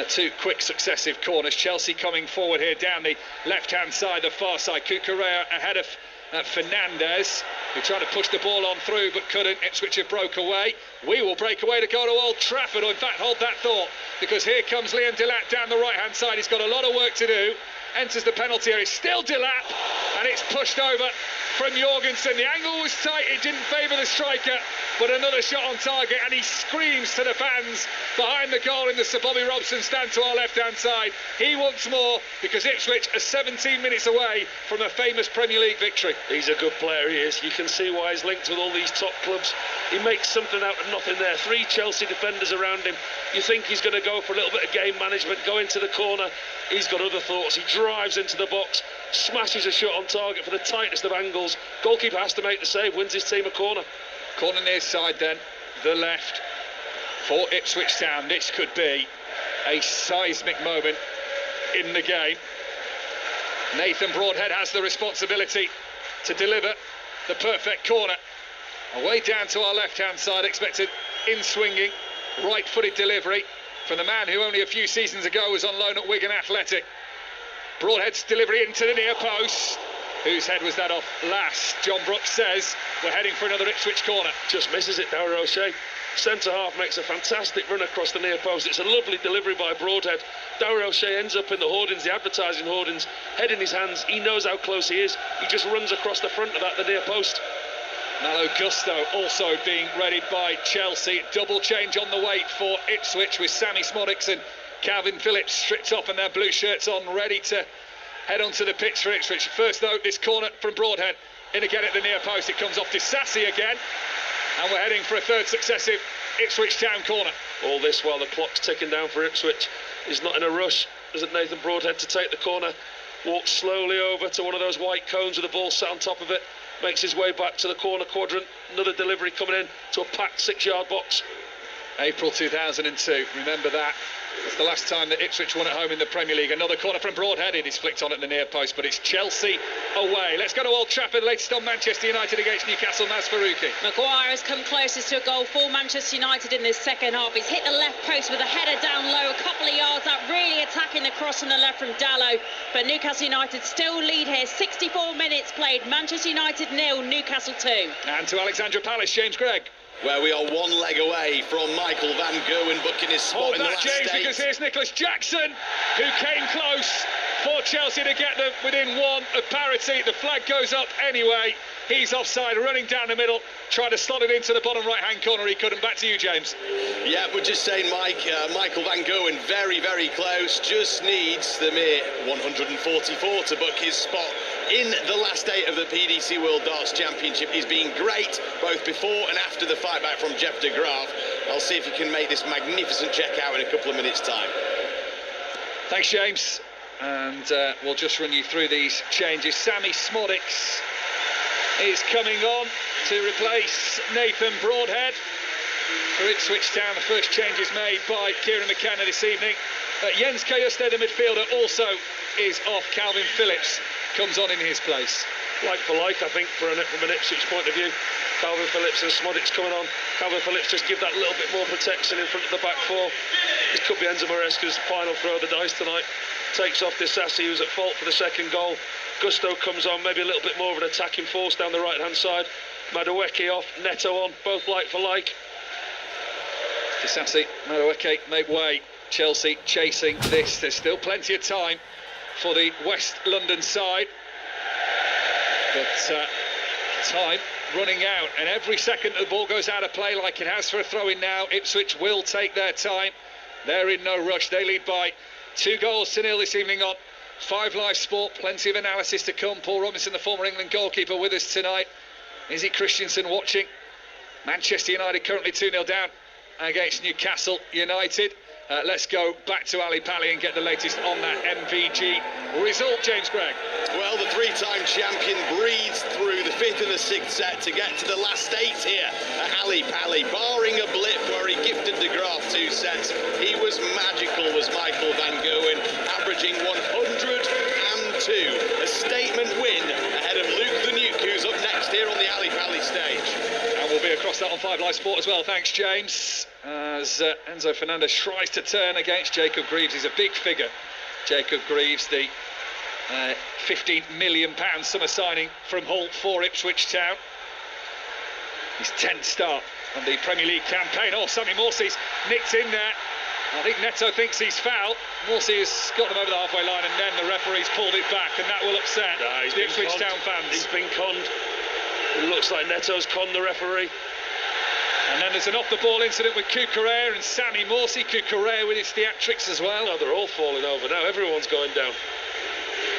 Two quick successive corners. Chelsea coming forward here down the left-hand side, the far side. Cucurella ahead of Fernandes, who tried to push the ball on through but couldn't. Ipswich have broke away. We will break away to go to Old Trafford, or in fact hold that thought, because here comes Liam Delap down the right-hand side. He's got a lot of work to do. Enters the penalty area, still Delap, and it's pushed over from Jorgensen. The angle was tight, it didn't favour the striker, but another shot on target, and he screams to the fans behind the goal in the Sir Bobby Robson stand to our left-hand side. He wants more, because Ipswich are 17 minutes away from a famous Premier League victory. He's a good player, he is. You can see why he's linked with all these top clubs. He makes something out of nothing there. 3 Chelsea defenders around him. You think he's going to go for a little bit of game management, go into the corner. He's got other thoughts. He drives into the box, smashes a shot on target for the tightest of angles. Goalkeeper has to make the save, wins his team a corner. Corner near side then, the left for Ipswich Town. This could be a seismic moment in the game. Nathan Broadhead has the responsibility to deliver the perfect corner. Away down to our left-hand side, expected in-swinging, right-footed delivery from the man who only a few seasons ago was on loan at Wigan Athletic. Broadhead's delivery into the near post. Whose head was that off last? John Brooks says we're heading for another Ipswich corner. Just misses it, Darragh O'Shea. Centre half makes a fantastic run across the near post. It's a lovely delivery by Broadhead. Darragh O'Shea ends up in the hoardings, the advertising hoardings, head in his hands. He knows how close he is. He just runs across the front of that, the near post. Malo Gusto also being readied by Chelsea. Double change on the weight for Ipswich, with Sammy Smodics and Calvin Phillips stripped off and their blue shirts on, ready to head onto the pitch for Ipswich. First though, this corner from Broadhead, in again at the near post. It comes off to Disasi again, and we're heading for a third successive Ipswich Town corner. All this while the clock's ticking down for Ipswich. He's not in a rush, isn't Nathan Broadhead, to take the corner. Walks slowly over to one of those white cones with the ball sat on top of it. Makes his way back to the corner quadrant. Another delivery coming in to a packed 6-yard box. April 2002, remember that. It's the last time that Ipswich won at home in the Premier League. Another corner from Broadhead. It is flicked on at the near post, but it's Chelsea away. Let's go to Old Trafford. Latest on Manchester United against Newcastle. Maz Faruqi. Maguire has come closest to a goal for Manchester United in this second half. He's hit the left post with a header down low, a couple of yards out, really attacking the cross from the left from Dalot. But Newcastle United still lead here. 64 minutes played. Manchester United 0, Newcastle 2. And to Alexandra Palace, James Gregg. Where we are one leg away from Michael van Gerwen booking his spot in the last James, eight. because here's Nicholas Jackson, who came close for Chelsea to get them within one of parity. The flag goes up anyway. He's offside, running down the middle, trying to slot it into the bottom right-hand corner. He couldn't. Back to you, James. Yeah, we're just saying, Mike, Michael van Gerwen very, very close. Just needs the mere 144 to book his spot in the last 8 of the PDC World Darts Championship. He's been great both before and after the fight back from Jeff de Graaf. I'll see if he can make this magnificent check out in a couple of minutes' time. Thanks, James. And we'll just run you through these changes. Sammy Smodics is coming on to replace Nathan Broadhead for Ipswich Town. The first change is made by Kieran McKenna this evening. Jens Kajuste, the midfielder, also is off. Calvin Phillips comes on in his place. Like for like, I think, from an Ipswich point of view. Calvin Phillips and Smodics coming on. Calvin Phillips just give that little bit more protection in front of the back four. This could be Enzo Maresca's final throw of the dice tonight. Takes off Disasi, who's at fault for the second goal. Gusto comes on, maybe a little bit more of an attacking force down the right-hand side. Madueke off, Neto on, both like for like. Disassi, Madueke make way. Chelsea chasing this. There's still plenty of time for the West London side. But time running out, and every second the ball goes out of play like it has for a throw-in now, Ipswich will take their time. They're in no rush. They lead by 2-0 this evening on 5 Live Sport. Plenty of analysis to come. Paul Robinson, the former England goalkeeper, with us tonight. Izzy Christiansen watching. Manchester United currently 2-0 down against Newcastle United. Let's go back to Ali Pally and get the latest on that MVG result, James Gregg. Well, the 3-time champion breathes through the 5th and the 6th set to get to the last 8 here at Ali Pally. Barring a blip where he gifted de Graaf 2 sets, he was magical, was Michael van Gerwen, averaging 102. A statement win ahead of Luke the Nuke, who's up next here on the Ali Pally stage. And we'll be across that on 5 Live Sport as well. Thanks, James. As Enzo Fernandez tries to turn against Jacob Greaves. He's a big figure, Jacob Greaves, the £15 million summer signing from Hull for Ipswich Town. His 10th start on the Premier League campaign. Oh, Sammy Morsey's nicked in there. I think Neto thinks he's foul. Morsey has got them over the halfway line, and then the referee's pulled it back, and that will upset the Ipswich Town fans. He's been conned. It looks like Neto's conned the referee. And then there's an off-the-ball incident with Cucurella and Sammy Morsey. Cucurella with his theatrics as well. No, they're all falling over now. Everyone's going down.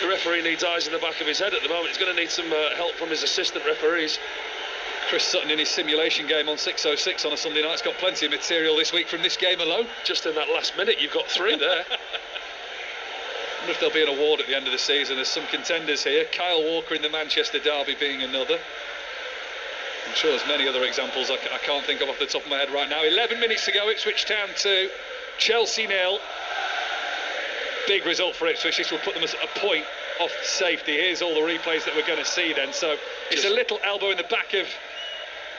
The referee needs eyes in the back of his head at the moment. He's going to need some help from his assistant referees. Chris Sutton in his simulation game on 6:06 on a Sunday night has got plenty of material this week from this game alone. Just in that last minute, you've got 3 there. I wonder if there'll be an award at the end of the season. There's some contenders here. Kyle Walker in the Manchester derby being another. I'm sure there's many other examples I can't think of off the top of my head right now. 11 minutes to go, Ipswich Town 2, Chelsea 0. Big result for Ipswich. This will put them a point off safety. Here's all the replays that we're going to see then. So it's a little elbow in the back of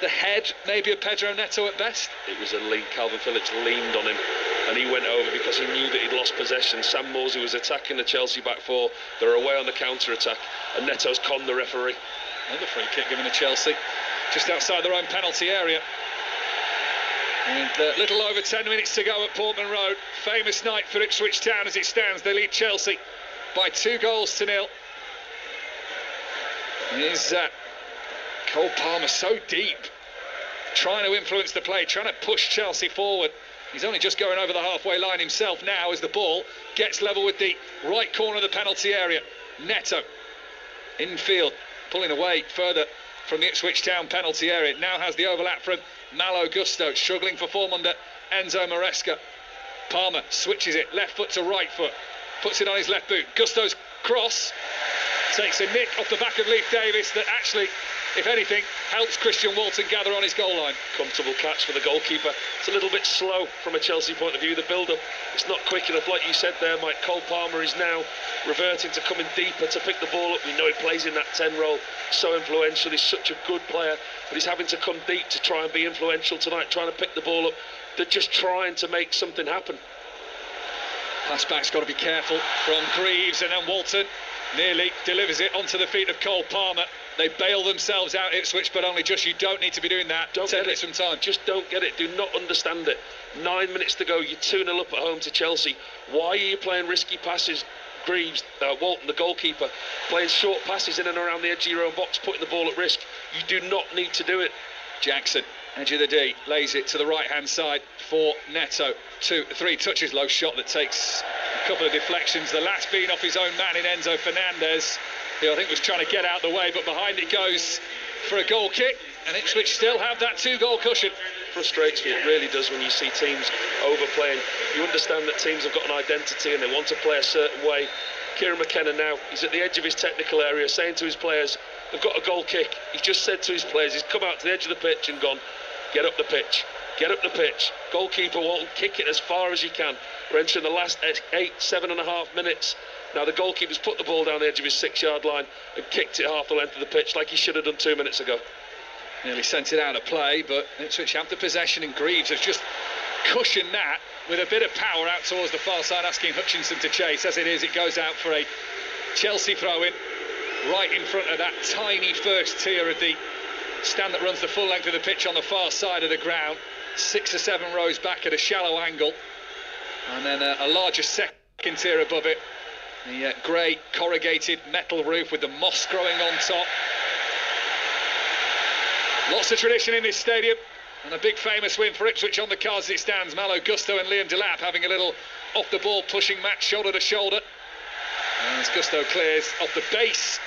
the head, maybe a Pedro Neto at best. It was a lead. Calvin Phillips leaned on him and he went over because he knew that he'd lost possession. Sam Morsey was attacking the Chelsea back 4. They're away on the counter-attack and Neto's conned the referee. Another free kick given to Chelsea just outside their own penalty area. And little over 10 minutes to go at Portman Road. Famous night for Ipswich Town as it stands. They lead Chelsea by 2-0. Here's Cole Palmer so deep, trying to influence the play, trying to push Chelsea forward. He's only just going over the halfway line himself now as the ball gets level with the right corner of the penalty area. Neto, infield, pulling away further from the Ipswich Town penalty area. Now has the overlap from Malo Gusto, struggling for form under Enzo Maresca. Palmer switches it, left foot to right foot, puts it on his left boot. Gusto's cross takes a nick off the back of Leif Davis that actually, if anything, helps Christian Walton gather on his goal line. Comfortable catch for the goalkeeper. It's a little bit slow from a Chelsea point of view, the build-up. It's not quick enough, like you said there, Mike. Cole Palmer is now reverting to coming deeper to pick the ball up. We know he plays in that 10 role, so influential. He's such a good player, but he's having to come deep to try and be influential tonight, trying to pick the ball up. They're just trying to make something happen. Pass back's got to be careful from Greaves, and then Walton nearly delivers it onto the feet of Cole Palmer. They bail themselves out, Ipswich, but only just. You don't need to be doing that. Don't 10 minutes from time. Just don't get it. Do not understand it. 9 minutes to go. You're 2-0 up at home to Chelsea. Why are you playing risky passes? Greaves, Walton, the goalkeeper, playing short passes in and around the edge of your own box, putting the ball at risk. You do not need to do it. Jackson, edge of the D, lays it to the right-hand side for Neto. 2-3 touches, low shot that takes a couple of deflections. The last being off his own man in Enzo Fernandez, who I think was trying to get out of the way, but behind it goes for a goal kick, and Ipswich still have that 2-goal cushion. Frustrates me, it really does, when you see teams overplaying. You understand that teams have got an identity and they want to play a certain way. Kieran McKenna now, he's at the edge of his technical area, saying to his players, they've got a goal kick. He's just said to his players, he's come out to the edge of the pitch and gone, get up the pitch, get up the pitch. Goalkeeper won't kick it as far as he can. We're entering the last 7.5 minutes. Now the goalkeeper's put the ball down the edge of his 6-yard line and kicked it half the length of the pitch like he should have done 2 minutes ago. Nearly sent it out of play, but Ipswich have the possession, and Greaves has just cushioned that with a bit of power out towards the far side, asking Hutchinson to chase. As it is, it goes out for a Chelsea throw-in right in front of that tiny first tier of the stand that runs the full length of the pitch on the far side of the ground. 6 or 7 rows back at a shallow angle, and then a larger second tier above it. The grey corrugated metal roof with the moss growing on top. Lots of tradition in this stadium, and a big famous win for Ipswich on the cards as it stands. Malo Gusto and Liam Delap having a little off-the-ball pushing match, shoulder to shoulder. As Gusto clears off the base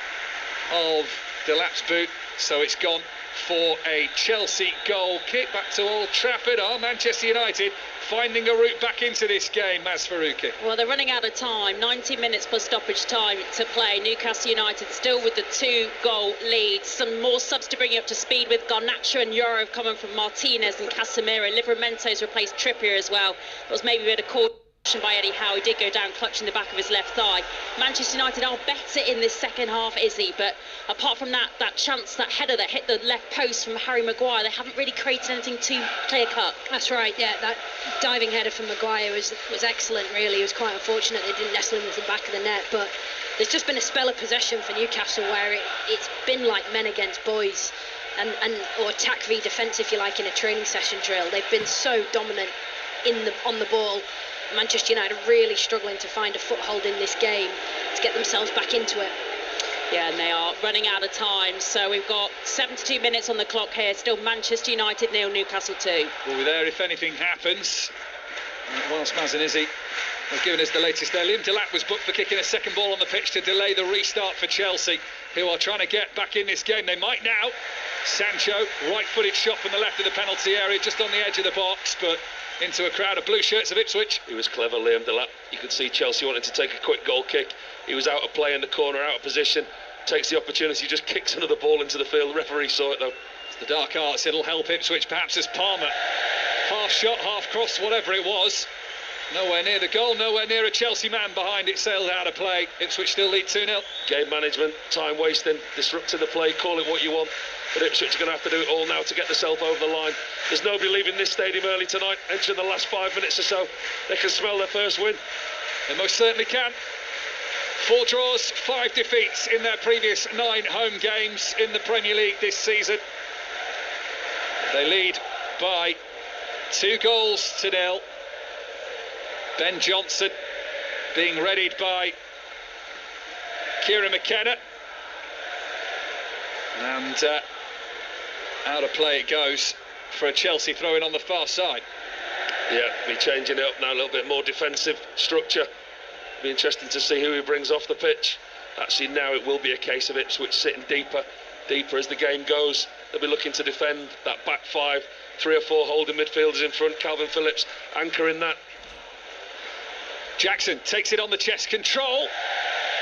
of Delap's boot, so it's gone for a Chelsea goal kick back to Old Trafford. Manchester United finding a route back into this game, Maz Faruqi. Well, they're running out of time. 90 minutes plus stoppage time to play. Newcastle United still with the 2-goal lead. Some more subs to bring you up to speed with Garnacho and Yorov coming from Martinez and Casemiro. Livramento's replaced Trippier as well. That was maybe a bit of caution by Eddie Howe. He did go down clutching the back of his left thigh. Manchester United are better in this second half, Izzy, but apart from that chance, that header that hit the left post from Harry Maguire, they haven't really created anything too clear-cut. That's right, yeah, that diving header from Maguire was excellent, really. It was quite unfortunate they didn't nestle into the back of the net, but there's just been a spell of possession for Newcastle where it's been like men against boys, or attack v defence, if you like, in a training session drill. They've been so dominant on the ball. Manchester United are really struggling to find a foothold in this game to get themselves back into it. Yeah, and they are running out of time, so we've got 72 minutes on the clock here. Still Manchester United 0, Newcastle 2. We'll be there if anything happens. Whilst Maz and Izzy have given us the latest there. Liam Delap was booked for kicking a second ball on the pitch to delay the restart for Chelsea, who are trying to get back in this game. They might now. Sancho, right-footed shot from the left of the penalty area, just on the edge of the box, but into a crowd of blue shirts of Ipswich. He was clever, Liam Delap. You could see Chelsea wanting to take a quick goal kick. He was out of play in the corner, out of position. Takes the opportunity, just kicks another ball into the field. The referee saw it though. It's the dark arts. It'll help Ipswich perhaps as Palmer, half shot, half cross, whatever it was, nowhere near the goal, nowhere near a Chelsea man behind it, sailed out of play. Ipswich still lead 2-0. Game management, time wasting, disrupting the play, call it what you want. But Ipswich are going to have to do it all now to get themselves over the line. There's nobody leaving this stadium early tonight. Entering the last 5 minutes or so, they can smell their first win. They most certainly can. 4 draws, 5 defeats in their previous 9 home games in the Premier League this season. They lead by 2-0. Ben Johnson being readied by Kieran McKenna. And out of play it goes for a Chelsea throw-in on the far side. Yeah, be changing it up now, a little bit more defensive structure. Be interesting to see who he brings off the pitch. Actually, now it will be a case of Ipswich sitting deeper as the game goes. They'll be looking to defend that back 5, 3 or 4 holding midfielders in front. Calvin Phillips anchoring that. Jackson takes it on the chest control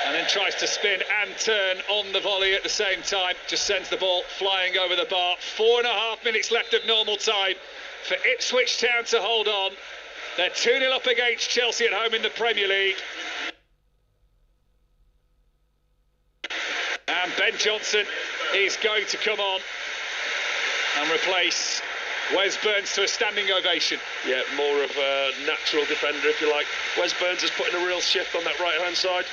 and then tries to spin and turn on the volley at the same time. Just sends the ball flying over the bar. 4.5 minutes left of normal time for Ipswich Town to hold on. They're 2-0 up against Chelsea at home in the Premier League. And Ben Johnson is going to come on and replace Wes Burns to a standing ovation. Yeah, more of a natural defender, if you like. Wes Burns is putting a real shift on that right-hand side.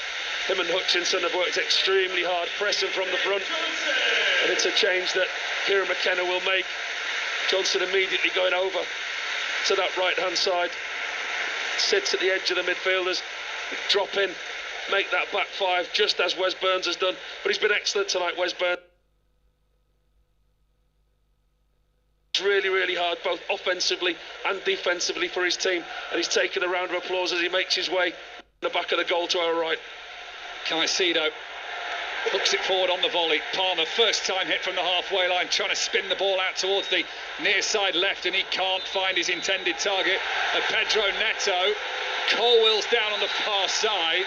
Him and Hutchinson have worked extremely hard, pressing from the front. And it's a change that Kieran McKenna will make. Johnson immediately going over to that right-hand side. Sits at the edge of the midfielders. Drop in, make that back 5, just as Wes Burns has done. But he's been excellent tonight, Wes Burns. Really, really hard, both offensively and defensively for his team. And he's taken a round of applause as he makes his way in the back of the goal to our right. Caicedo hooks it forward on the volley. Palmer, first time hit from the halfway line, trying to spin the ball out towards the near side left, and he can't find his intended target of Pedro Neto. Colwell's down on the far side.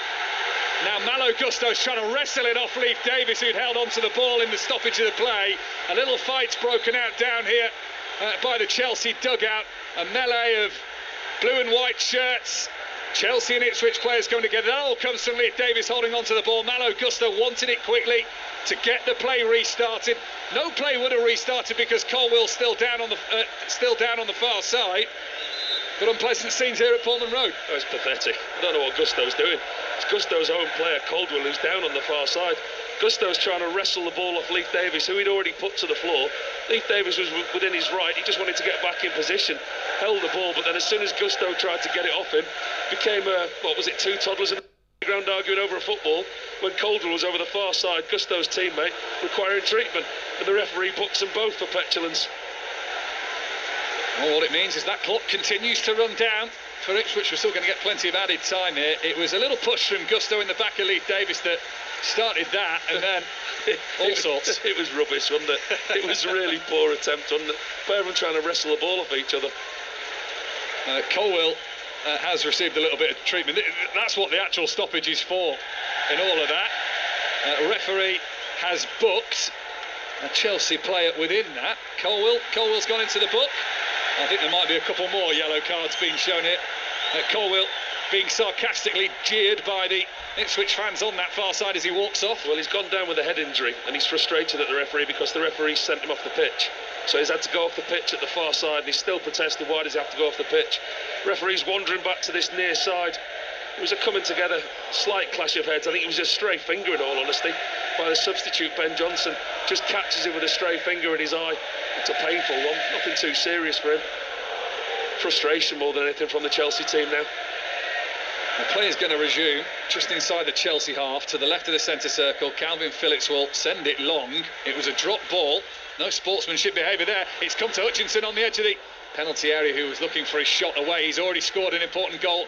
Now Malo Gusto's trying to wrestle it off Leif Davis, who'd held onto the ball in the stoppage of the play. A little fight's broken out down here by the Chelsea dugout. A melee of blue and white shirts. Chelsea and Ipswich players coming together. That all comes from Leif Davis holding onto the ball. Malo Gusto wanted it quickly to get the play restarted. No play would have restarted because Colwell's still down on the far side. But unpleasant scenes here at Pullman Road. Oh, it's pathetic. I don't know what Gusto's doing. It's Gusto's own player, Caldwell, who's down on the far side. Gusto's trying to wrestle the ball off Leif Davis, who he'd already put to the floor. Leif Davis was within his right. He just wanted to get back in position, held the ball, but then as soon as Gusto tried to get it off him, became two toddlers in the ground arguing over a football, when Caldwell was over the far side, Gusto's teammate, requiring treatment, and the referee books them both for petulance. Well, what it means is that clock continues to run down for Ipswich. We're still going to get plenty of added time here. It was a little push from Gusto in the back of Leif Davis that started that, and then all sorts. It was rubbish, wasn't it? It was a really poor attempt, wasn't it? Pair of them trying to wrestle the ball off each other. Colwill has received a little bit of treatment. That's what the actual stoppage is for in all of that. Referee has booked a Chelsea player within that. Colwill's gone into the book. I think there might be a couple more yellow cards being shown here. Colwill being sarcastically jeered by the Ipswich fans on that far side as he walks off. Well, he's gone down with a head injury and he's frustrated at the referee because the referee sent him off the pitch. So he's had to go off the pitch at the far side and he's still protesting, why does he have to go off the pitch? Referee's wandering back to this near side. It was a coming together, slight clash of heads. I think it was a stray finger in all honesty by the substitute Ben Johnson. Just catches him with a stray finger in his eye. It's a painful one, nothing too serious for him. Frustration more than anything from the Chelsea team now. The play's going to resume just inside the Chelsea half to the left of the centre circle. Calvin Phillips will send it long. It was a drop ball. No sportsmanship behaviour there. It's come to Hutchinson on the edge of the penalty area, who was looking for his shot away. He's already scored an important goal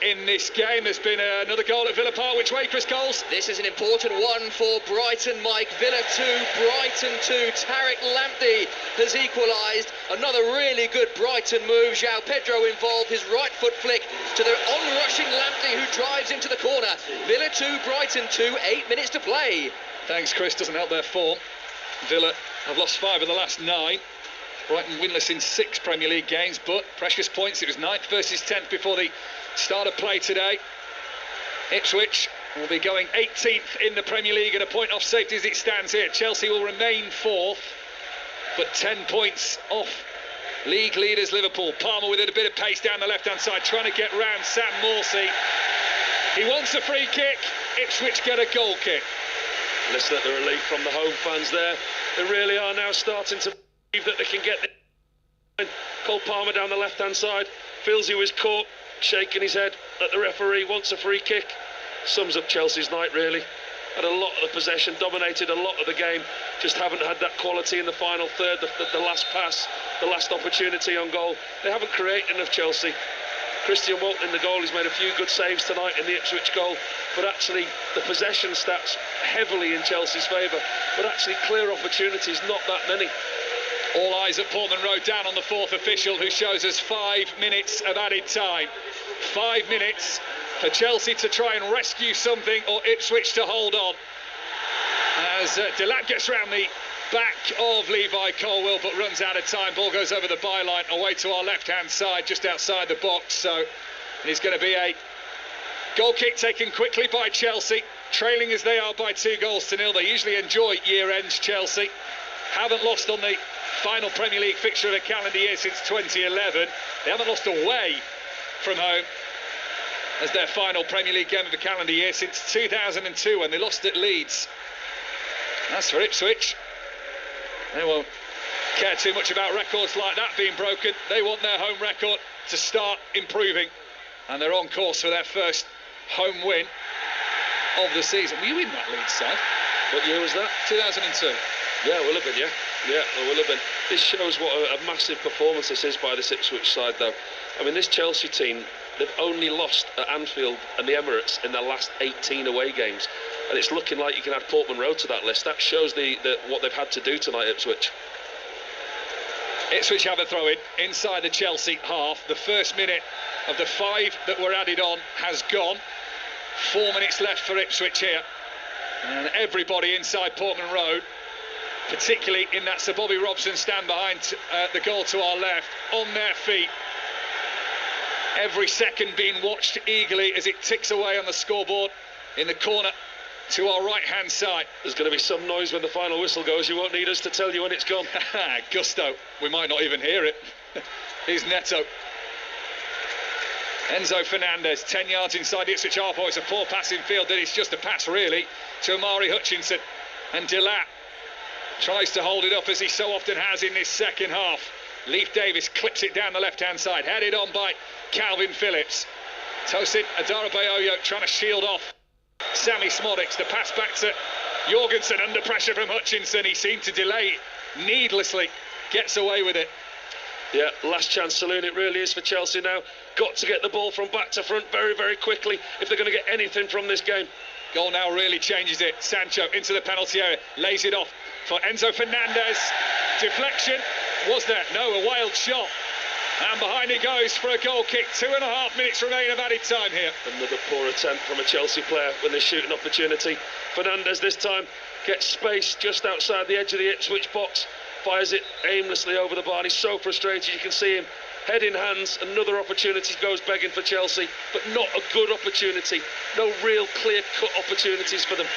in this game. There's been another goal at Villa Park. Which way, Chris Coles? This is an important one for Brighton, Mike. Villa 2, Brighton 2. Tariq Lamptey has equalised. Another really good Brighton move. João Pedro involved, his right foot flick to the on-rushing Lamptey, who drives into the corner. Villa 2, Brighton 2, 8 minutes to play. Thanks, Chris. Doesn't help their form. Villa have lost 5 of the last 9. Brighton winless in 6 Premier League games, but precious points. It was 9th versus 10th before the start of play today. Ipswich will be going 18th in the Premier League and a point off safety as it stands here. Chelsea will remain 4th, but 10 points off league leaders Liverpool. Palmer with a bit of pace down the left-hand side, trying to get round Sam Morsey. He wants a free kick. Ipswich get a goal kick. Listen at the relief from the home fans there. They really are now starting to believe that they can get the... Cole Palmer down the left-hand side. Feels he was caught, shaking his head at the referee, wants a free kick. Sums up Chelsea's night, really. Had a lot of the possession, dominated a lot of the game, just haven't had that quality in the final third, the last pass, the last opportunity on goal. They haven't created enough, Chelsea. Christian Walton in the goal, he's made a few good saves tonight in the Ipswich goal, but actually the possession stats heavily in Chelsea's favour, but actually clear opportunities, not that many. All eyes at Portman Road, down on the 4th official, who shows us 5 minutes of added time. 5 minutes for Chelsea to try and rescue something, or Ipswich to hold on. As Delap gets round the back of Levi Colwill, but runs out of time. Ball goes over the byline, away to our left-hand side, just outside the box. So it's going to be a goal kick taken quickly by Chelsea, trailing as they are by 2-0. They usually enjoy year-ends, Chelsea. Haven't lost on the final Premier League fixture of the calendar year since 2011. They haven't lost away from home as their final Premier League game of the calendar year since 2002, when they lost at Leeds. As for Ipswich, they won't care too much about records like that being broken. They want their home record to start improving, and they're on course for their first home win of the season. Were you in that Leeds side? What year was that? 2002. Yeah, it will have been, yeah. Yeah, it will have been. This shows what a massive performance this is by this Ipswich side, though. I mean, this Chelsea team, they've only lost at Anfield and the Emirates in their last 18 away games. And it's looking like you can add Portman Road to that list. That shows what they've had to do tonight, Ipswich. Ipswich have a throw-in inside the Chelsea half. The first minute of the 5 that were added on has gone. 4 minutes left for Ipswich here. And everybody inside Portman Road, particularly in that Sir Bobby Robson stand behind the goal to our left, on their feet. Every second being watched eagerly as it ticks away on the scoreboard in the corner to our right-hand side. There's going to be some noise when the final whistle goes. You won't need us to tell you when it's gone. Gusto. We might not even hear it. Here's Neto. Enzo Fernandez, 10 yards inside the Ipswich half. Oh, it's a poor passing field. That is just a pass, really, to Amari Hutchinson. And Delat tries to hold it up, as he so often has in this second half. Leif Davis clips it down the left-hand side, headed on by Calvin Phillips. Tosin Adarabayoyo trying to shield off Sammy Smodics. The pass back to Jorgensen, under pressure from Hutchinson. He seemed to delay needlessly, gets away with it. Yeah, last chance saloon it really is for Chelsea now. Got to get the ball from back to front very, very quickly if they're going to get anything from this game. Goal now really changes it. Sancho into the penalty area, lays it off for Enzo Fernandez. Deflection, was there? No, a wild shot. And behind it goes for a goal kick. 2.5 minutes remain of added time here. Another poor attempt from a Chelsea player when they shoot an opportunity. Fernandez this time gets space just outside the edge of the Ipswich box. Fires it aimlessly over the bar, and he's so frustrated. You can see him, head in hands. Another opportunity goes begging for Chelsea, but not a good opportunity. No real clear-cut opportunities for them.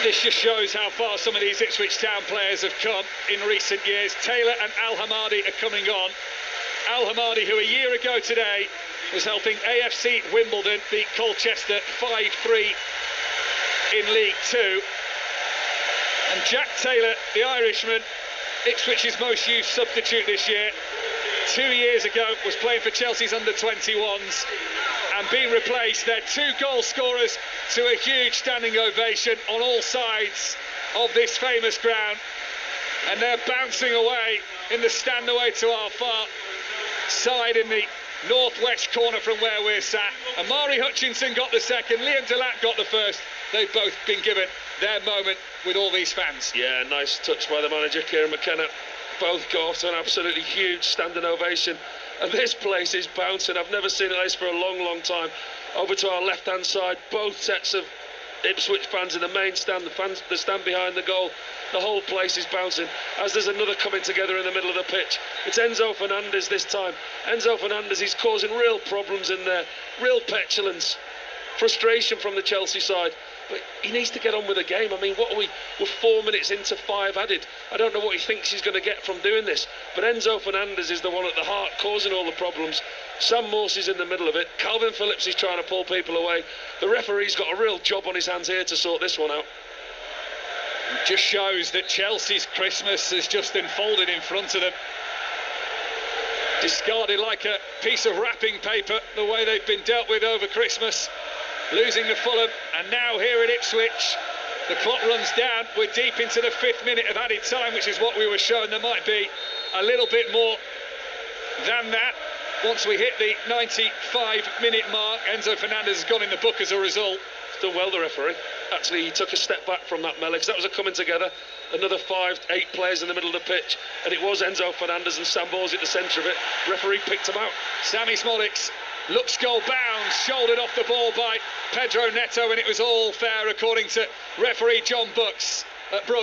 This just shows how far some of these Ipswich Town players have come in recent years. Taylor and Al Hamadi are coming on. Al Hamadi, who a year ago today was helping AFC Wimbledon beat Colchester 5-3 in League Two. And Jack Taylor, the Irishman, Ipswich's most used substitute this year, 2 years ago was playing for Chelsea's under-21s and being replaced. They're two goal scorers to a huge standing ovation on all sides of this famous ground, and they're bouncing away in the stand away to our far side in the northwest corner from where we're sat. Amari Hutchinson got the second, Liam Delat got the first. They've both been given their moment with all these fans. Yeah, nice touch by the manager, Kieran McKenna. Both go off to an absolutely huge standing ovation. And this place is bouncing. I've never seen this for a long, long time. Over to our left-hand side, both sets of Ipswich fans in the main stand, the fans that stand behind the goal. The whole place is bouncing, as there's another coming together in the middle of the pitch. It's Enzo Fernandez this time. Enzo Fernandez is causing real problems in there, real petulance, frustration from the Chelsea side. But he needs to get on with the game. I mean, what are we? We're 4 minutes into 5 added. I don't know what he thinks he's going to get from doing this. But Enzo Fernandez is the one at the heart causing all the problems. Sam Morse's in the middle of it. Calvin Phillips is trying to pull people away. The referee's got a real job on his hands here to sort this one out. It just shows that Chelsea's Christmas has just unfolded in front of them. Discarded like a piece of wrapping paper, the way they've been dealt with over Christmas. Losing to Fulham, and now here at Ipswich, the clock runs down. We're deep into the 5th minute of added time, which is what we were shown. There might be a little bit more than that once we hit the 95-minute mark. Enzo Fernandez has gone in the book as a result. Done well, the referee. Actually, he took a step back from that melee, because that was a coming together. Another 5-8 players in the middle of the pitch, and it was Enzo Fernandez and Sam Ball's at the centre of it. Referee picked him out. Sammy Smodics looks goal bound, shouldered off the ball by Pedro Neto, and it was all fair according to referee John Brooks.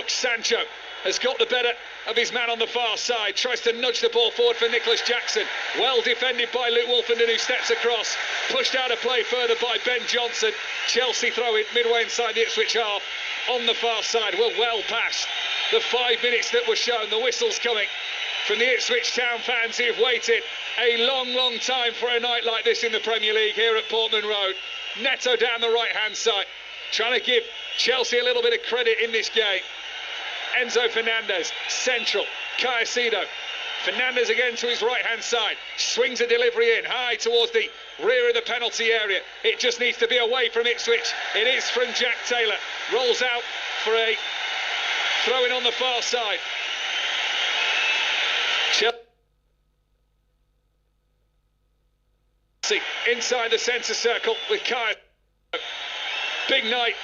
Sancho has got the better of his man on the far side, tries to nudge the ball forward for Nicholas Jackson. Well defended by Luke Wolfenden, who steps across, pushed out of play further by Ben Johnson. Chelsea throw it midway inside the Ipswich half on the far side. We're well past the 5 minutes that were shown. The whistle's coming from the Ipswich Town fans who've waited a long, long time for a night like this in the Premier League here at Portman Road. Neto down the right-hand side, trying to give Chelsea a little bit of credit in this game. Enzo Fernandez, central, Caicedo. Fernandez again to his right-hand side, swings a delivery in, high towards the rear of the penalty area. It just needs to be away from Ipswich. It is from Jack Taylor. Rolls out for a throw-in on the far side. Chelsea inside the centre circle with Caicedo. Big night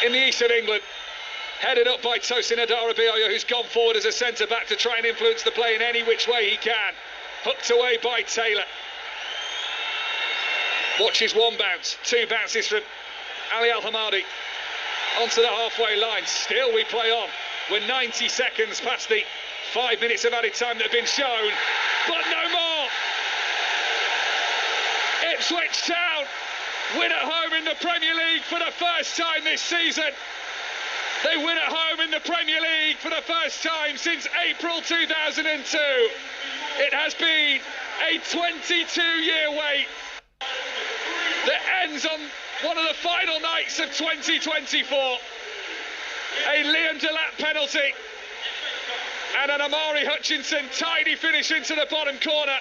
in the east of England. Headed up by Tosin Adarabayoyo, who's gone forward as a centre-back to try and influence the play in any which way he can. Hooked away by Taylor. Watches one bounce, 2 bounces from Ali Al Hamadi onto the halfway line. Still we play on. We're 90 seconds past the 5 minutes of added time that have been shown, but no more. Ipswich Town win at home in the Premier League for the first time this season. They win at home in the Premier League for the first time since April 2002. It has been a 22-year wait that ends on one of the final nights of 2024. A Liam Delap penalty and an Amari Hutchinson tidy finish into the bottom corner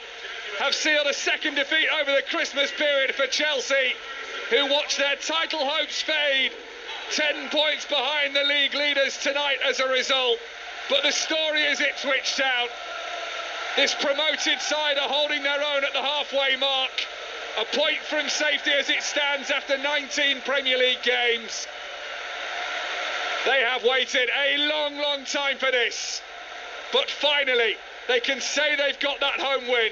have sealed a second defeat over the Christmas period for Chelsea, who watch their title hopes fade. 10 points behind the league leaders tonight as a result. But the story is Ipswich Town. This promoted side are holding their own at the halfway mark. A point from safety as it stands after 19 Premier League games. They have waited a long, long time for this. But finally, they can say they've got that home win.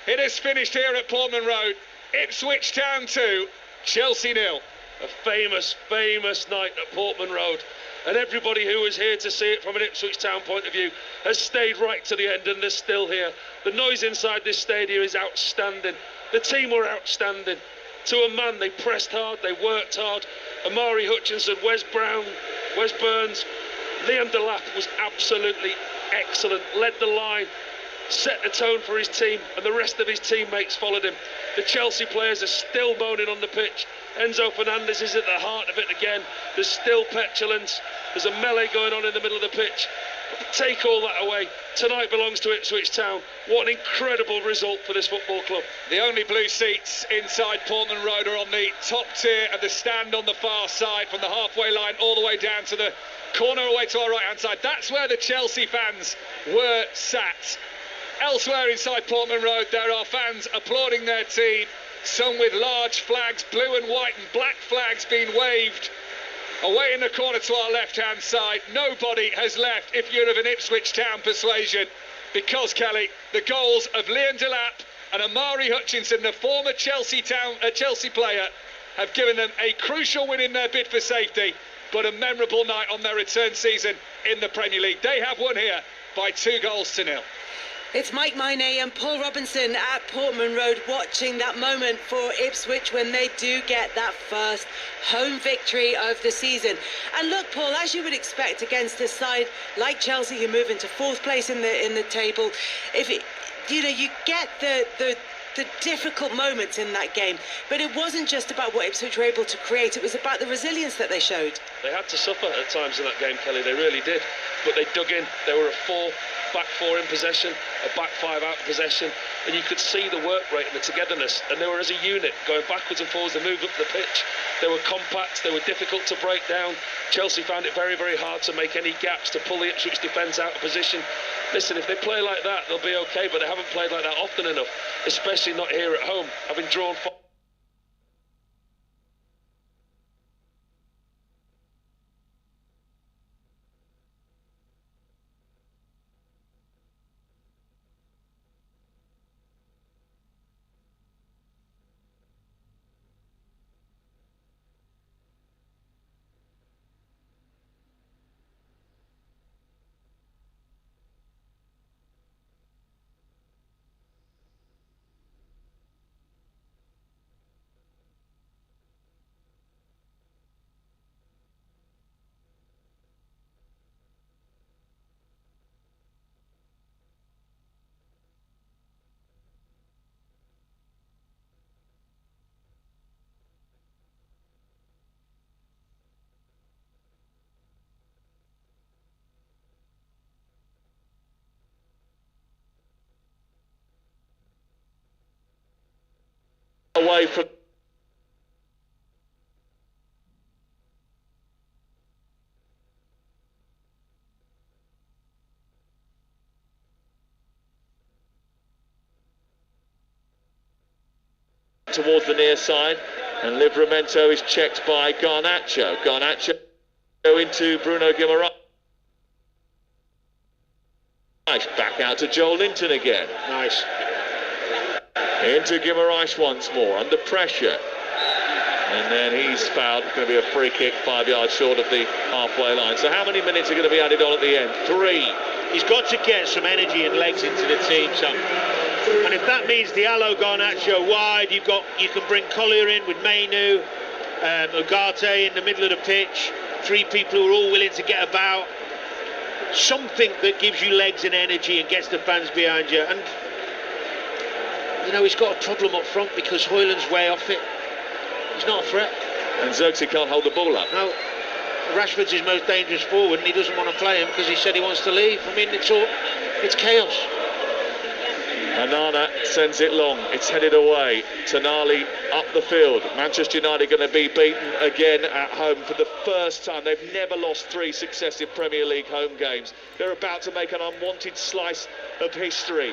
It has finished here at Portman Road. Ipswich Town 2, Chelsea 0. A famous, famous night at Portman Road. And everybody who was here to see it from an Ipswich Town point of view has stayed right to the end, and they're still here. The noise inside this stadium is outstanding. The team were outstanding. To a man, they pressed hard, they worked hard. Amari Hutchinson, Wes Brown, Wes Burns, Liam Delap was absolutely excellent. Led the line, set the tone for his team, and the rest of his teammates followed him. The Chelsea players are still moaning on the pitch. Enzo Fernandez is at the heart of it again. There's still petulance. There's a melee going on in the middle of the pitch. Take all that away. Tonight belongs to Ipswich Town. What an incredible result for this football club. The only blue seats inside Portman Road are on the top tier of the stand on the far side, from the halfway line all the way down to the corner away to our right hand side. That's where the Chelsea fans were sat. Elsewhere inside Portman Road, there are fans applauding their team, some with large flags, blue and white and black flags being waved. Away in the corner to our left-hand side, nobody has left if you're of an Ipswich Town persuasion, because, Kelly, the goals of Liam Delap and Amari Hutchinson, the former Chelsea player, have given them a crucial win in their bid for safety, but a memorable night on their return season in the Premier League. They have won here by 2-0. It's Mike Miney and Paul Robinson at Portman Road watching that moment for Ipswich when they do get that first home victory of the season. And look, Paul, as you would expect against a side like Chelsea, who move into fourth place in the table, you get the difficult moments in that game, but it wasn't just about what Ipswich were able to create, it was about the resilience that they showed. They had to suffer at times in that game, Kelly, they really did, but they dug in. They were a back four in possession, a back five out of possession, and you could see the work rate and the togetherness, and they were as a unit going backwards and forwards. They moved up the pitch, they were compact, they were difficult to break down. Chelsea found it very, very hard to make any gaps, to pull the Ipswich defence out of position. Listen, if they play like that, they'll be okay, but they haven't played like that often enough, especially not here at home, having drawn away from towards the near side, and Livramento is checked by Garnacho. Garnacho into Bruno Guimaraes. Back out to Joel Linton again. Nice. Into Guimaraes once more, under pressure. And then he's fouled. It's going to be a free kick 5 yards short of the halfway line. So how many minutes are going to be added on at the end? 3. He's got to get some energy and legs into the team. So, and if that means Diallo, Garnacho wide, you can bring Collier in with Mainu, Ugarte in the middle of the pitch. 3 people who are all willing to get about. Something that gives you legs and energy and gets the fans behind you. And you know, he's got a problem up front because Højlund's way off it. He's not a threat. And Xerxes can't hold the ball up. No, Rashford's his most dangerous forward, and he doesn't want to play him because he said he wants to leave. I mean, it's chaos. Onana sends it long. It's headed away. Tonali up the field. Manchester United going to be beaten again at home for the first time. They've never lost 3 successive Premier League home games. They're about to make an unwanted slice of history.